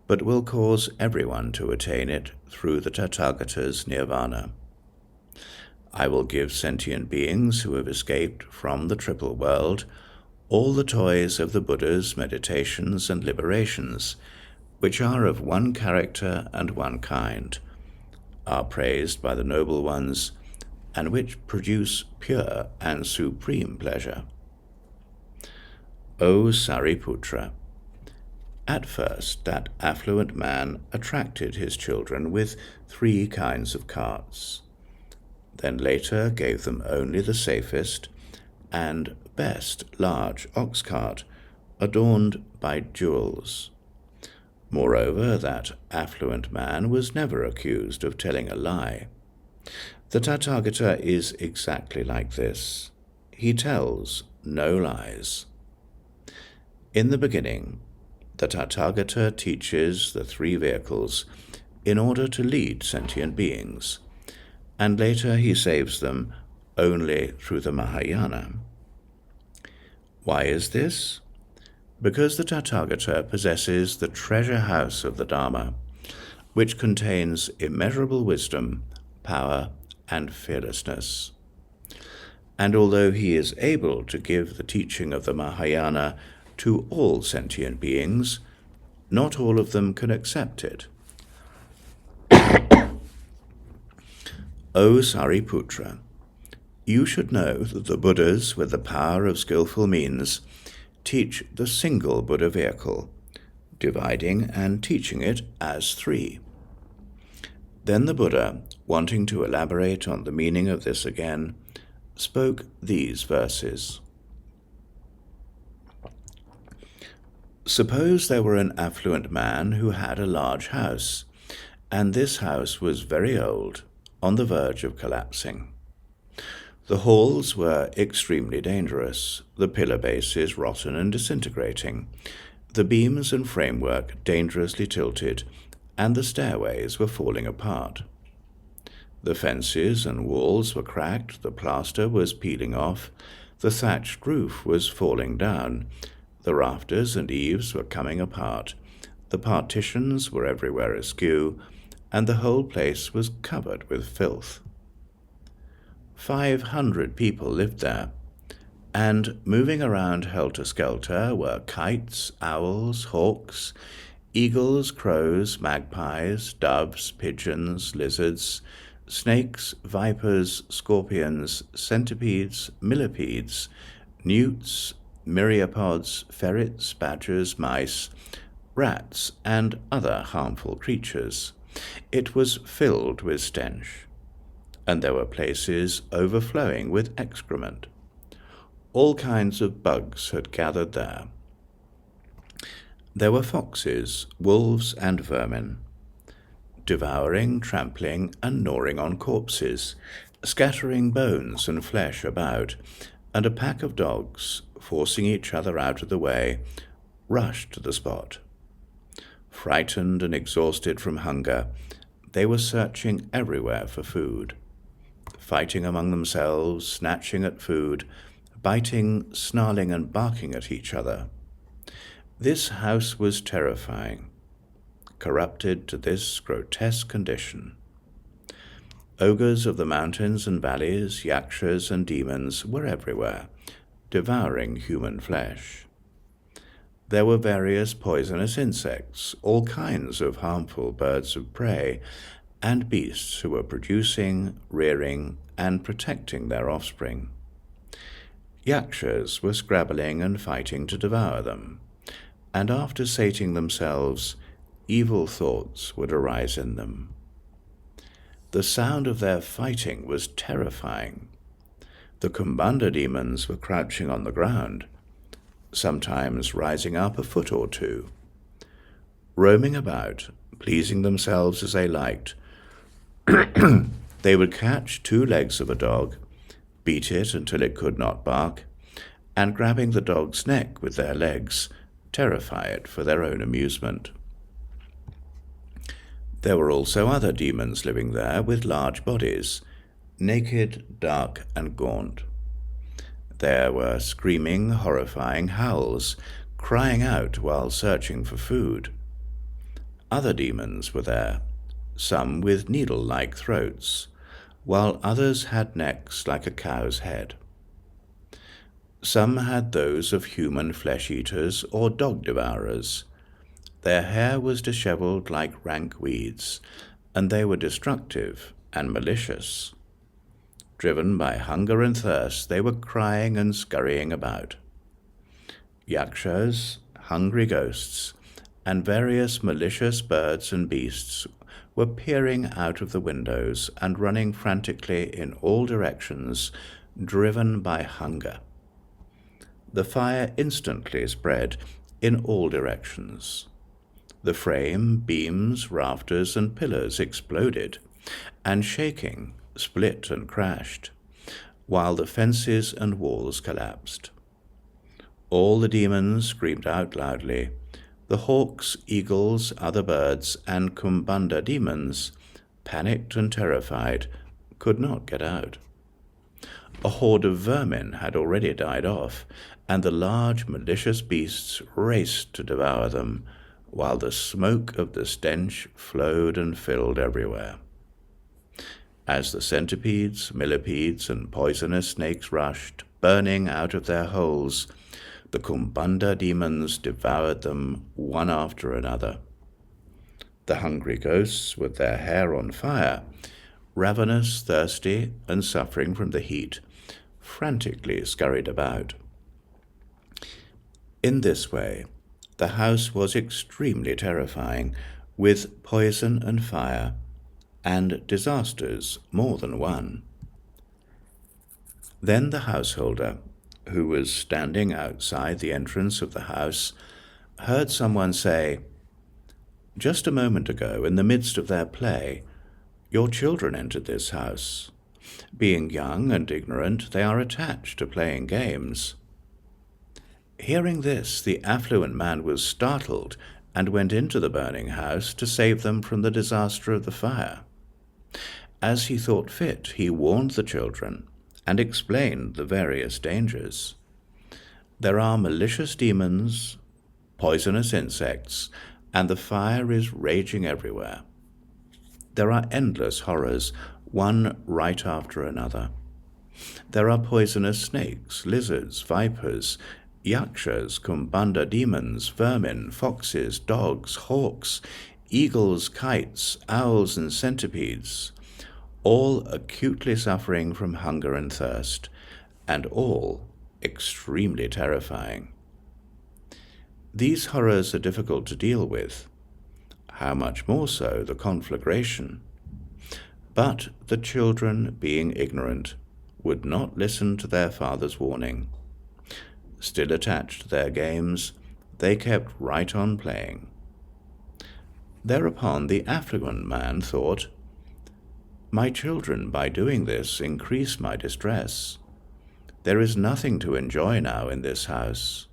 but will cause everyone to attain it through the Tathagata's nirvana. I will give sentient beings who have escaped from the triple world all the toys of the Buddha's meditations and liberations, which are of one character and one kind, are praised by the noble ones, and which produce pure and supreme pleasure. O Sariputra, at first that affluent man attracted his children with 3 kinds of carts, then later gave them only the safest and best large ox cart adorned by jewels. Moreover, that affluent man was never accused of telling a lie. The Tathagata is exactly like this. He tells no lies. In the beginning, the Tathagata teaches the 3 vehicles in order to lead sentient beings, and later he saves them only through the Mahāyāna. Why is this? Because the Tathagata possesses the treasure house of the Dharma, which contains immeasurable wisdom, power, and fearlessness. And although he is able to give the teaching of the Mahāyāna to all sentient beings, not all of them can accept it. O Sariputra, you should know that the Buddhas, with the power of skillful means, teach the single Buddha vehicle, dividing and teaching it as 3. Then the Buddha, wanting to elaborate on the meaning of this again, spoke these verses. Suppose there were an affluent man who had a large house, and this house was very old, on the verge of collapsing. The halls were extremely dangerous, the pillar bases rotten and disintegrating, the beams and framework dangerously tilted, and the stairways were falling apart. The fences and walls were cracked, the plaster was peeling off, the thatched roof was falling down, the rafters and eaves were coming apart, the partitions were everywhere askew, and the whole place was covered with filth. 500 people lived there, and moving around helter-skelter were kites, owls, hawks, eagles, crows, magpies, doves, pigeons, lizards, snakes, vipers, scorpions, centipedes, millipedes, newts, myriapods, ferrets, badgers, mice, rats, and other harmful creatures. It was filled with stench, and there were places overflowing with excrement. All kinds of bugs had gathered there. There were foxes, wolves, and vermin, devouring, trampling, and gnawing on corpses, scattering bones and flesh about, and a pack of dogs, forcing each other out of the way, rushed to the spot. Frightened and exhausted from hunger, they were searching everywhere for food, fighting among themselves, snatching at food, biting, snarling, and barking at each other. This house was terrifying, corrupted to this grotesque condition. Ogres of the mountains and valleys, yakshas and demons were everywhere, devouring human flesh. There were various poisonous insects, all kinds of harmful birds of prey, and beasts who were producing, rearing, and protecting their offspring. Yakshas were scrabbling and fighting to devour them. and after sating themselves, evil thoughts would arise in them. The sound of their fighting was terrifying. The Kumbanda demons were crouching on the ground, sometimes rising up a foot or two, roaming about, pleasing themselves as they liked. They would catch 2 legs of a dog, beat it until it could not bark, and grabbing the dog's neck with their legs, terrify it for their own amusement. There were also other demons living there with large bodies, naked, dark, and gaunt. There were screaming, horrifying howls, crying out while searching for food. Other demons were there, some with needle-like throats, while others had necks like a cow's head. Some had those of human flesh-eaters or dog-devourers. Their hair was dishevelled like rank weeds, and they were destructive and malicious. Driven by hunger and thirst, they were crying and scurrying about. Yakshas, hungry ghosts, and various malicious birds and beasts were peering out of the windows and running frantically in all directions, driven by hunger. The fire instantly spread in all directions. The frame, beams, rafters, and pillars exploded, and shaking, split and crashed, while the fences and walls collapsed. All the demons screamed out loudly. The hawks, eagles, other birds, and Kumbanda demons, panicked and terrified, could not get out. A horde of vermin had already died off, and the large malicious beasts raced to devour them, while the smoke of the stench flowed and filled everywhere. As the centipedes, millipedes, and poisonous snakes rushed, burning out of their holes, the Kumbanda demons devoured them one after another. The hungry ghosts, with their hair on fire, ravenous, thirsty, and suffering from the heat, frantically scurried about. In this way, the house was extremely terrifying, with poison and fire, and disasters more than one. Then the householder, who was standing outside the entrance of the house, heard someone say, "Just a moment ago, in the midst of their play, your children entered this house. Being young and ignorant, they are attached to playing games." Hearing this, the affluent man was startled and went into the burning house to save them from the disaster of the fire. As he thought fit, he warned the children and explained the various dangers. There are malicious demons, poisonous insects, and the fire is raging everywhere. There are endless horrors, one right after another. There are poisonous snakes, lizards, vipers, yakshas, Kumbanda demons, vermin, foxes, dogs, hawks, eagles, kites, owls, and centipedes, all acutely suffering from hunger and thirst, and all extremely terrifying. These horrors are difficult to deal with, how much more so the conflagration. But the children, being ignorant, would not listen to their father's warning. Still attached to their games, they kept right on playing. Thereupon the affluent man thought, "My children, by doing this, increase my distress. There is nothing to enjoy now in this house.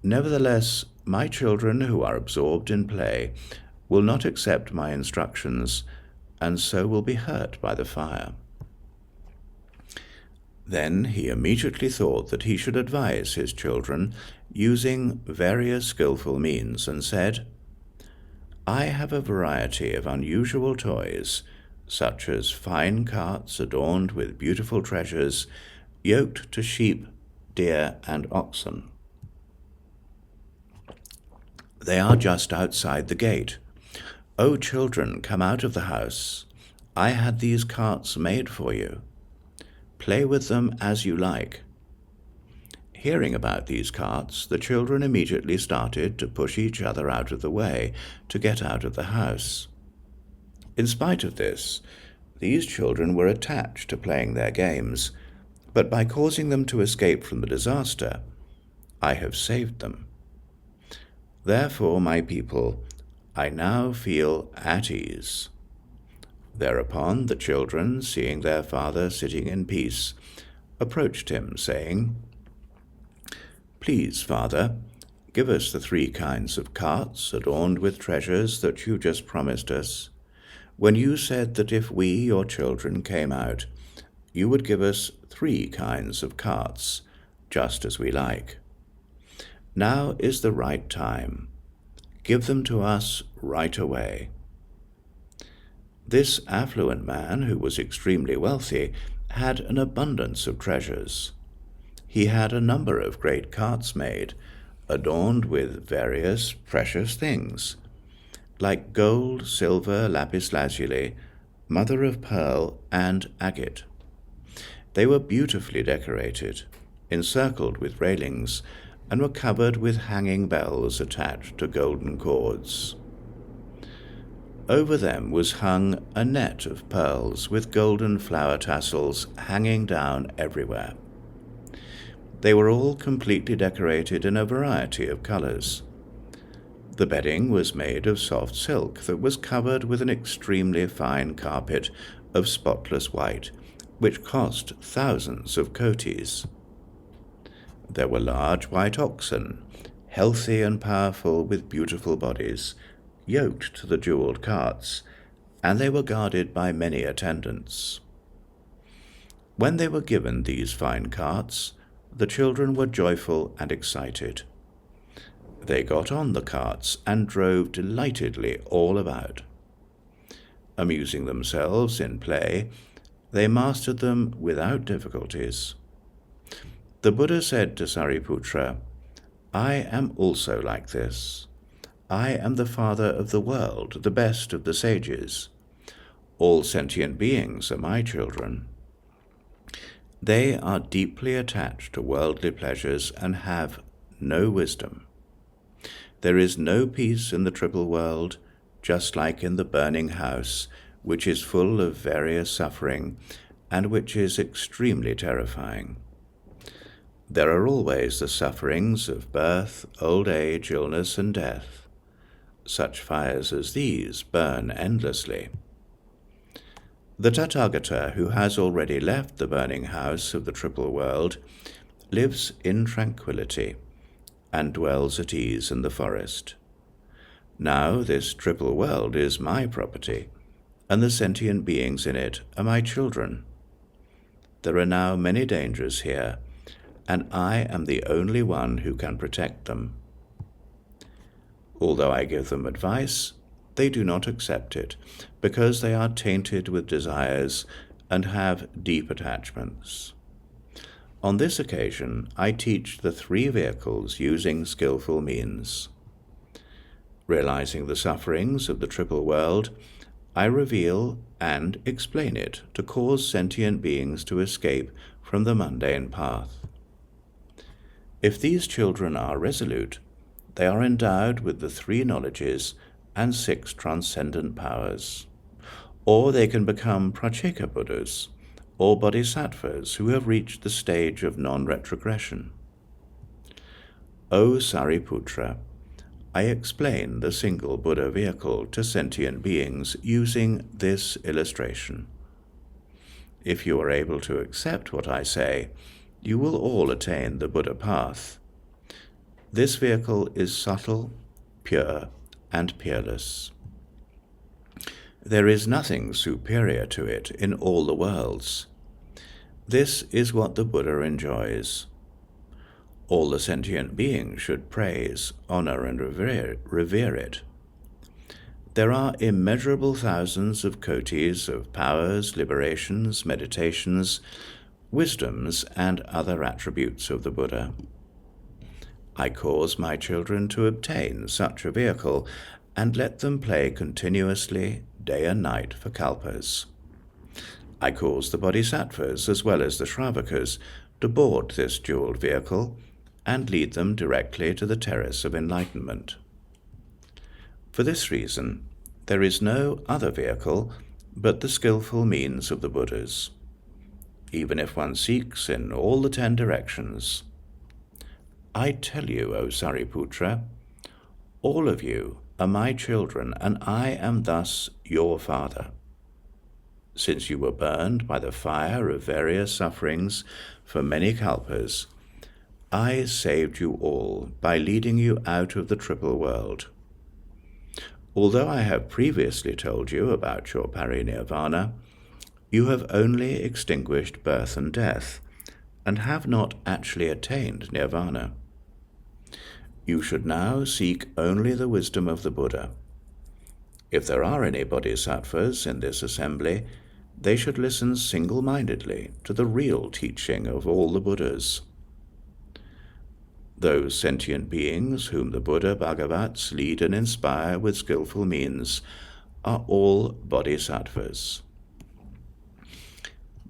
Nevertheless, my children who are absorbed in play will not accept my instructions, and so will be hurt by the fire." Then he immediately thought that he should advise his children using various skillful means, and said, "I have a variety of unusual toys, such as fine carts adorned with beautiful treasures, yoked to sheep, deer, and oxen. They are just outside the gate. O children, come out of the house. I had these carts made for you. Play with them as you like." Hearing about these carts, the children immediately started to push each other out of the way to get out of the house. In spite of this, these children were attached to playing their games, but by causing them to escape from the disaster, I have saved them. Therefore, my people, I now feel at ease." Thereupon the children, seeing their father sitting in peace, approached him, saying, "Please, Father, give us the 3 kinds of carts adorned with treasures that you just promised us, when you said that if we, your children, came out, you would give us 3 kinds of carts, just as we like. Now is the right time. Give them to us right away." This affluent man, who was extremely wealthy, had an abundance of treasures. He had a number of great carts made, adorned with various precious things, like gold, silver, lapis lazuli, mother of pearl, and agate. They were beautifully decorated, encircled with railings, and were covered with hanging bells attached to golden cords. Over them was hung a net of pearls with golden flower tassels hanging down everywhere. They were all completely decorated in a variety of colors. The bedding was made of soft silk that was covered with an extremely fine carpet of spotless white, which cost thousands of kotis. There were large white oxen, healthy and powerful with beautiful bodies, yoked to the jeweled carts, and they were guarded by many attendants. When they were given these fine carts, the children were joyful and excited. They got on the carts and drove delightedly all about. Amusing themselves in play, they mastered them without difficulties. The Buddha said to Sariputra, "I am also like this. I am the father of the world, the best of the sages. All sentient beings are my children. They are deeply attached to worldly pleasures and have no wisdom. There is no peace in the triple world, just like in the burning house, which is full of various suffering and which is extremely terrifying. There are always the sufferings of birth, old age, illness, and death. Such fires as these burn endlessly. The Tathagata, who has already left the burning house of the triple world, lives in tranquility and dwells at ease in the forest. Now this triple world is my property, and the sentient beings in it are my children. There are now many dangers here, and I am the only one who can protect them. Although I give them advice, they do not accept it, because they are tainted with desires and have deep attachments. On this occasion, I teach the 3 vehicles using skillful means. Realizing the sufferings of the triple world, I reveal and explain it to cause sentient beings to escape from the mundane path. If these children are resolute, they are endowed with the 3 knowledges and 6 transcendent powers. Or they can become Pratyeka Buddhas, or Bodhisattvas who have reached the stage of non-retrogression. O Sariputra, I explain the single Buddha vehicle to sentient beings using this illustration. If you are able to accept what I say, you will all attain the Buddha path. This vehicle is subtle, pure, and peerless. There is nothing superior to it in all the worlds. This is what the Buddha enjoys. All the sentient beings should praise, honor, and revere it. There are immeasurable thousands of kotis of powers, liberations, meditations, wisdoms, and other attributes of the Buddha. I cause my children to obtain such a vehicle and let them play continuously, day and night, for kalpas. I cause the bodhisattvas as well as the shravakas to board this jeweled vehicle and lead them directly to the terrace of enlightenment. For this reason, there is no other vehicle but the skillful means of the Buddhas, even if one seeks in all the 10 directions. I tell you, O Sariputra, all of you are my children, and I am thus your father. Since you were burned by the fire of various sufferings for many kalpas, I saved you all by leading you out of the triple world. Although I have previously told you about your parinirvana, you have only extinguished birth and death, and have not actually attained nirvana. You should now seek only the wisdom of the Buddha. If there are any bodhisattvas in this assembly, they should listen single-mindedly to the real teaching of all the Buddhas. Those sentient beings whom the Buddha Bhagavats lead and inspire with skillful means are all bodhisattvas.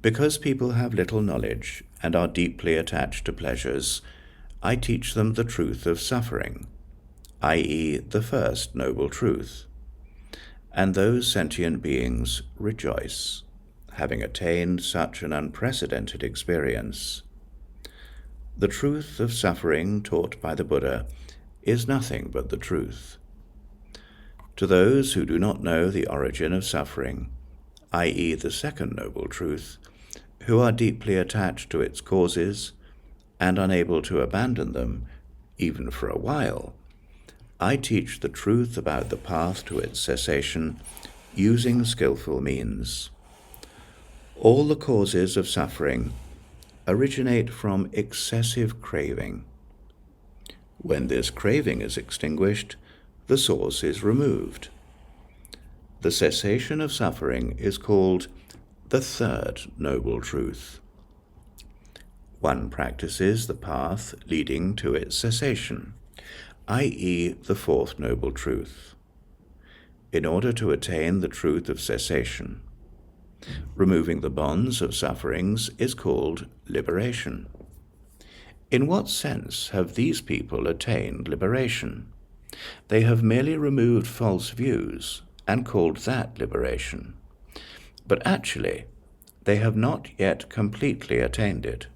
Because people have little knowledge and are deeply attached to pleasures, I teach them the truth of suffering, i.e., the first noble truth. And those sentient beings rejoice, having attained such an unprecedented experience. The truth of suffering taught by the Buddha is nothing but the truth. To those who do not know the origin of suffering, i.e., the second noble truth, who are deeply attached to its causes and unable to abandon them, even for a while, I teach the truth about the path to its cessation using skillful means. All the causes of suffering originate from excessive craving. When this craving is extinguished, the source is removed. The cessation of suffering is called the third noble truth. One practices the path leading to its cessation, i.e., the fourth noble truth, in order to attain the truth of cessation. Removing the bonds of sufferings is called liberation. In what sense have these people attained liberation? They have merely removed false views and called that liberation. But actually, they have not yet completely attained it.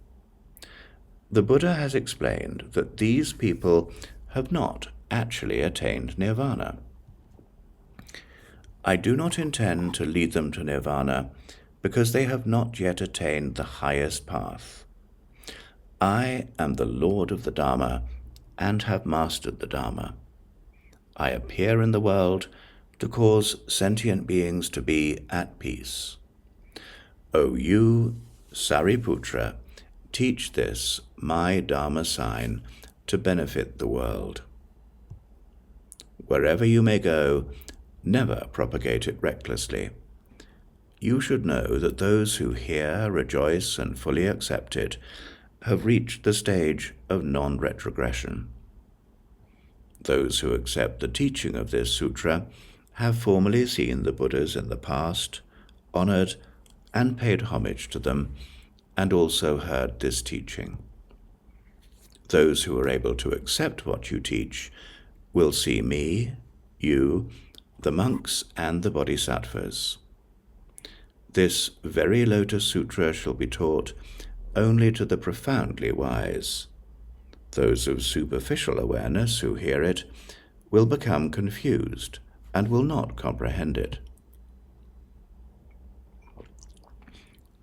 The Buddha has explained that these people have not actually attained nirvana. I do not intend to lead them to nirvana because they have not yet attained the highest path. I am the Lord of the Dharma and have mastered the Dharma. I appear in the world to cause sentient beings to be at peace. O you, Sariputra, teach this, my Dharma sign, to benefit the world. Wherever you may go, never propagate it recklessly. You should know that those who hear, rejoice, and fully accept it have reached the stage of non-retrogression. Those who accept the teaching of this sutra have formally seen the Buddhas in the past, honored and paid homage to them, and also heard this teaching. Those who are able to accept what you teach will see me, you, the monks, and the bodhisattvas. This very Lotus Sutra shall be taught only to the profoundly wise. Those of superficial awareness who hear it will become confused and will not comprehend it.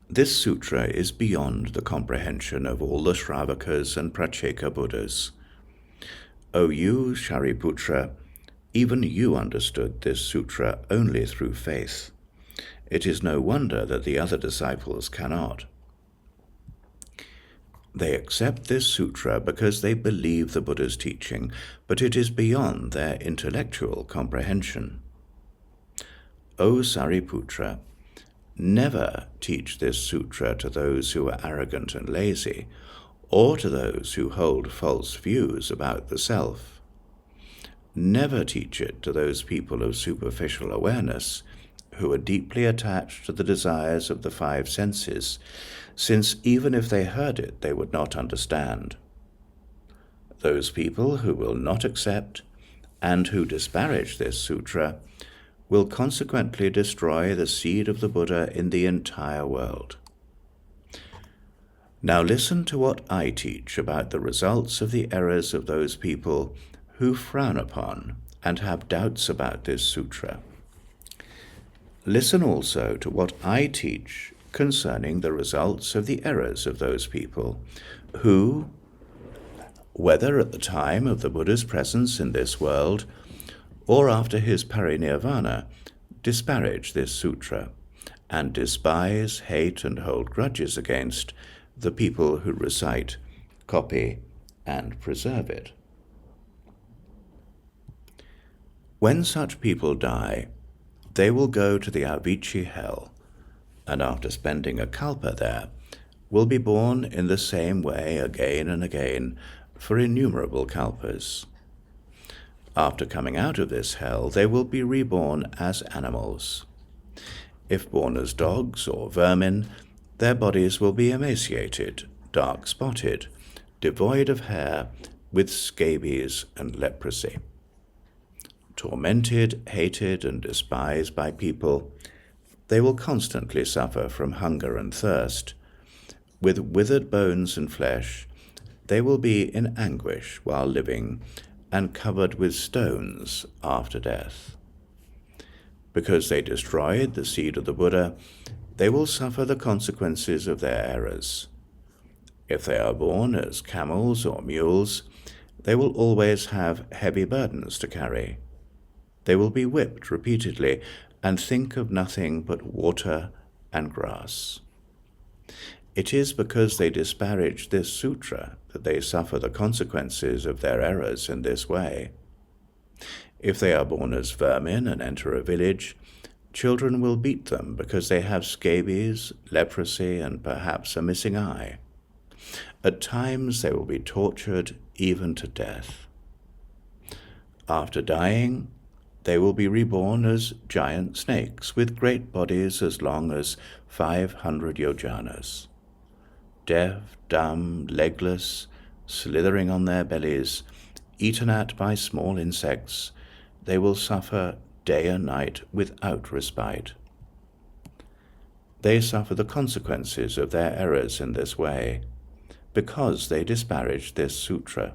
This sutra is beyond the comprehension of all the Shravakas and Pracheka Buddhas. O you, Shariputra, even you understood this sutra only through faith. It is no wonder that the other disciples cannot. They accept this sutra because they believe the Buddha's teaching, but it is beyond their intellectual comprehension. O Sariputra, never teach this sutra to those who are arrogant and lazy, or to those who hold false views about the self. Never teach it to those people of superficial awareness who are deeply attached to the desires of the 5 senses, since even if they heard it, they would not understand. Those people who will not accept and who disparage this sutra will consequently destroy the seed of the Buddha in the entire world. Now listen to what I teach about the results of the errors of those people who frown upon and have doubts about this sutra. Listen also to what I teach concerning the results of the errors of those people who, whether at the time of the Buddha's presence in this world or after his parinirvana, disparage this sutra and despise, hate, and hold grudges against the people who recite, copy, and preserve it. When such people die, they will go to the Avicii hell, and after spending a kalpa there, will be born in the same way again and again for innumerable kalpas. After coming out of this hell, they will be reborn as animals. If born as dogs or vermin, their bodies will be emaciated, dark-spotted, devoid of hair, with scabies and leprosy. Tormented, hated, and despised by people, they will constantly suffer from hunger and thirst. With withered bones and flesh, they will be in anguish while living and covered with stones after death. Because they destroyed the seed of the Buddha, they will suffer the consequences of their errors. If they are born as camels or mules, they will always have heavy burdens to carry. They will be whipped repeatedly and think of nothing but water and grass. It is because they disparage this sutra that they suffer the consequences of their errors in this way. If they are born as vermin and enter a village, children will beat them because they have scabies, leprosy, and perhaps a missing eye. At times they will be tortured even to death. After dying, they will be reborn as giant snakes with great bodies as long as 500 yojanas. Deaf, dumb, legless, slithering on their bellies, eaten at by small insects, they will suffer day and night without respite. They suffer the consequences of their errors in this way, because they disparage this sutra.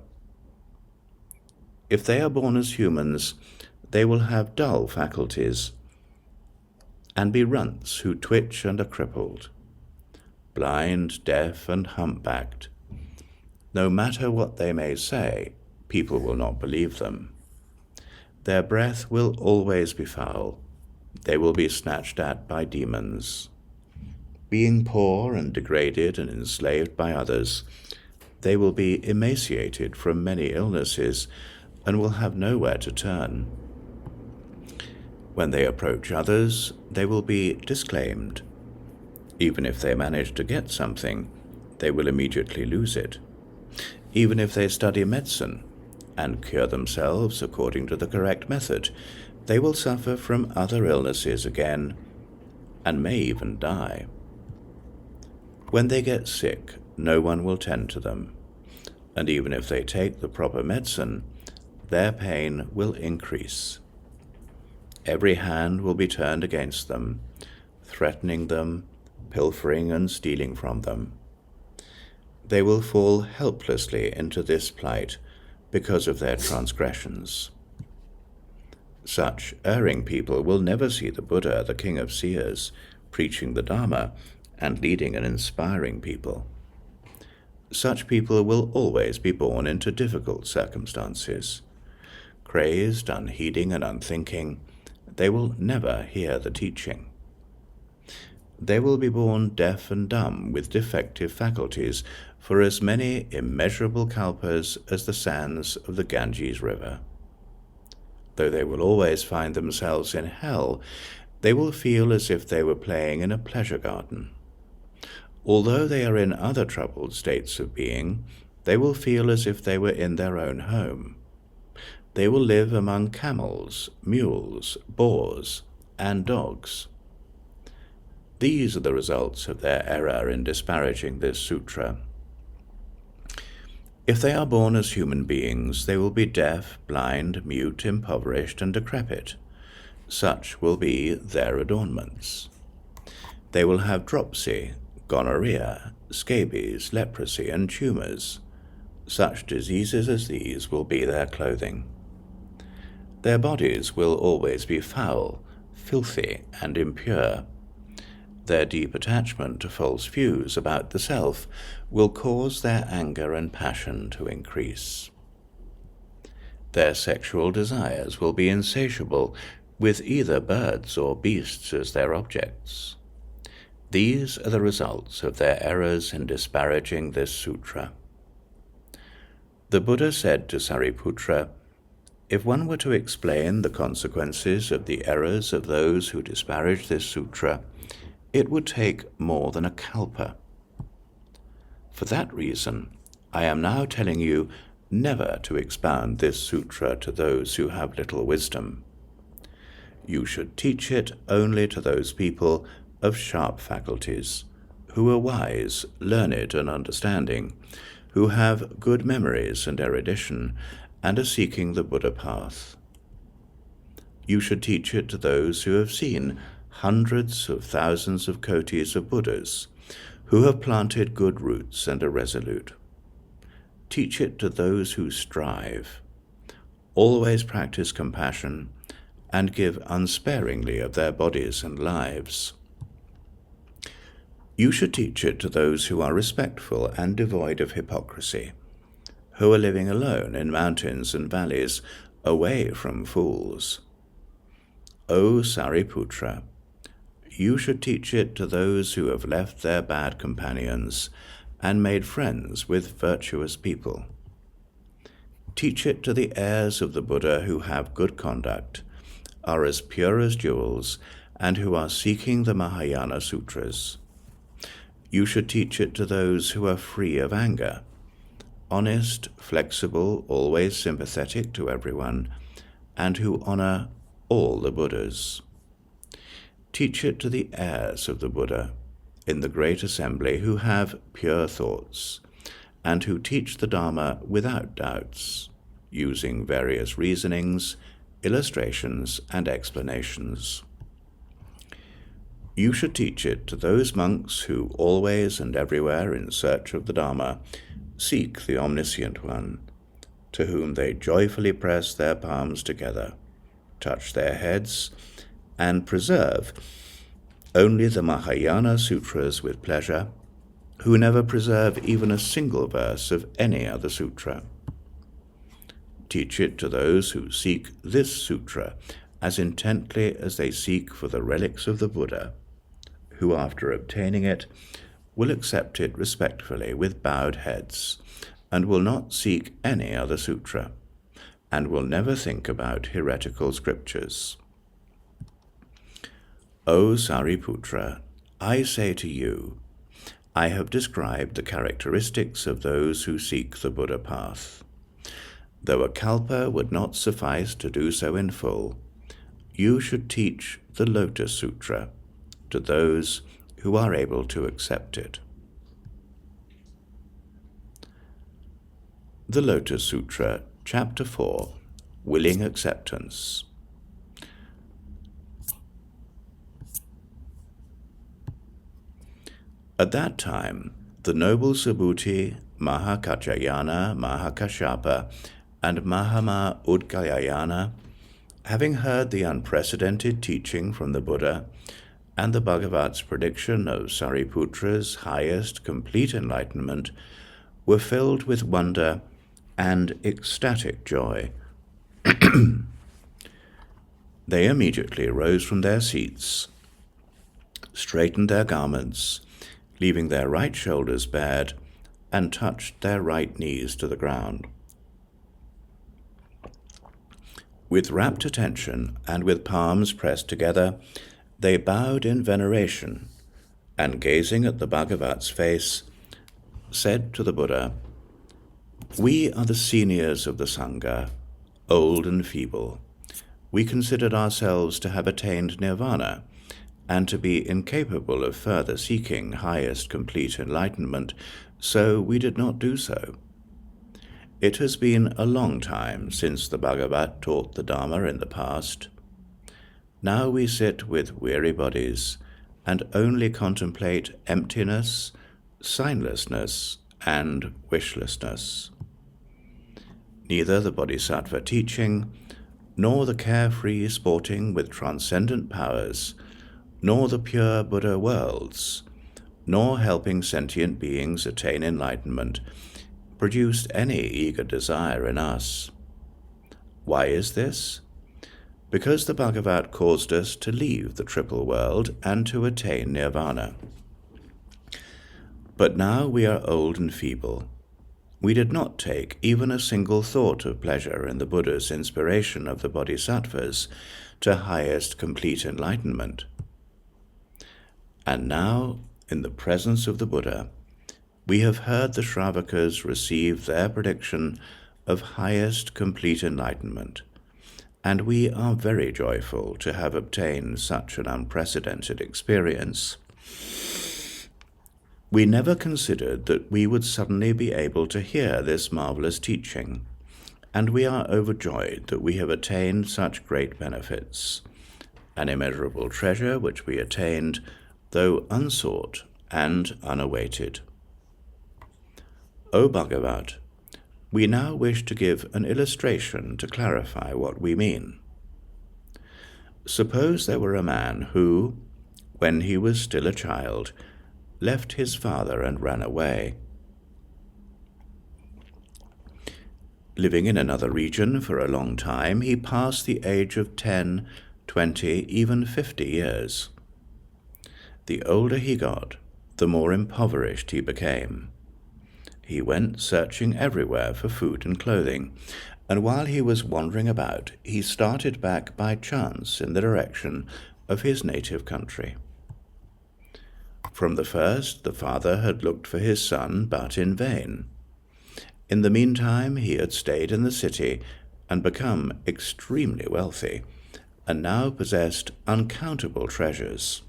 If they are born as humans, they will have dull faculties and be runts who twitch and are crippled, blind, deaf, and humpbacked. No matter what they may say, people will not believe them. Their breath will always be foul. They will be snatched at by demons. Being poor and degraded and enslaved by others, they will be emaciated from many illnesses and will have nowhere to turn. When they approach others, they will be disclaimed. Even if they manage to get something, they will immediately lose it. Even if they study medicine and cure themselves according to the correct method, they will suffer from other illnesses again and may even die. When they get sick, no one will tend to them, and even if they take the proper medicine, their pain will increase. Every hand will be turned against them, threatening them, pilfering and stealing from them. They will fall helplessly into this plight because of their transgressions. Such erring people will never see the Buddha, the King of Seers, preaching the Dharma and leading and inspiring people. Such people will always be born into difficult circumstances. Crazed, unheeding, and unthinking, they will never hear the teaching. They will be born deaf and dumb with defective faculties for as many immeasurable kalpas as the sands of the Ganges River. Though they will always find themselves in hell, they will feel as if they were playing in a pleasure garden. Although they are in other troubled states of being, they will feel as if they were in their own home. They will live among camels, mules, boars, and dogs. These are the results of their error in disparaging this sutra. If they are born as human beings, they will be deaf, blind, mute, impoverished, and decrepit. Such will be their adornments. They will have dropsy, gonorrhea, scabies, leprosy, and tumors. Such diseases as these will be their clothing. Their bodies will always be foul, filthy, and impure. Their deep attachment to false views about the self will cause their anger and passion to increase. Their sexual desires will be insatiable, with either birds or beasts as their objects. These are the results of their errors in disparaging this sutra. The Buddha said to Sariputra, "If one were to explain the consequences of the errors of those who disparage this sutra, it would take more than a kalpa. For that reason, I am now telling you never to expound this sutra to those who have little wisdom. You should teach it only to those people of sharp faculties, who are wise, learned, and understanding, who have good memories and erudition, and are seeking the Buddha path. You should teach it to those who have seen hundreds of thousands of kotis of Buddhas, who have planted good roots and are resolute. Teach it to those who strive, always practice compassion, and give unsparingly of their bodies and lives. You should teach it to those who are respectful and devoid of hypocrisy, who are living alone in mountains and valleys, away from fools. O Sariputra, you should teach it to those who have left their bad companions and made friends with virtuous people. Teach it to the heirs of the Buddha who have good conduct, are as pure as jewels, and who are seeking the Mahāyāna sutras. You should teach it to those who are free of anger, honest, flexible, always sympathetic to everyone, and who honor all the Buddhas. Teach it to the heirs of the Buddha in the great assembly who have pure thoughts, and who teach the Dharma without doubts, using various reasonings, illustrations, and explanations. You should teach it to those monks who always and everywhere in search of the Dharma seek the Omniscient One, to whom they joyfully press their palms together, touch their heads, and preserve only the Mahāyāna sutras with pleasure, who never preserve even a single verse of any other sutra. Teach it to those who seek this sutra as intently as they seek for the relics of the Buddha, who after obtaining it will accept it respectfully with bowed heads, and will not seek any other sutra, and will never think about heretical scriptures. O Sariputra, I say to you, I have described the characteristics of those who seek the Buddha path. Though a kalpa would not suffice to do so in full, you should teach the Lotus Sutra to those who are able to accept it. The Lotus Sutra, Chapter 4, Willing Acceptance. At that time, the noble Subhuti, Mahakacayana, Mahakashapa, and Mahama Udgayayana, having heard the unprecedented teaching from the Buddha and the Bhagavat's prediction of Sariputra's highest complete enlightenment, were filled with wonder and ecstatic joy. They immediately rose from their seats, straightened their garments, leaving their right shoulders bared, and touched their right knees to the ground. With rapt attention and with palms pressed together, they bowed in veneration, and gazing at the Bhagavat's face, said to the Buddha, "We are the seniors of the Sangha, old and feeble. We considered ourselves to have attained nirvana, and to be incapable of further seeking highest complete enlightenment, so we did not do so. It has been a long time since the Bhagavat taught the Dharma in the past. Now we sit with weary bodies and only contemplate emptiness, signlessness, and wishlessness. Neither the Bodhisattva teaching, nor the carefree sporting with transcendent powers, nor the pure Buddha worlds, nor helping sentient beings attain enlightenment, produced any eager desire in us. Why is this? Because the Bhagavat caused us to leave the triple world and to attain nirvana. But now we are old and feeble. We did not take even a single thought of pleasure in the Buddha's inspiration of the Bodhisattvas to highest complete enlightenment. And now, in the presence of the Buddha, we have heard the Shravakas receive their prediction of highest complete enlightenment, and we are very joyful to have obtained such an unprecedented experience. We never considered that we would suddenly be able to hear this marvelous teaching, and we are overjoyed that we have attained such great benefits, an immeasurable treasure which we attained, though unsought and unawaited. O Bhagavat, we now wish to give an illustration to clarify what we mean. Suppose there were a man who, when he was still a child, left his father and ran away. Living in another region for a long time, he passed the age of 10, 20, even 50 years. The older he got, the more impoverished he became. He went searching everywhere for food and clothing, and while he was wandering about, he started back by chance in the direction of his native country. From the first, the father had looked for his son, but in vain. In the meantime, he had stayed in the city and become extremely wealthy, and now possessed uncountable treasures.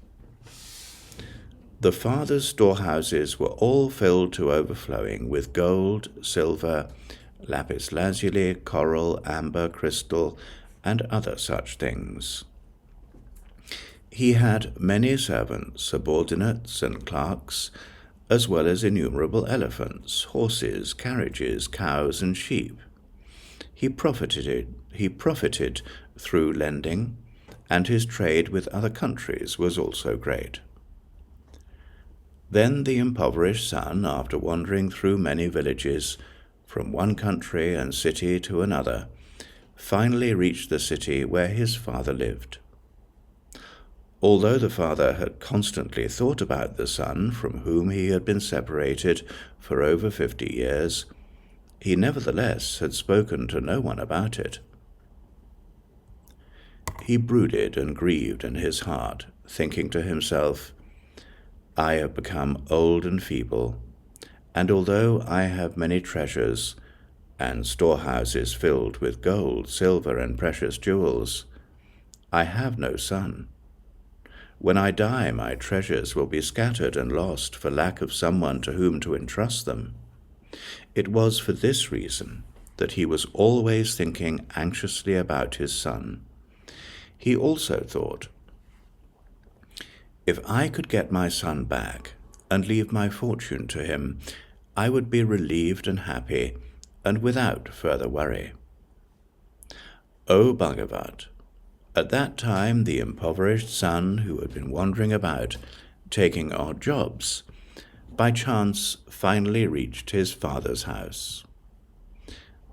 The father's storehouses were all filled to overflowing with gold, silver, lapis lazuli, coral, amber, crystal, and other such things. He had many servants, subordinates, and clerks, as well as innumerable elephants, horses, carriages, cows, and sheep. He profited through lending, and his trade with other countries was also great. Then the impoverished son, after wandering through many villages, from one country and city to another, finally reached the city where his father lived. Although the father had constantly thought about the son from whom he had been separated for over 50 years, he nevertheless had spoken to no one about it. He brooded and grieved in his heart, thinking to himself, I have become old and feeble, and although I have many treasures, and storehouses filled with gold, silver, and precious jewels, I have no son. When I die, my treasures will be scattered and lost for lack of someone to whom to entrust them. It was for this reason that he was always thinking anxiously about his son. He also thought, if I could get my son back and leave my fortune to him, I would be relieved and happy and without further worry. O Bhagavat, at that time the impoverished son who had been wandering about, taking odd jobs, by chance finally reached his father's house.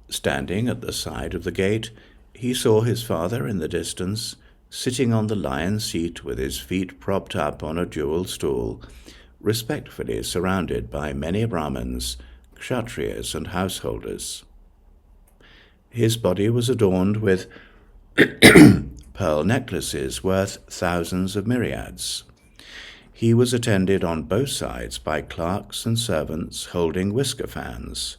Standing at the side of the gate, he saw his father in the distance, sitting on the lion's seat with his feet propped up on a jeweled stool, respectfully surrounded by many Brahmins, Kshatriyas, and householders. His body was adorned with pearl necklaces worth thousands of myriads. He was attended on both sides by clerks and servants holding whisker fans.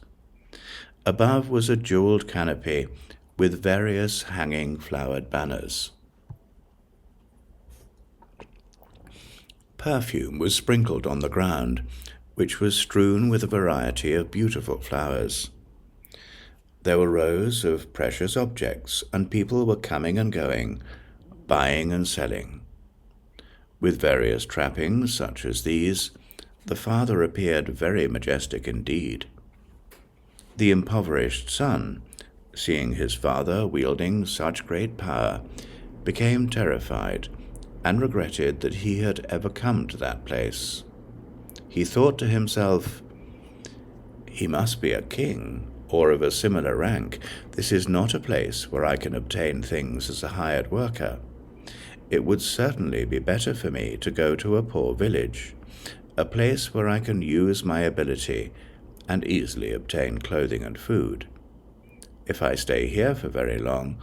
Above was a jeweled canopy with various hanging flowered banners. Perfume was sprinkled on the ground, which was strewn with a variety of beautiful flowers. There were rows of precious objects, and people were coming and going, buying and selling. With various trappings such as these, the father appeared very majestic indeed. The impoverished son, seeing his father wielding such great power, became terrified and regretted that he had ever come to that place. He thought to himself, "He must be a king, or of a similar rank. This is not a place where I can obtain things as a hired worker. It would certainly be better for me to go to a poor village, a place where I can use my ability and easily obtain clothing and food. If I stay here for very long,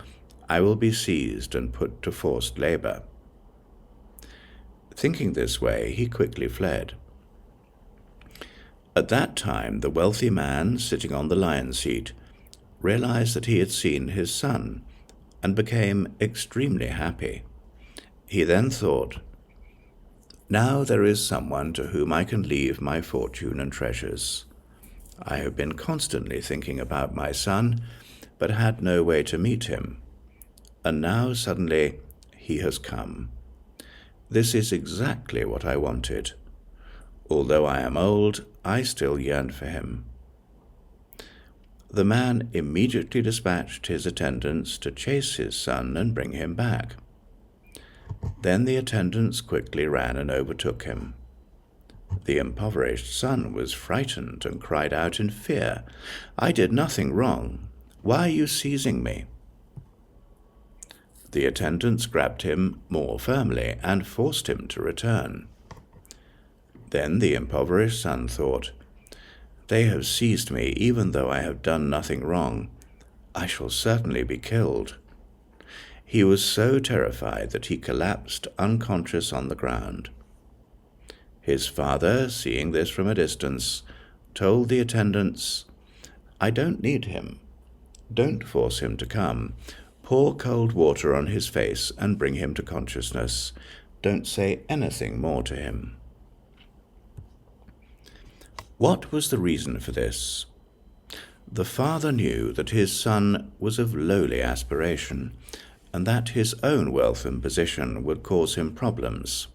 I will be seized and put to forced labor." Thinking this way, he quickly fled. At that time, the wealthy man sitting on the lion seat realized that he had seen his son and became extremely happy. He then thought, "Now there is someone to whom I can leave my fortune and treasures. I have been constantly thinking about my son, but had no way to meet him, and now suddenly he has come. This is exactly what I wanted. Although I am old, I still yearn for him." The man immediately dispatched his attendants to chase his son and bring him back. Then the attendants quickly ran and overtook him. The impoverished son was frightened and cried out in fear, "I did nothing wrong. Why are you seizing me?" The attendants grabbed him more firmly and forced him to return. Then the impoverished son thought, "They have seized me even though I have done nothing wrong. I shall certainly be killed." He was so terrified that he collapsed unconscious on the ground. His father, seeing this from a distance, told the attendants, "I don't need him. Don't force him to come. Pour cold water on his face and bring him to consciousness. Don't say anything more to him." What was the reason for this? The father knew that his son was of lowly aspiration, and that his own wealth and position would cause him problems.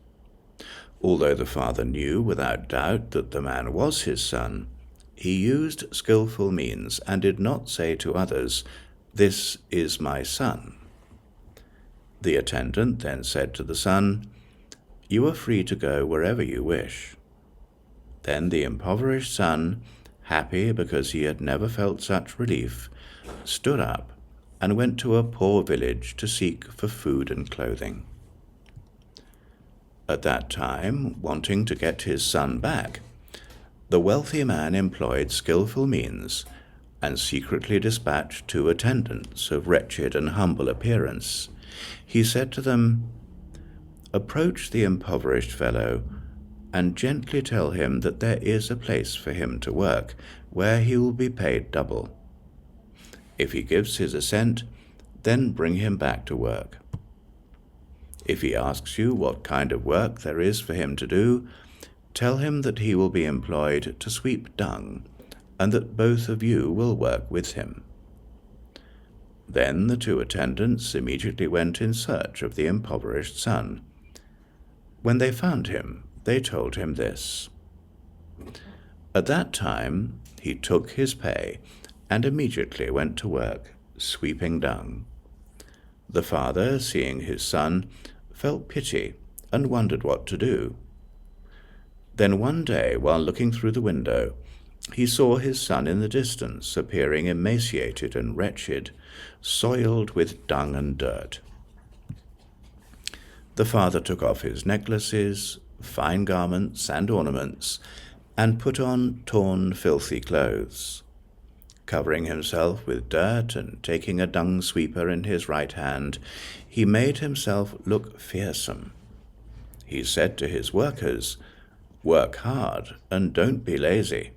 Although the father knew without doubt that the man was his son, he used skillful means and did not say to others, "This is my son." The attendant then said to the son, "You are free to go wherever you wish." Then the impoverished son, happy because he had never felt such relief, stood up and went to a poor village to seek for food and clothing. At that time, wanting to get his son back, the wealthy man employed skillful means and secretly dispatched 2 attendants of wretched and humble appearance. He said to them, "Approach the impoverished fellow and gently tell him that there is a place for him to work, where he will be paid double. If he gives his assent, then bring him back to work. If he asks you what kind of work there is for him to do, tell him that he will be employed to sweep dung, and that both of you will work with him." Then the 2 attendants immediately went in search of the impoverished son. When they found him, they told him this. At that time he took his pay and immediately went to work, sweeping dung. The father, seeing his son, felt pity and wondered what to do. Then one day, while looking through the window, he saw his son in the distance, appearing emaciated and wretched, soiled with dung and dirt. The father took off his necklaces, fine garments and ornaments, and put on torn, filthy clothes. Covering himself with dirt and taking a dung sweeper in his right hand, he made himself look fearsome. He said to his workers, "Work hard and don't be lazy."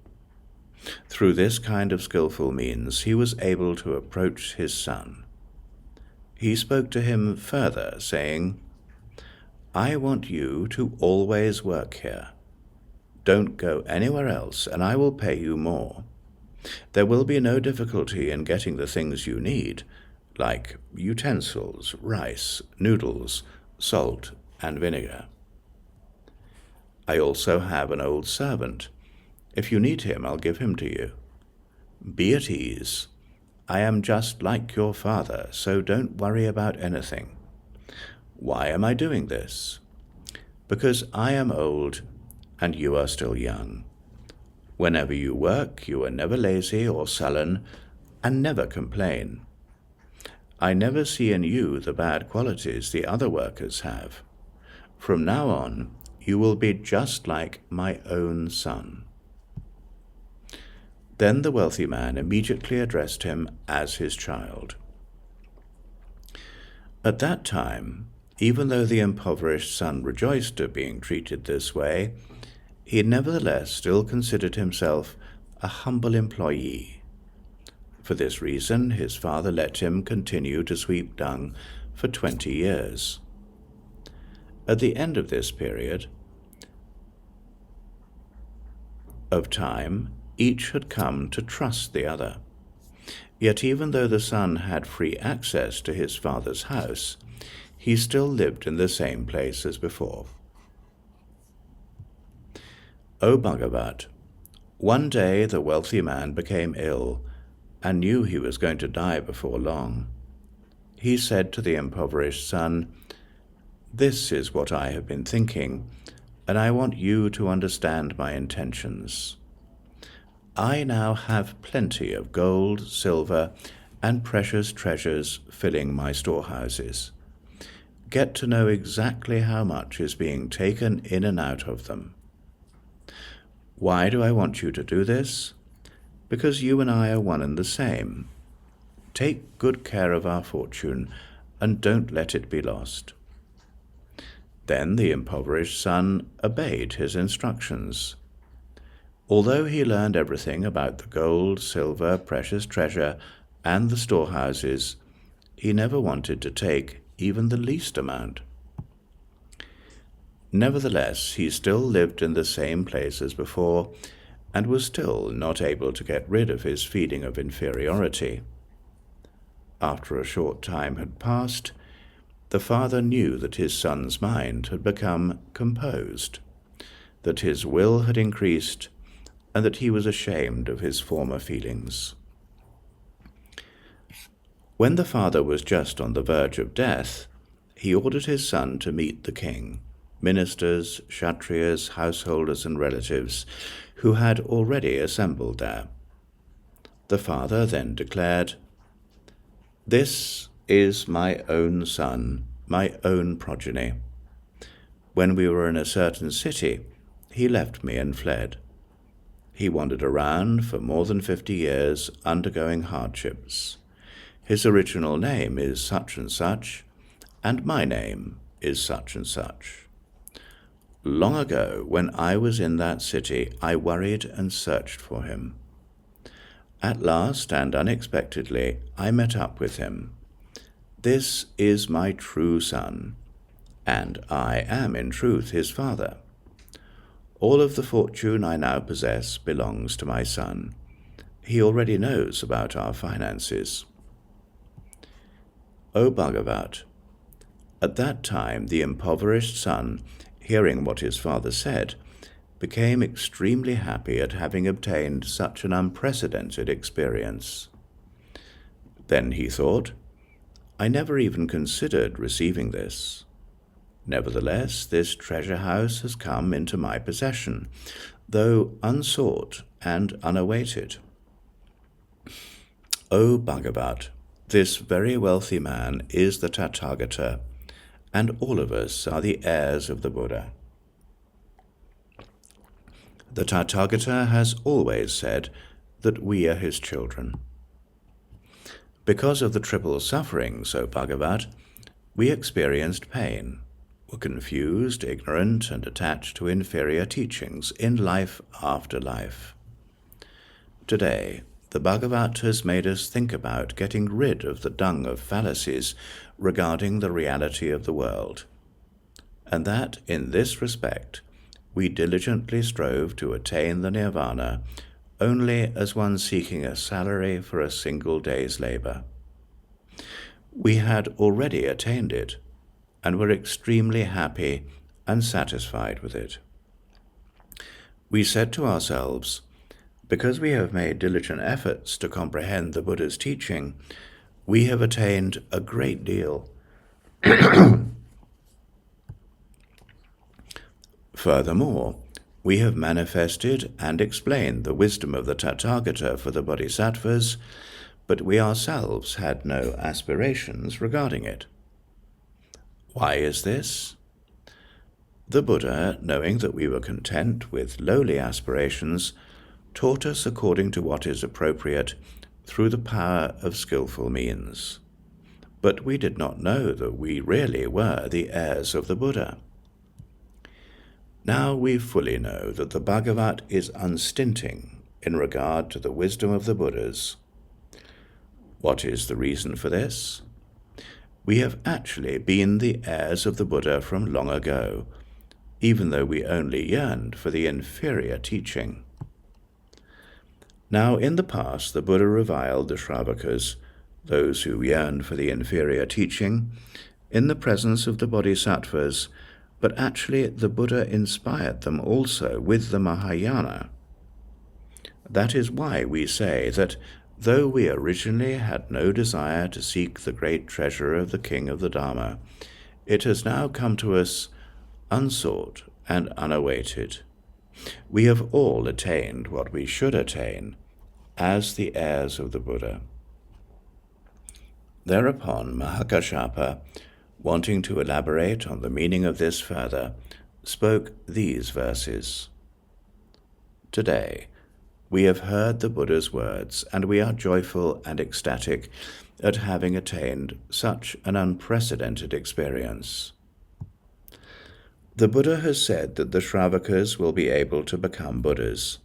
Through this kind of skillful means he was able to approach his son. He spoke to him further, saying, "I want you to always work here. Don't go anywhere else, and I will pay you more. There will be no difficulty in getting the things you need, like utensils, rice, noodles, salt, and vinegar. I also have an old servant. If you need him, I'll give him to you. Be at ease. I am just like your father, so don't worry about anything. Why am I doing this? Because I am old and you are still young. Whenever you work, you are never lazy or sullen and never complain. I never see in you the bad qualities the other workers have. From now on, you will be just like my own son. Then the wealthy man immediately addressed him as his child. At that time, even though the impoverished son rejoiced at being treated this way, he nevertheless still considered himself a humble employee. For this reason, his father let him continue to sweep dung for 20 years. At the end of this period of time, each had come to trust the other. Yet even though the son had free access to his father's house, he still lived in the same place as before. O Bhagavat, one day the wealthy man became ill and knew he was going to die before long. He said to the impoverished son, "This is what I have been thinking, and I want you to understand my intentions. I now have plenty of gold, silver, and precious treasures filling my storehouses. Get to know exactly how much is being taken in and out of them. Why do I want you to do this? Because you and I are one and the same. Take good care of our fortune, and don't let it be lost." Then the impoverished son obeyed his instructions. Although he learned everything about the gold, silver, precious treasure, and the storehouses, he never wanted to take even the least amount. Nevertheless, he still lived in the same place as before, and was still not able to get rid of his feeling of inferiority. After a short time had passed, the father knew that his son's mind had become composed, that his will had increased, and that he was ashamed of his former feelings. When the father was just on the verge of death, he ordered his son to meet the king, ministers, kshatriyas, householders, and relatives who had already assembled there. The father then declared, "This is my own son, my own progeny. When we were in a certain city, he left me and fled. He wandered around for more than 50 years, undergoing hardships. His original name is such and my name is such and such. Long ago, when I was in that city, I worried and searched for him. At last and unexpectedly, I met up with him. This is my true son, and I am in truth his father. All of the fortune I now possess belongs to my son. He already knows about our finances." O Bhagavat, at that time the impoverished son, hearing what his father said, became extremely happy at having obtained such an unprecedented experience. Then he thought, "I never even considered receiving this. Nevertheless, this treasure house has come into my possession, though unsought and unawaited. O Bhagavat, this very wealthy man is the Tathagata, and all of us are the heirs of the Buddha. The Tathagata has always said that we are his children. Because of the triple sufferings, O Bhagavat, we experienced pain, were confused, ignorant, and attached to inferior teachings in life after life. Today, the Bhagavat has made us think about getting rid of the dung of fallacies regarding the reality of the world, and that, in this respect, we diligently strove to attain the nirvana only as one seeking a salary for a single day's labor. We had already attained it, and were extremely happy and satisfied with it. We said to ourselves, because we have made diligent efforts to comprehend the Buddha's teaching, we have attained a great deal. Furthermore, we have manifested and explained the wisdom of the Tathagata for the Bodhisattvas, but we ourselves had no aspirations regarding it. Why is this? The Buddha, knowing that we were content with lowly aspirations, taught us according to what is appropriate through the power of skillful means. But we did not know that we really were the heirs of the Buddha. Now we fully know that the Bhagavat is unstinting in regard to the wisdom of the Buddhas. What is the reason for this? We have actually been the heirs of the Buddha from long ago, even though we only yearned for the inferior teaching. Now in the past the Buddha reviled the Shravakas, those who yearned for the inferior teaching, in the presence of the Bodhisattvas, but actually the Buddha inspired them also with the Mahāyāna. That is why we say that though we originally had no desire to seek the great treasure of the King of the Dharma, it has now come to us unsought and unawaited. We have all attained what we should attain as the heirs of the Buddha. Thereupon Mahakāshyapa, wanting to elaborate on the meaning of this further, spoke these verses. Today, we have heard the Buddha's words, and we are joyful and ecstatic at having attained such an unprecedented experience. The Buddha has said that the Shravakas will be able to become Buddhas.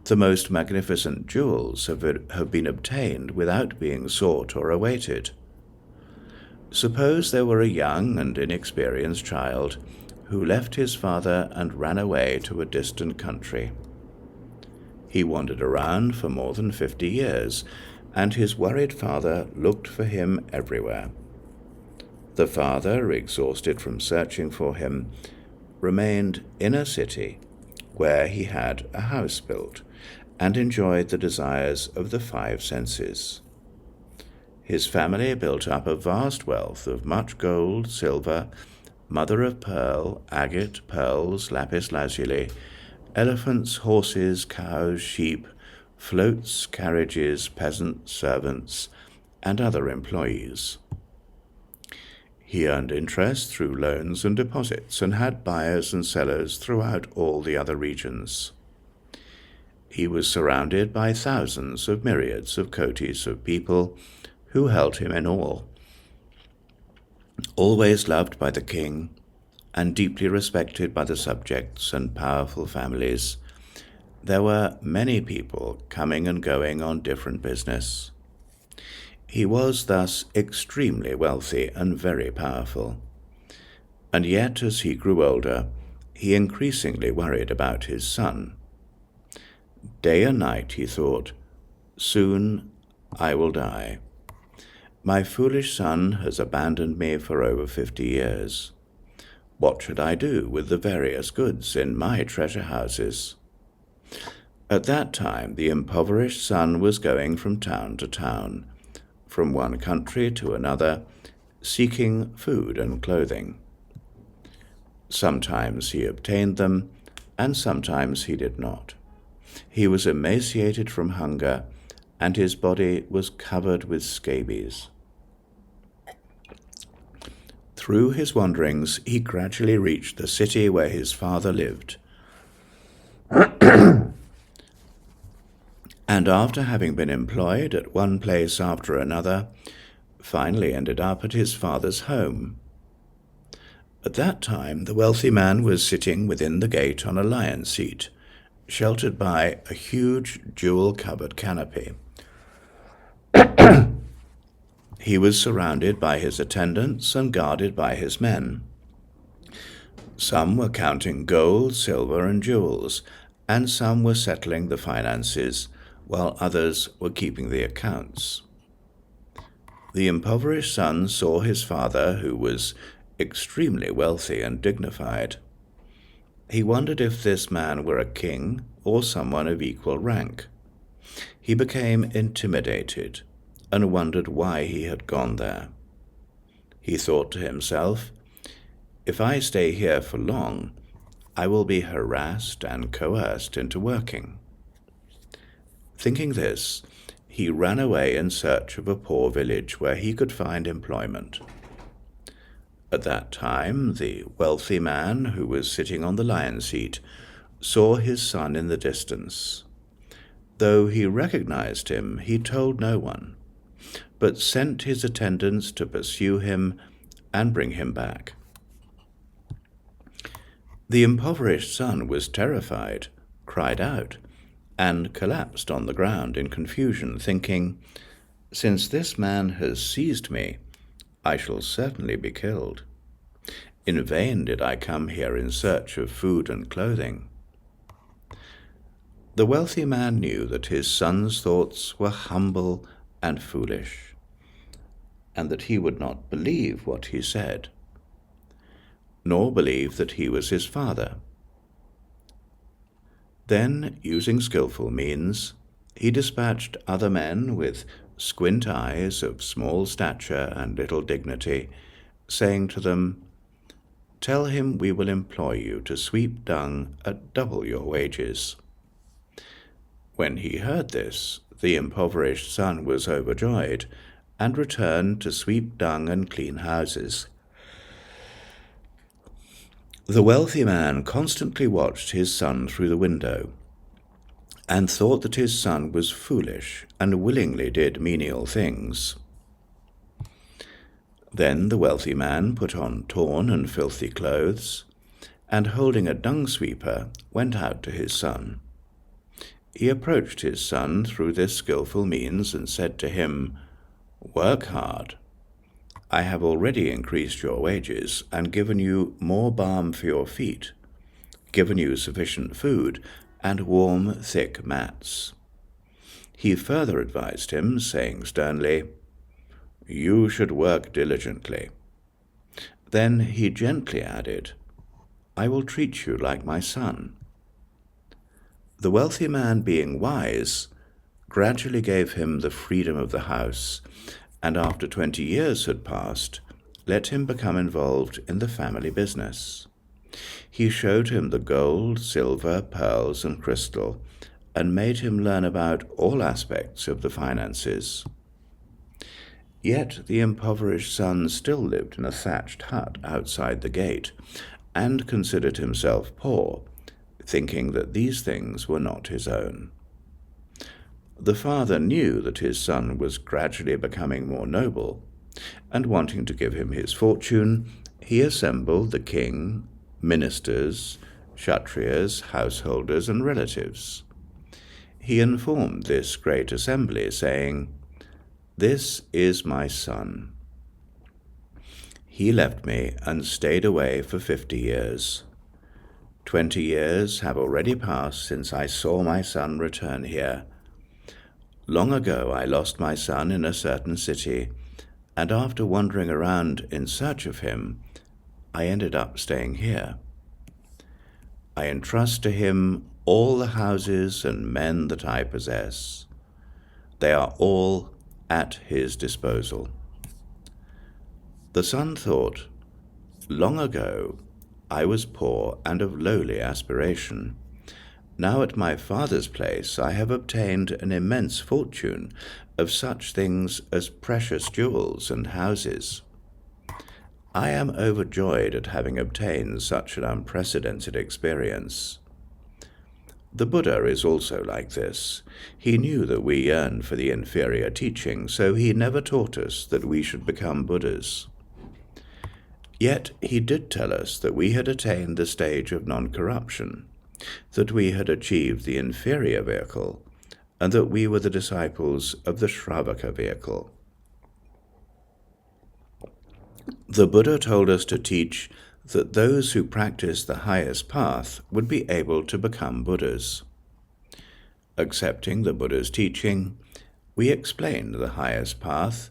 The most magnificent jewels have been obtained without being sought or awaited. Suppose there were a young and inexperienced child who left his father and ran away to a distant country. He wandered around for more than 50 years, and his worried father looked for him everywhere. The father, exhausted from searching for him, remained in a city where he had a house built and enjoyed the desires of the 5 senses. His family built up a vast wealth of much gold, silver, mother of pearl, agate, pearls, lapis lazuli, elephants, horses, cows, sheep, floats, carriages, peasants, servants, and other employees. He earned interest through loans and deposits and had buyers and sellers throughout all the other regions. He was surrounded by thousands of myriads of kotis of people who held him in awe. Always loved by the king and deeply respected by the subjects and powerful families, there were many people coming and going on different business. He was thus extremely wealthy and very powerful. And yet, as he grew older, he increasingly worried about his son. Day and night he thought, "Soon I will die. My foolish son has abandoned me for over 50 years. What should I do with the various goods in my treasure houses?" At that time the impoverished son was going from town to town, from one country to another, seeking food and clothing. Sometimes he obtained them, and sometimes he did not. He was emaciated from hunger, and his body was covered with scabies. Through his wanderings, he gradually reached the city where his father lived. And after having been employed at one place after another, finally ended up at his father's home. At that time, the wealthy man was sitting within the gate on a lion seat, sheltered by a huge jewel-covered canopy. He was surrounded by his attendants and guarded by his men. Some were counting gold, silver, and jewels, and some were settling the finances, while others were keeping the accounts. The impoverished son saw his father, who was extremely wealthy and dignified. He wondered if this man were a king or someone of equal rank. He became intimidated and wondered why he had gone there. He thought to himself, "If I stay here for long, I will be harassed and coerced into working." Thinking this, he ran away in search of a poor village where he could find employment. At that time, the wealthy man, who was sitting on the lion's seat, saw his son in the distance. Though he recognized him, he told no one, but sent his attendants to pursue him and bring him back. The impoverished son was terrified, cried out, and collapsed on the ground in confusion, thinking, "Since this man has seized me, I shall certainly be killed. In vain did I come here in search of food and clothing." The wealthy man knew that his son's thoughts were humble and foolish, and that he would not believe what he said, nor believe that he was his father. Then, using skillful means, he dispatched other men with squint eyes, of small stature and little dignity, saying to them, "Tell him we will employ you to sweep dung at double your wages." When he heard this, the impoverished son was overjoyed, and returned to sweep dung and clean houses. The wealthy man constantly watched his son through the window, and thought that his son was foolish and willingly did menial things. Then the wealthy man put on torn and filthy clothes, and holding a dung sweeper, went out to his son. He approached his son through this skillful means and said to him, "Work hard. I have already increased your wages and given you more balm for your feet, given you sufficient food and warm, thick mats." He further advised him, saying sternly, "You should work diligently." Then he gently added, "I will treat you like my son." The wealthy man, being wise, gradually gave him the freedom of the house, and after 20 years had passed, let him become involved in the family business. He showed him the gold, silver, pearls, and crystal, and made him learn about all aspects of the finances. Yet the impoverished son still lived in a thatched hut outside the gate, and considered himself poor, thinking that these things were not his own. The father knew that his son was gradually becoming more noble, and wanting to give him his fortune, he assembled the king, ministers, kshatriyas, householders, and relatives. He informed this great assembly, saying, "This is my son. He left me and stayed away for 50 years. 20 years have already passed since I saw my son return here. Long ago I lost my son in a certain city, and after wandering around in search of him, I ended up staying here. I entrust to him all the houses and men that I possess. They are all at his disposal." The son thought, "Long ago I was poor and of lowly aspiration. Now at my father's place I have obtained an immense fortune of such things as precious jewels and houses. I am overjoyed at having obtained such an unprecedented experience." The Buddha is also like this. He knew that we yearn for the inferior teaching, so he never taught us that we should become Buddhas. Yet he did tell us that we had attained the stage of non-corruption, that we had achieved the inferior vehicle, and that we were the disciples of the Shravaka vehicle. The Buddha told us to teach that those who practice the highest path would be able to become Buddhas. Accepting the Buddha's teaching, we explained the highest path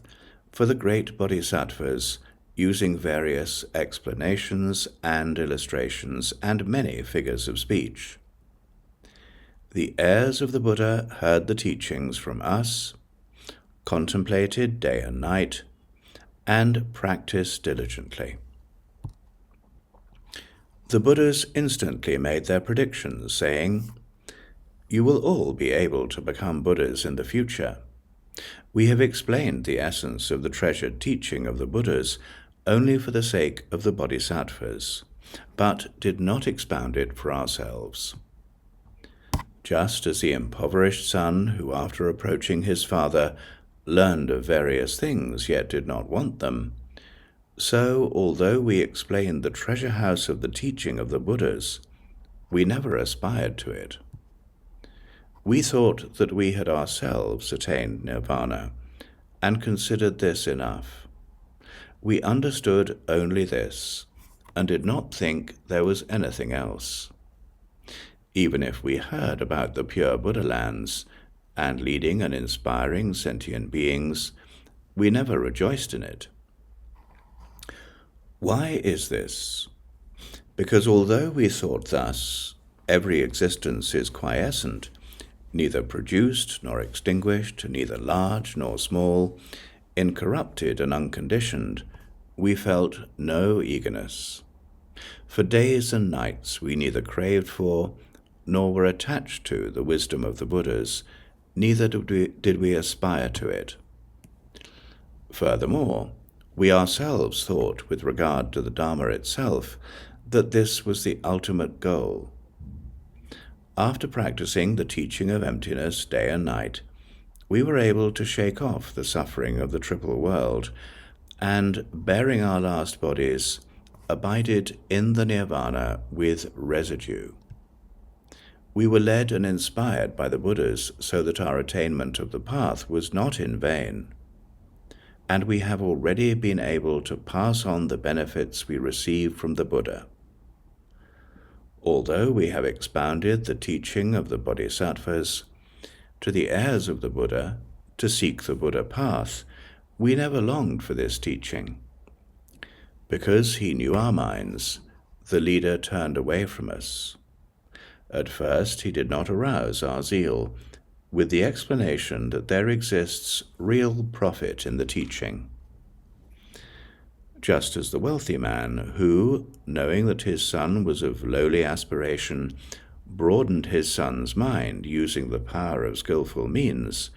for the great bodhisattvas using various explanations and illustrations and many figures of speech. The heirs of the Buddha heard the teachings from us, contemplated day and night, and practiced diligently. The Buddhas instantly made their predictions, saying, "You will all be able to become Buddhas in the future. We have explained the essence of the treasured teaching of the Buddhas only for the sake of the bodhisattvas, but did not expound it for ourselves." Just as the impoverished son who, after approaching his father, learned of various things yet did not want them, so, although we explained the treasure house of the teaching of the Buddhas, we never aspired to it. We thought that we had ourselves attained nirvana, and considered this enough. We understood only this, and did not think there was anything else. Even if we heard about the pure Buddha lands, and leading and inspiring sentient beings, we never rejoiced in it. Why is this? Because although we thought thus, every existence is quiescent, neither produced nor extinguished, neither large nor small, incorrupted and unconditioned, we felt no eagerness. For days and nights we neither craved for, nor were attached to the wisdom of the Buddhas, neither did we aspire to it. Furthermore, we ourselves thought with regard to the Dharma itself that this was the ultimate goal. After practicing the teaching of emptiness day and night, we were able to shake off the suffering of the triple world, and, bearing our last bodies, abided in the nirvana with residue. We were led and inspired by the Buddhas so that our attainment of the path was not in vain, and we have already been able to pass on the benefits we received from the Buddha. Although we have expounded the teaching of the bodhisattvas to the heirs of the Buddha to seek the Buddha path, we never longed for this teaching. Because he knew our minds, the leader turned away from us. At first he did not arouse our zeal, with the explanation that there exists real profit in the teaching. Just as the wealthy man who, knowing that his son was of lowly aspiration, broadened his son's mind using the power of skillful means,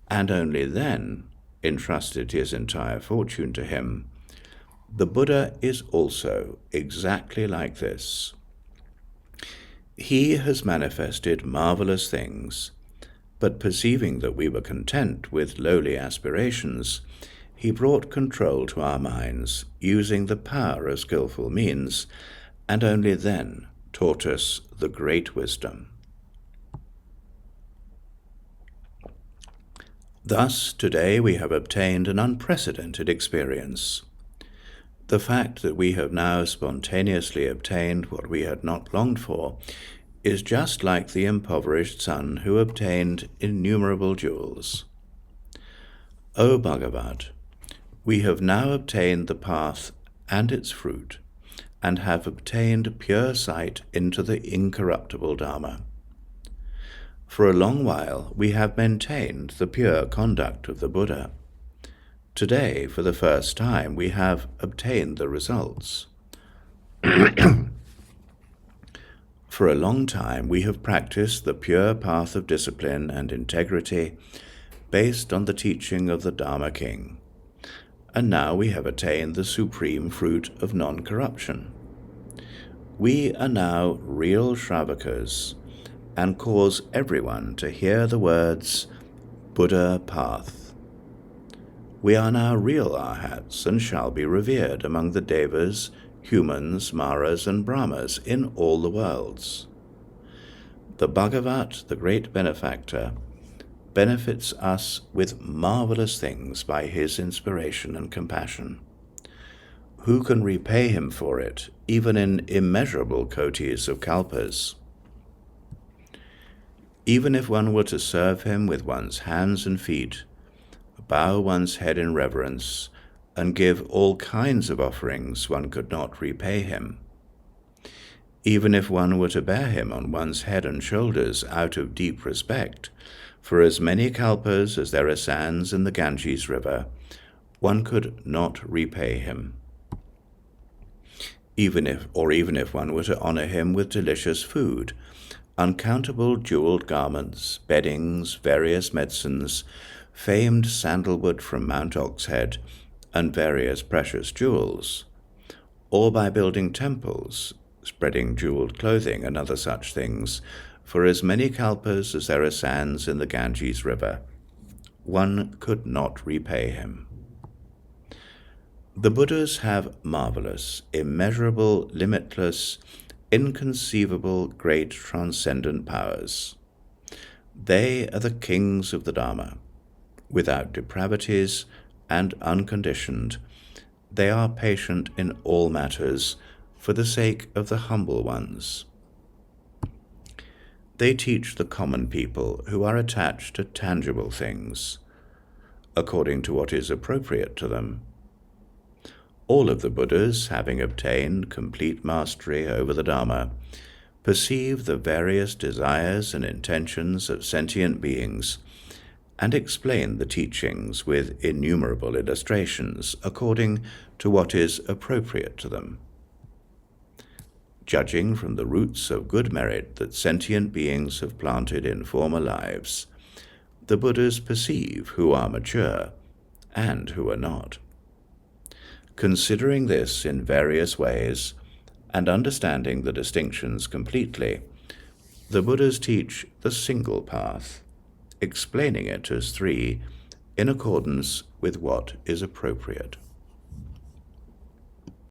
and only then entrusted his entire fortune to him, the Buddha is also exactly like this. He has manifested marvelous things, but perceiving that we were content with lowly aspirations, he brought control to our minds using the power of skillful means, and only then taught us the great wisdom. Thus, today we have obtained an unprecedented experience. The fact that we have now spontaneously obtained what we had not longed for is just like the impoverished son who obtained innumerable jewels. O Bhagavat, we have now obtained the path and its fruit, and have obtained pure sight into the incorruptible Dharma. For a long while we have maintained the pure conduct of the Buddha. Today, for the first time, we have obtained the results. For a long time we have practiced the pure path of discipline and integrity based on the teaching of the Dharma King, and now we have attained the supreme fruit of non-corruption. We are now real Shravakas, and cause everyone to hear the words, Buddha path. We are now real Arhats, and shall be revered among the Devas, humans, Maras, and Brahmas in all the worlds. The Bhagavat, the great benefactor, benefits us with marvelous things by his inspiration and compassion. who can repay him for it, even in immeasurable kotis of kalpas? Even if one were to serve him with one's hands and feet, bow one's head in reverence, and give all kinds of offerings, one could not repay him. Even if one were to bear him on one's head and shoulders out of deep respect, for as many kalpas as there are sands in the Ganges River, one could not repay him. Even if one were to honor him with delicious food, uncountable jeweled garments, beddings, various medicines, famed sandalwood from Mount Oxhead, and various precious jewels, or by building temples, spreading jeweled clothing and other such things, for as many kalpas as there are sands in the Ganges River, one could not repay him. The Buddhas have marvelous, immeasurable, limitless, inconceivable, great transcendent powers. They are the kings of the Dharma. Without depravities and unconditioned, they are patient in all matters for the sake of the humble ones. They teach the common people who are attached to tangible things, according to what is appropriate to them. All of the Buddhas, having obtained complete mastery over the Dharma, perceive the various desires and intentions of sentient beings and explain the teachings with innumerable illustrations according to what is appropriate to them. Judging from the roots of good merit that sentient beings have planted in former lives, the Buddhas perceive who are mature and who are not. Considering this in various ways and understanding the distinctions completely, the Buddhas teach the single path, explaining it as three in accordance with what is appropriate.